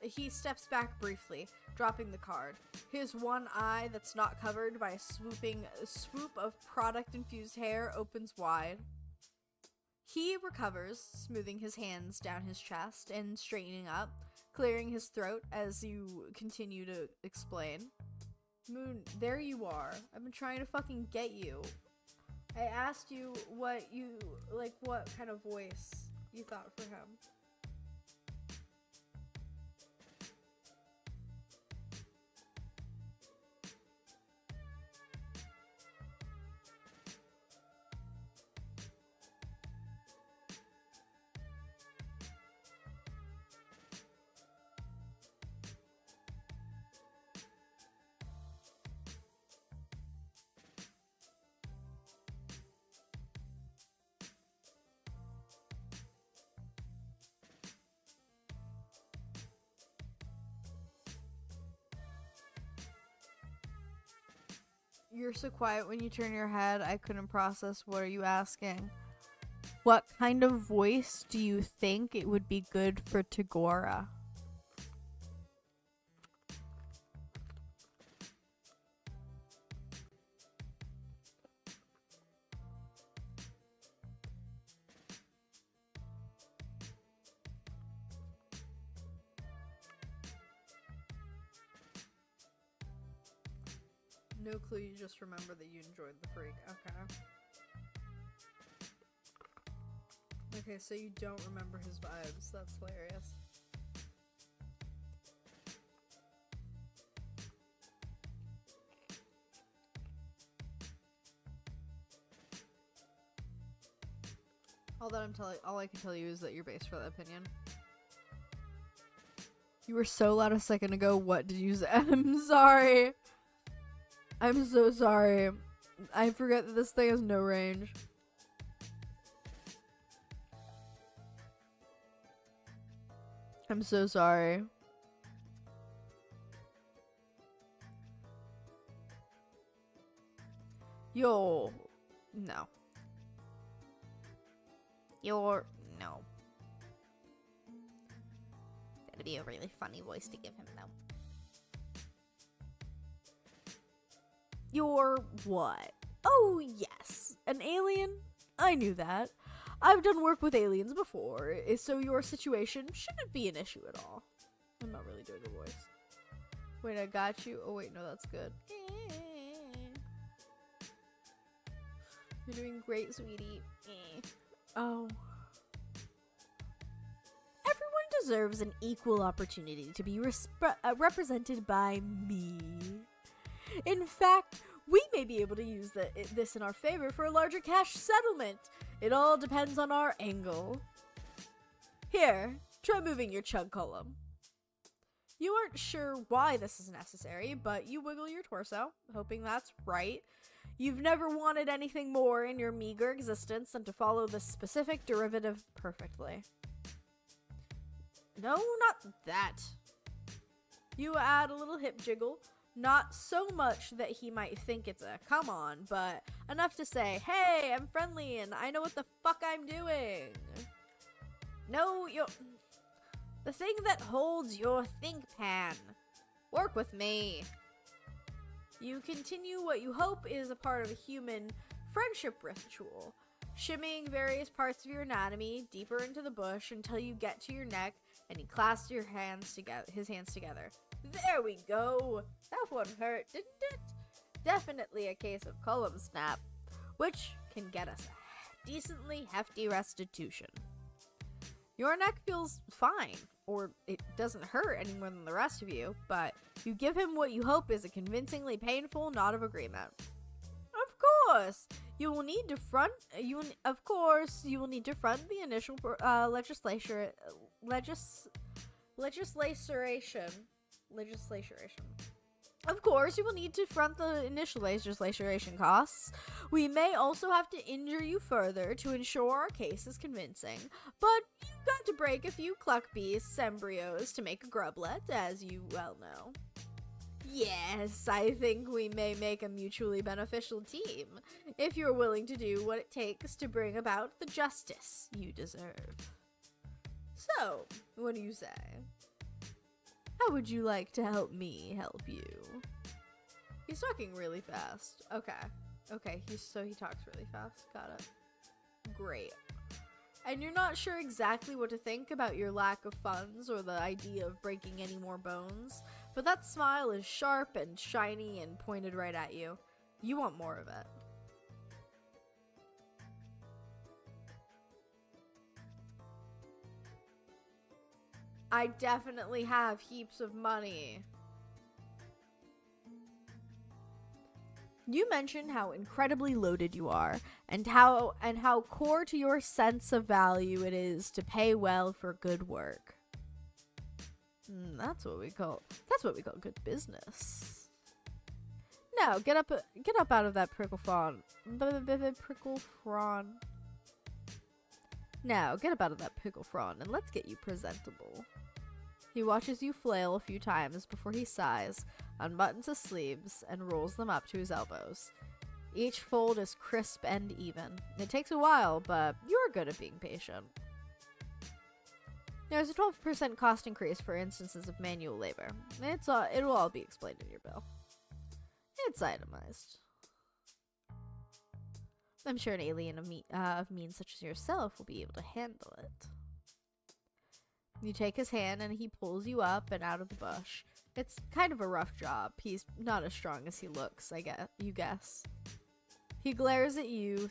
Speaker 3: back briefly, dropping the card. His one eye that's not covered by a swoop of product-infused hair opens wide. He recovers, smoothing his hands down his chest and straightening up, clearing his throat as you continue to explain. Moon, there you are. I've been trying to fucking get you. I asked you what kind of voice you thought for him. You're so quiet when you turn your head, I couldn't process. What are you asking? What kind of voice do you think it would be good for Tagora? No clue, you just remember that you enjoyed the freak. Okay. Okay, so you don't remember his vibes. That's hilarious. All I can tell you is that you're based for that opinion. You were so loud a second ago. What did you say? I'm sorry. I'm so sorry. I forget that this thing has no range. I'm so sorry. Yo. No.
Speaker 2: No. That'd be a really funny voice to give him, though.
Speaker 3: You're what? Oh, yes. An alien? I knew that. I've done work with aliens before, so your situation shouldn't be an issue at all. I'm not really doing a voice. Wait, I got you. Oh, wait, no, that's good. You're doing great, sweetie. Oh.
Speaker 1: Everyone deserves an equal opportunity to be represented by me. In fact, we may be able to use this in our favor for a larger cash settlement. It all depends on our angle. Here, try moving your chug column. You aren't sure why this is necessary, but you wiggle your torso, hoping that's right. You've never wanted anything more in your meager existence than to follow this specific derivative perfectly. No, not that. You add a little hip jiggle. Not so much that he might think it's a come on, but enough to say, hey, I'm friendly and I know what the fuck I'm doing. No, the thing that holds your think pan. Work with me. You continue what you hope is a part of a human friendship ritual, shimmying various parts of your anatomy deeper into the bush until you get to your neck and he clasps his hands together. There we go. That one hurt, didn't it? Definitely a case of column snap, which can get us a decently hefty restitution. Your neck feels fine, or it doesn't hurt any more than the rest of you, but you give him what you hope is a convincingly painful nod of agreement. Of course, you will need to front the initial legislation. Of course, you will need to front the initial legislation costs. We may also have to injure you further to ensure our case is convincing, but you've got to break a few cluck beasts' embryos to make a grublet, as you well know. Yes, I think we may make a mutually beneficial team, if you're willing to do what it takes to bring about the justice you deserve. So, what do you say? How would you like to help me help you? He's talking really fast. Okay, he talks really fast. Got it. Great. And you're not sure exactly what to think about your lack of funds or the idea of breaking any more bones, but that smile is sharp and shiny and pointed right at you. You want more of it. I definitely have heaps of money. You mentioned how incredibly loaded you are, and how core to your sense of value it is to pay well for good work. That's what we call good business. Now get up out of that prickle frond. Now get up out of that pickle frond and let's get you presentable. He watches you flail a few times before he sighs, unbuttons his sleeves, and rolls them up to his elbows. Each fold is crisp and even. It takes a while, but you're good at being patient. There's a 12% cost increase for instances of manual labor. It'll all be explained in your bill. It's itemized. I'm sure an alien of means such as yourself will be able to handle it. You take his hand and he pulls you up and out of the bush. It's kind of a rough job. He's not as strong as he looks, you guess. He glares at you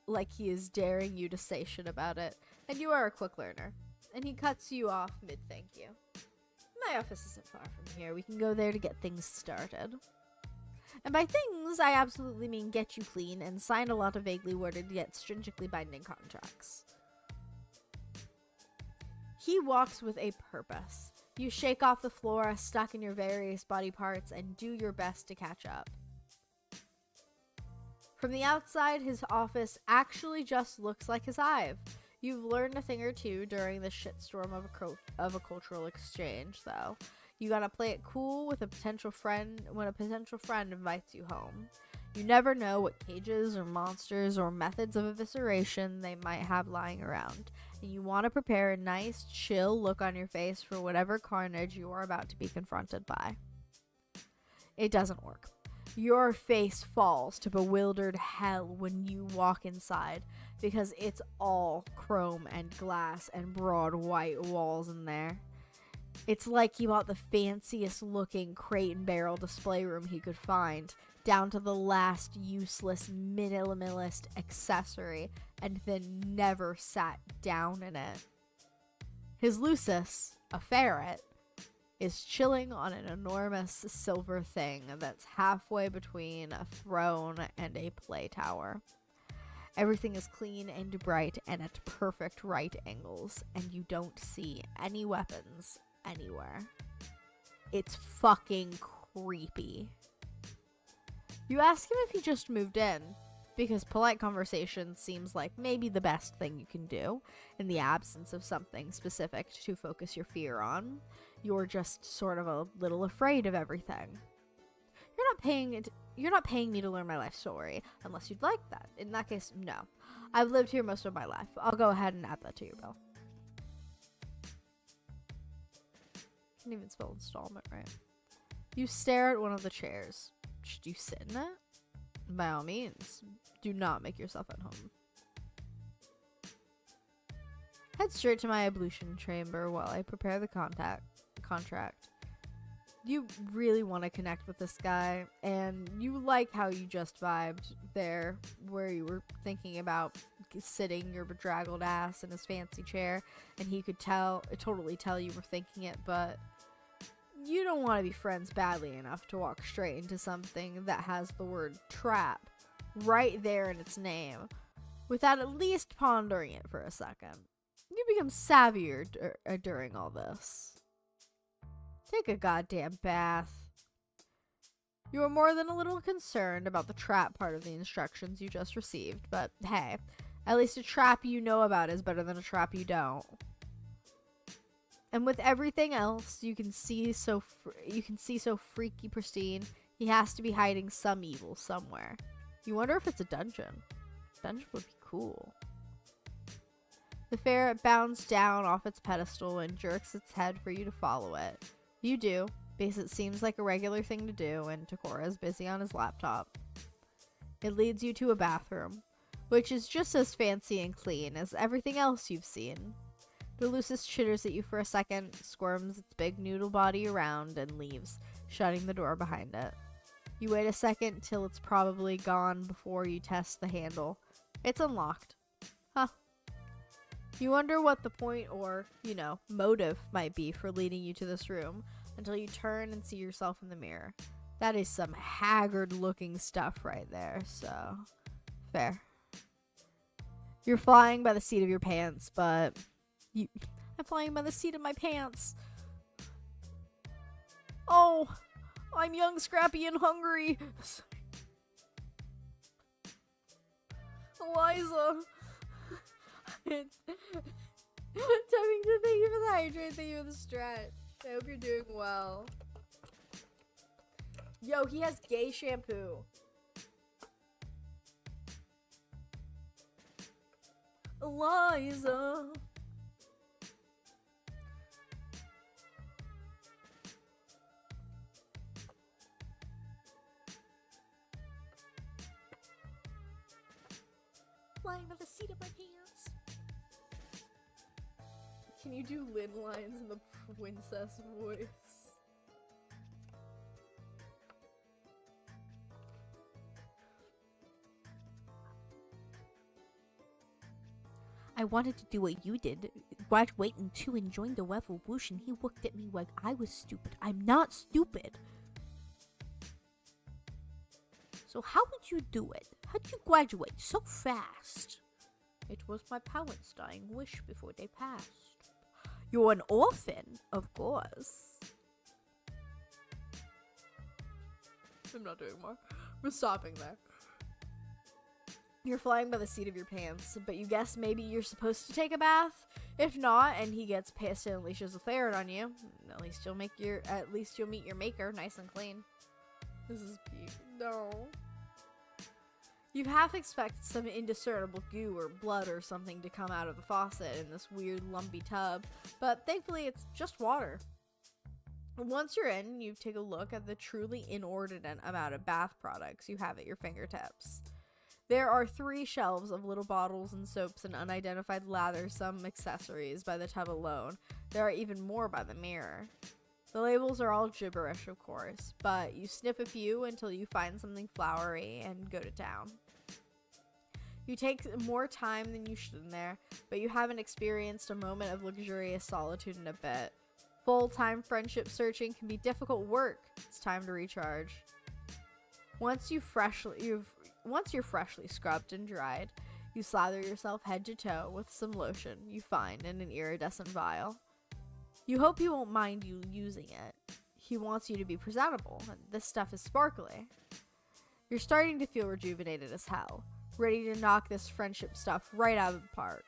Speaker 1: like he is daring you to say shit about it, and you are a quick learner. And he cuts you off mid-thank you. My office isn't far from here. We can go there to get things started. And by things, I absolutely mean get you clean and sign a lot of vaguely worded yet stringently binding contracts. He walks with a purpose. You shake off the flora stuck in your various body parts and do your best to catch up.
Speaker 3: From the outside, his office actually just looks like his hive. You've learned a thing or two during the shitstorm of a cultural exchange, though. You gotta play it cool with a potential friend when a potential friend invites you home. You never know what cages or monsters or methods of evisceration they might have lying around, and you want to prepare a nice, chill look on your face for whatever carnage you are about to be confronted by. It doesn't work. Your face falls to bewildered hell when you walk inside, because it's all chrome and glass and broad white walls in there. It's like he bought the fanciest looking crate and barrel display room he could find, down to the last useless minimalist accessory, and then never sat down in it. His Lucis, a ferret, is chilling on an enormous silver thing that's halfway between a throne and a play tower. Everything is clean and bright and at perfect right angles, and you don't see any weapons anywhere. It's fucking creepy. You ask him if he just moved in, because polite conversation seems like maybe the best thing you can do in the absence of something specific to focus your fear on. You're just sort of a little afraid of everything. You're not paying me to learn my life story, unless you'd like that. In that case, no. I've lived here most of my life. I'll go ahead and add that to your bill. Can't even spell installment right. You stare at one of the chairs. Should you sit in it? By all means, do not make yourself at home. Head straight to my ablution chamber while I prepare the contract. You really want to connect with this guy, and you like how you just vibed there, where you were thinking about sitting your bedraggled ass in his fancy chair, and he could totally tell you were thinking it, but you don't want to be friends badly enough to walk straight into something that has the word trap right there in its name without at least pondering it for a second. You become savvier during all this. Take a goddamn bath. You are more than a little concerned about the trap part of the instructions you just received, but hey, at least a trap you know about is better than a trap you don't. And with everything else you can see so freaky pristine, he has to be hiding some evil somewhere. You wonder if it's a dungeon. Dungeon would be cool. The ferret bounds down off its pedestal and jerks its head for you to follow it. You do, because it seems like a regular thing to do, and Takora is busy on his laptop. It leads you to a bathroom, which is just as fancy and clean as everything else you've seen. The Lucis chitters at you for a second, squirms its big noodle body around, and leaves, shutting the door behind it. You wait a second till it's probably gone before you test the handle. It's unlocked. Huh. You wonder what the point or, motive might be for leading you to this room, until you turn and see yourself in the mirror. That is some haggard-looking stuff right there, so fair. You're flying by the seat of your pants, but I'm flying by the seat of my pants. Oh, I'm young, scrappy, and hungry. Eliza. Thank you for the hydrate. Thank you for the stretch. I hope you're doing well. Yo, he has gay shampoo. Eliza. Flying by the seat of my pants. Can you do Lynn lines in the princess voice?
Speaker 2: I wanted to do what you did, graduating too and join the revolution. He looked at me like I was stupid. I'm not stupid. So how would you do it? How'd you graduate so fast? It was my parents' dying wish before they passed. You're an orphan, of course.
Speaker 3: I'm not doing more. We're stopping there. You're flying by the seat of your pants, but you guess maybe you're supposed to take a bath. If not, and he gets pissed and unleashes a ferret on you, at least you'll meet your maker nice and clean. This is cute. No. You half expect some indiscernible goo or blood or something to come out of the faucet in this weird lumpy tub, but thankfully it's just water. Once you're in, you take a look at the truly inordinate amount of bath products you have at your fingertips. There are 3 shelves of little bottles and soaps and unidentified lathersome accessories by the tub alone. There are even more by the mirror. The labels are all gibberish, of course, but you sniff a few until you find something flowery and go to town. You take more time than you should in there, but you haven't experienced a moment of luxurious solitude in a bit. Full-time friendship searching can be difficult work. It's time to recharge. Once you're freshly scrubbed and dried, you slather yourself head to toe with some lotion you find in an iridescent vial. You hope he won't mind you using it. He wants you to be presentable, and this stuff is sparkly. You're starting to feel rejuvenated as hell, ready to knock this friendship stuff right out of the park.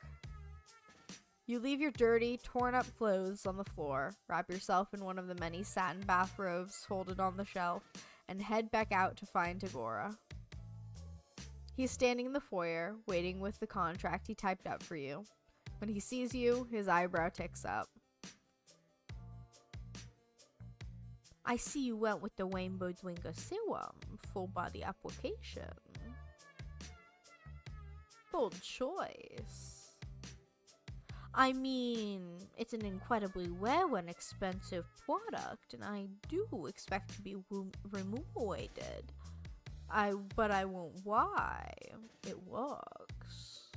Speaker 3: You leave your dirty, torn-up clothes on the floor, wrap yourself in one of the many satin bathrobes folded on the shelf, and head back out to find Tagora. He's standing in the foyer, waiting with the contract he typed up for you. When he sees you, his eyebrow ticks up. I see you went with the Rainbow Dwinger Serum, full body application. Bold choice. I mean, it's an incredibly rare and expensive product, and I do expect to be remunerated. But I won't lie. It works.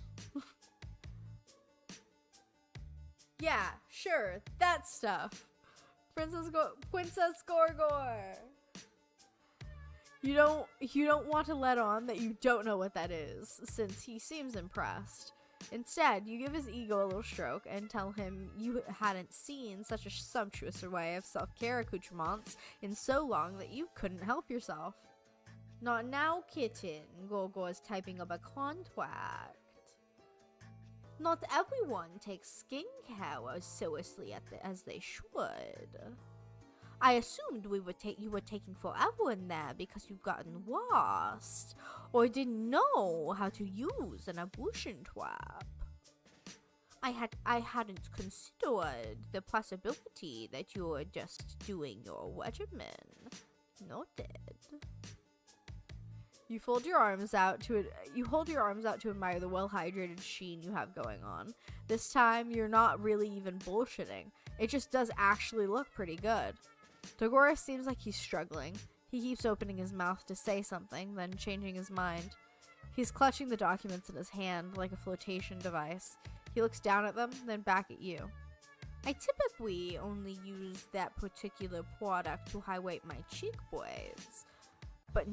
Speaker 3: Yeah, sure, that stuff. Princess Gorgor. You don't want to let on that you don't know what that is, since he seems impressed. Instead, you give his ego a little stroke and tell him you hadn't seen such a sumptuous array of self-care accoutrements in so long that you couldn't help yourself. Not now, kitten. Gorgor is typing up a contract. Not everyone takes skincare as seriously as they should. I assumed you were taking forever in there because you've gotten lost, or didn't know how to use an ablution trap. I hadn't considered the possibility that you were just doing your regimen. Noted. You hold your arms out to admire the well-hydrated sheen you have going on. This time, you're not really even bullshitting. It just does actually look pretty good. Tagora seems like he's struggling. He keeps opening his mouth to say something, then changing his mind. He's clutching the documents in his hand like a flotation device. He looks down at them, then back at you. I typically only use that particular product to hydrate my cheekbones. But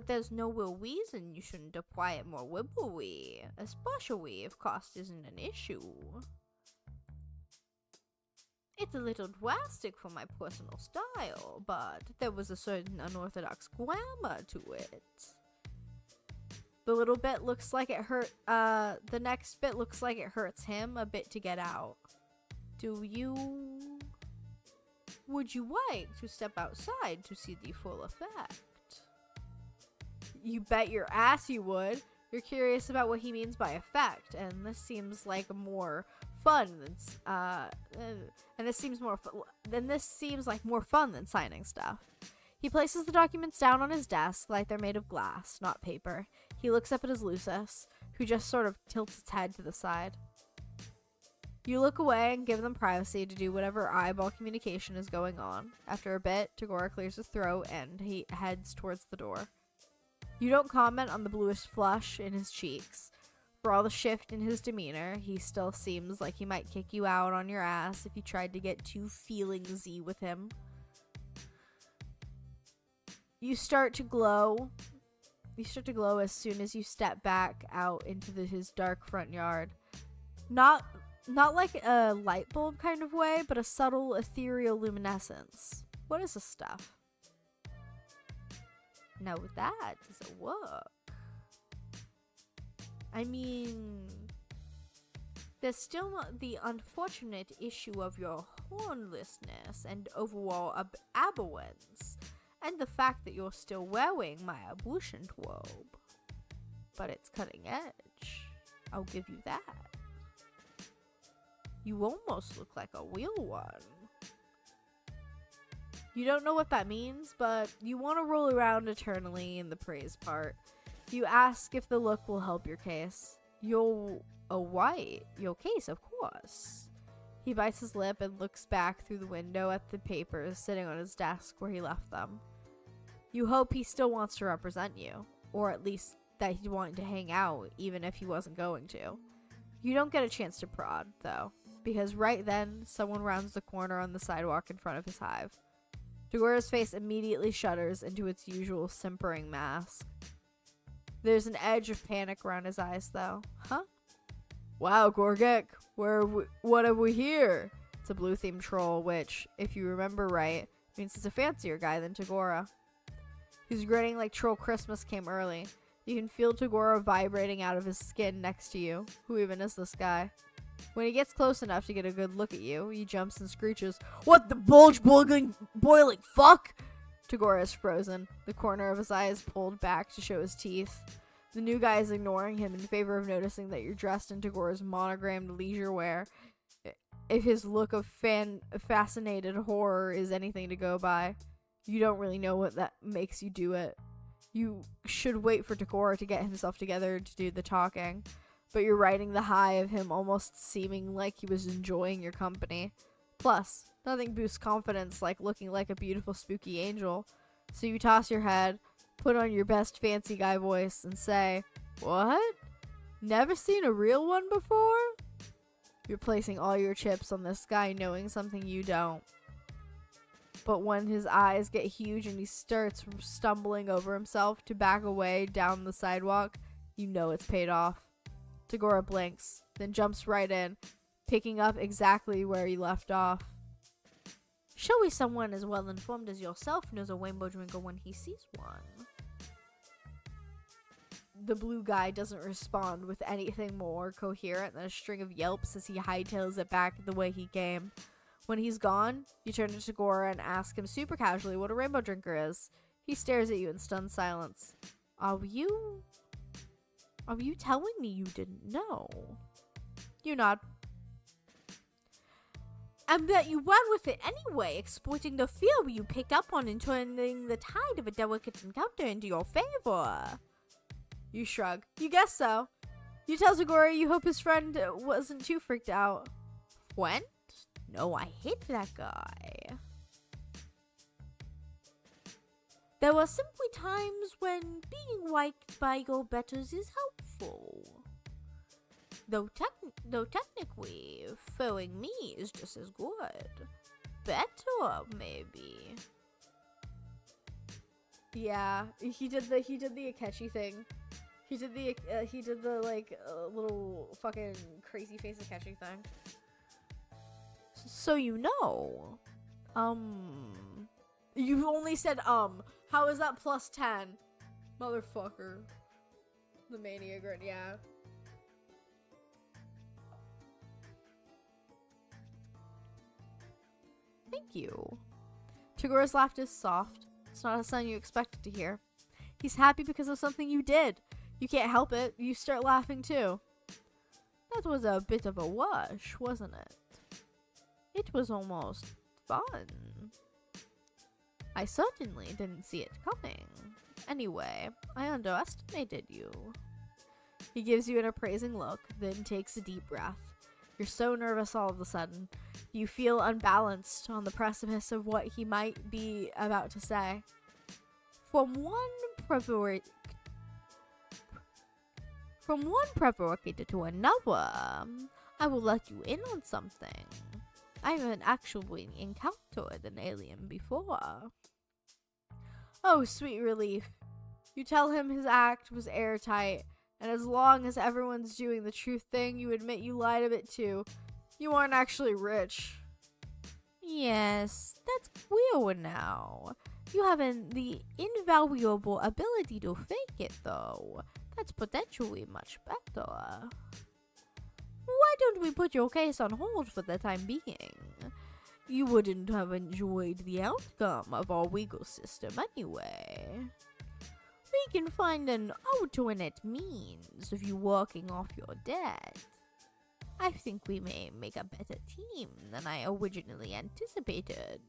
Speaker 3: there's no real reason you shouldn't apply it more liberally, especially if cost isn't an issue. It's a little drastic for my personal style, but there was a certain unorthodox glamour to it. The little bit looks like it the next bit looks like it hurts him a bit to get out. Would you like to step outside to see the full effect? You bet your ass you would. You're curious about what he means by effect, and this seems like more fun than signing stuff. He places the documents down on his desk like they're made of glass, not paper. He looks up at his Lucis, who just sort of tilts its head to the side. You look away and give them privacy to do whatever eyeball communication is going on. After a bit, Tagora clears his throat and he heads towards the door. You don't comment on the bluish flush in his cheeks. For all the shift in his demeanor, he still seems like he might kick you out on your ass if you tried to get too feelingsy with him. You start to glow. As soon as you step back out into his dark front yard. Not like a light bulb kind of way, but a subtle ethereal luminescence. What is this stuff? Now with that, does it work? I mean, there's still not the unfortunate issue of your hornlessness and overall absence, and the fact that you're still wearing my ablution robe. But it's cutting edge. I'll give you that. You almost look like a real one. You don't know what that means, but you want to roll around eternally in the praise part. You ask if the look will help your case. Your case, of course. He bites his lip and looks back through the window at the papers sitting on his desk where he left them. You hope he still wants to represent you, or at least that he'd want to hang out, even if he wasn't going to. You don't get a chance to prod, though, because right then, someone rounds the corner on the sidewalk in front of his hive. Tagora's face immediately shudders into its usual simpering mask. There's an edge of panic around his eyes, though. Huh? Wow, Gorgek, what have we here? It's a blue-themed troll, which, if you remember right, means it's a fancier guy than Tagora. He's grinning like Troll Christmas came early. You can feel Tagora vibrating out of his skin next to you. Who even is this guy? When he gets close enough to get a good look at you, he jumps and screeches, "What the boiling fuck?" Tagora is frozen, the corner of his eye is pulled back to show his teeth. The new guy is ignoring him in favor of noticing that you're dressed in Tagora's monogrammed leisure wear. If his look of fascinated horror is anything to go by, you don't really know what that makes you do it. You should wait for Tagora to get himself together to do the talking, but you're riding the high of him almost seeming like he was enjoying your company. Plus, nothing boosts confidence like looking like a beautiful spooky angel, so you toss your head, put on your best fancy guy voice, and say, "What? Never seen a real one before?" You're placing all your chips on this guy knowing something you don't. But when his eyes get huge and he starts stumbling over himself to back away down the sidewalk, you know it's paid off. Tagora blinks, then jumps right in, picking up exactly where he left off. Surely someone as well informed as yourself knows a rainbow drinker when he sees one. The blue guy doesn't respond with anything more coherent than a string of yelps as he hightails it back the way he came. When he's gone, you turn to Tagora and ask him super casually what a rainbow drinker is. He stares at you in stunned silence. Are you telling me you didn't know? You nod. And that you ran with it anyway, exploiting the fear you picked up on and turning the tide of a delicate encounter into your favor. You shrug. You guess so. You tell Tagora you hope his friend wasn't too freaked out. Friend? No, I hate that guy. There were simply times when being liked by your betters is helpful. Though technically, following me is just as good. Better, maybe. Yeah, he did the Akechi thing. He did the like little fucking crazy face Akechi thing. So you know. You only said How is that plus 10? Motherfucker. The mania grin, yeah. Thank you. Tagora's laugh is soft. It's not a sound you expected to hear. He's happy because of something you did. You can't help it. You start laughing too. That was a bit of a wash, wasn't it? It was almost fun. I certainly didn't see it coming. Anyway, I underestimated you. He gives you an appraising look, then takes a deep breath. You're so nervous all of a sudden. You feel unbalanced on the precipice of what he might be about to say. From one provocator to another, I will let you in on something. I haven't actually encountered an alien before. Oh, sweet relief. You tell him his act was airtight, and as long as everyone's doing the true thing, you admit you lied a bit too. You aren't actually rich. Yes, that's clear now. You have the invaluable ability to fake it, though. That's potentially much better. Why don't we put your case on hold for the time being? You wouldn't have enjoyed the outcome of our legal system anyway. We can find an alternate means of you working off your debt. I think we may make a better team than I originally anticipated.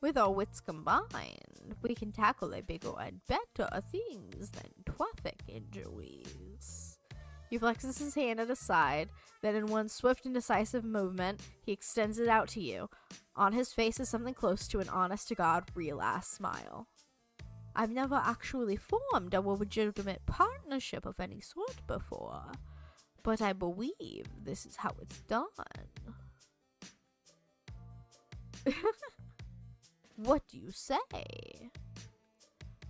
Speaker 3: With our wits combined, we can tackle a bigger and better things than traffic injuries. He flexes his hand at his side, then in one swift and decisive movement, he extends it out to you. On his face is something close to an honest-to-God, real-ass smile. I've never actually formed a legitimate partnership of any sort before, but I believe this is how it's done. What do you say?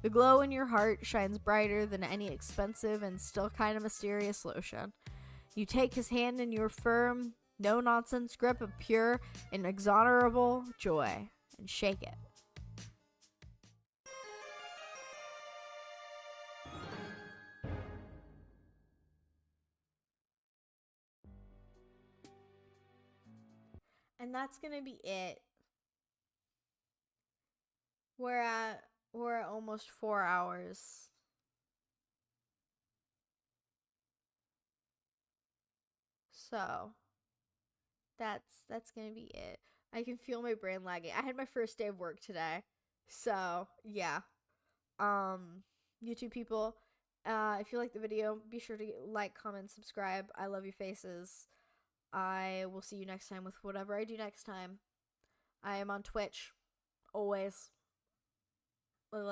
Speaker 3: The glow in your heart shines brighter than any expensive and still kind of mysterious lotion. You take his hand in your firm, no-nonsense grip of pure, inexorable joy and shake it. And that's gonna be it. We're at almost 4 hours. So that's gonna be it. I can feel my brain lagging. I had my first day of work today. So yeah. YouTube people, if you like the video, be sure to like, comment, subscribe. I love your faces. I will see you next time with whatever I do next time. I am on Twitch. Always. I love you.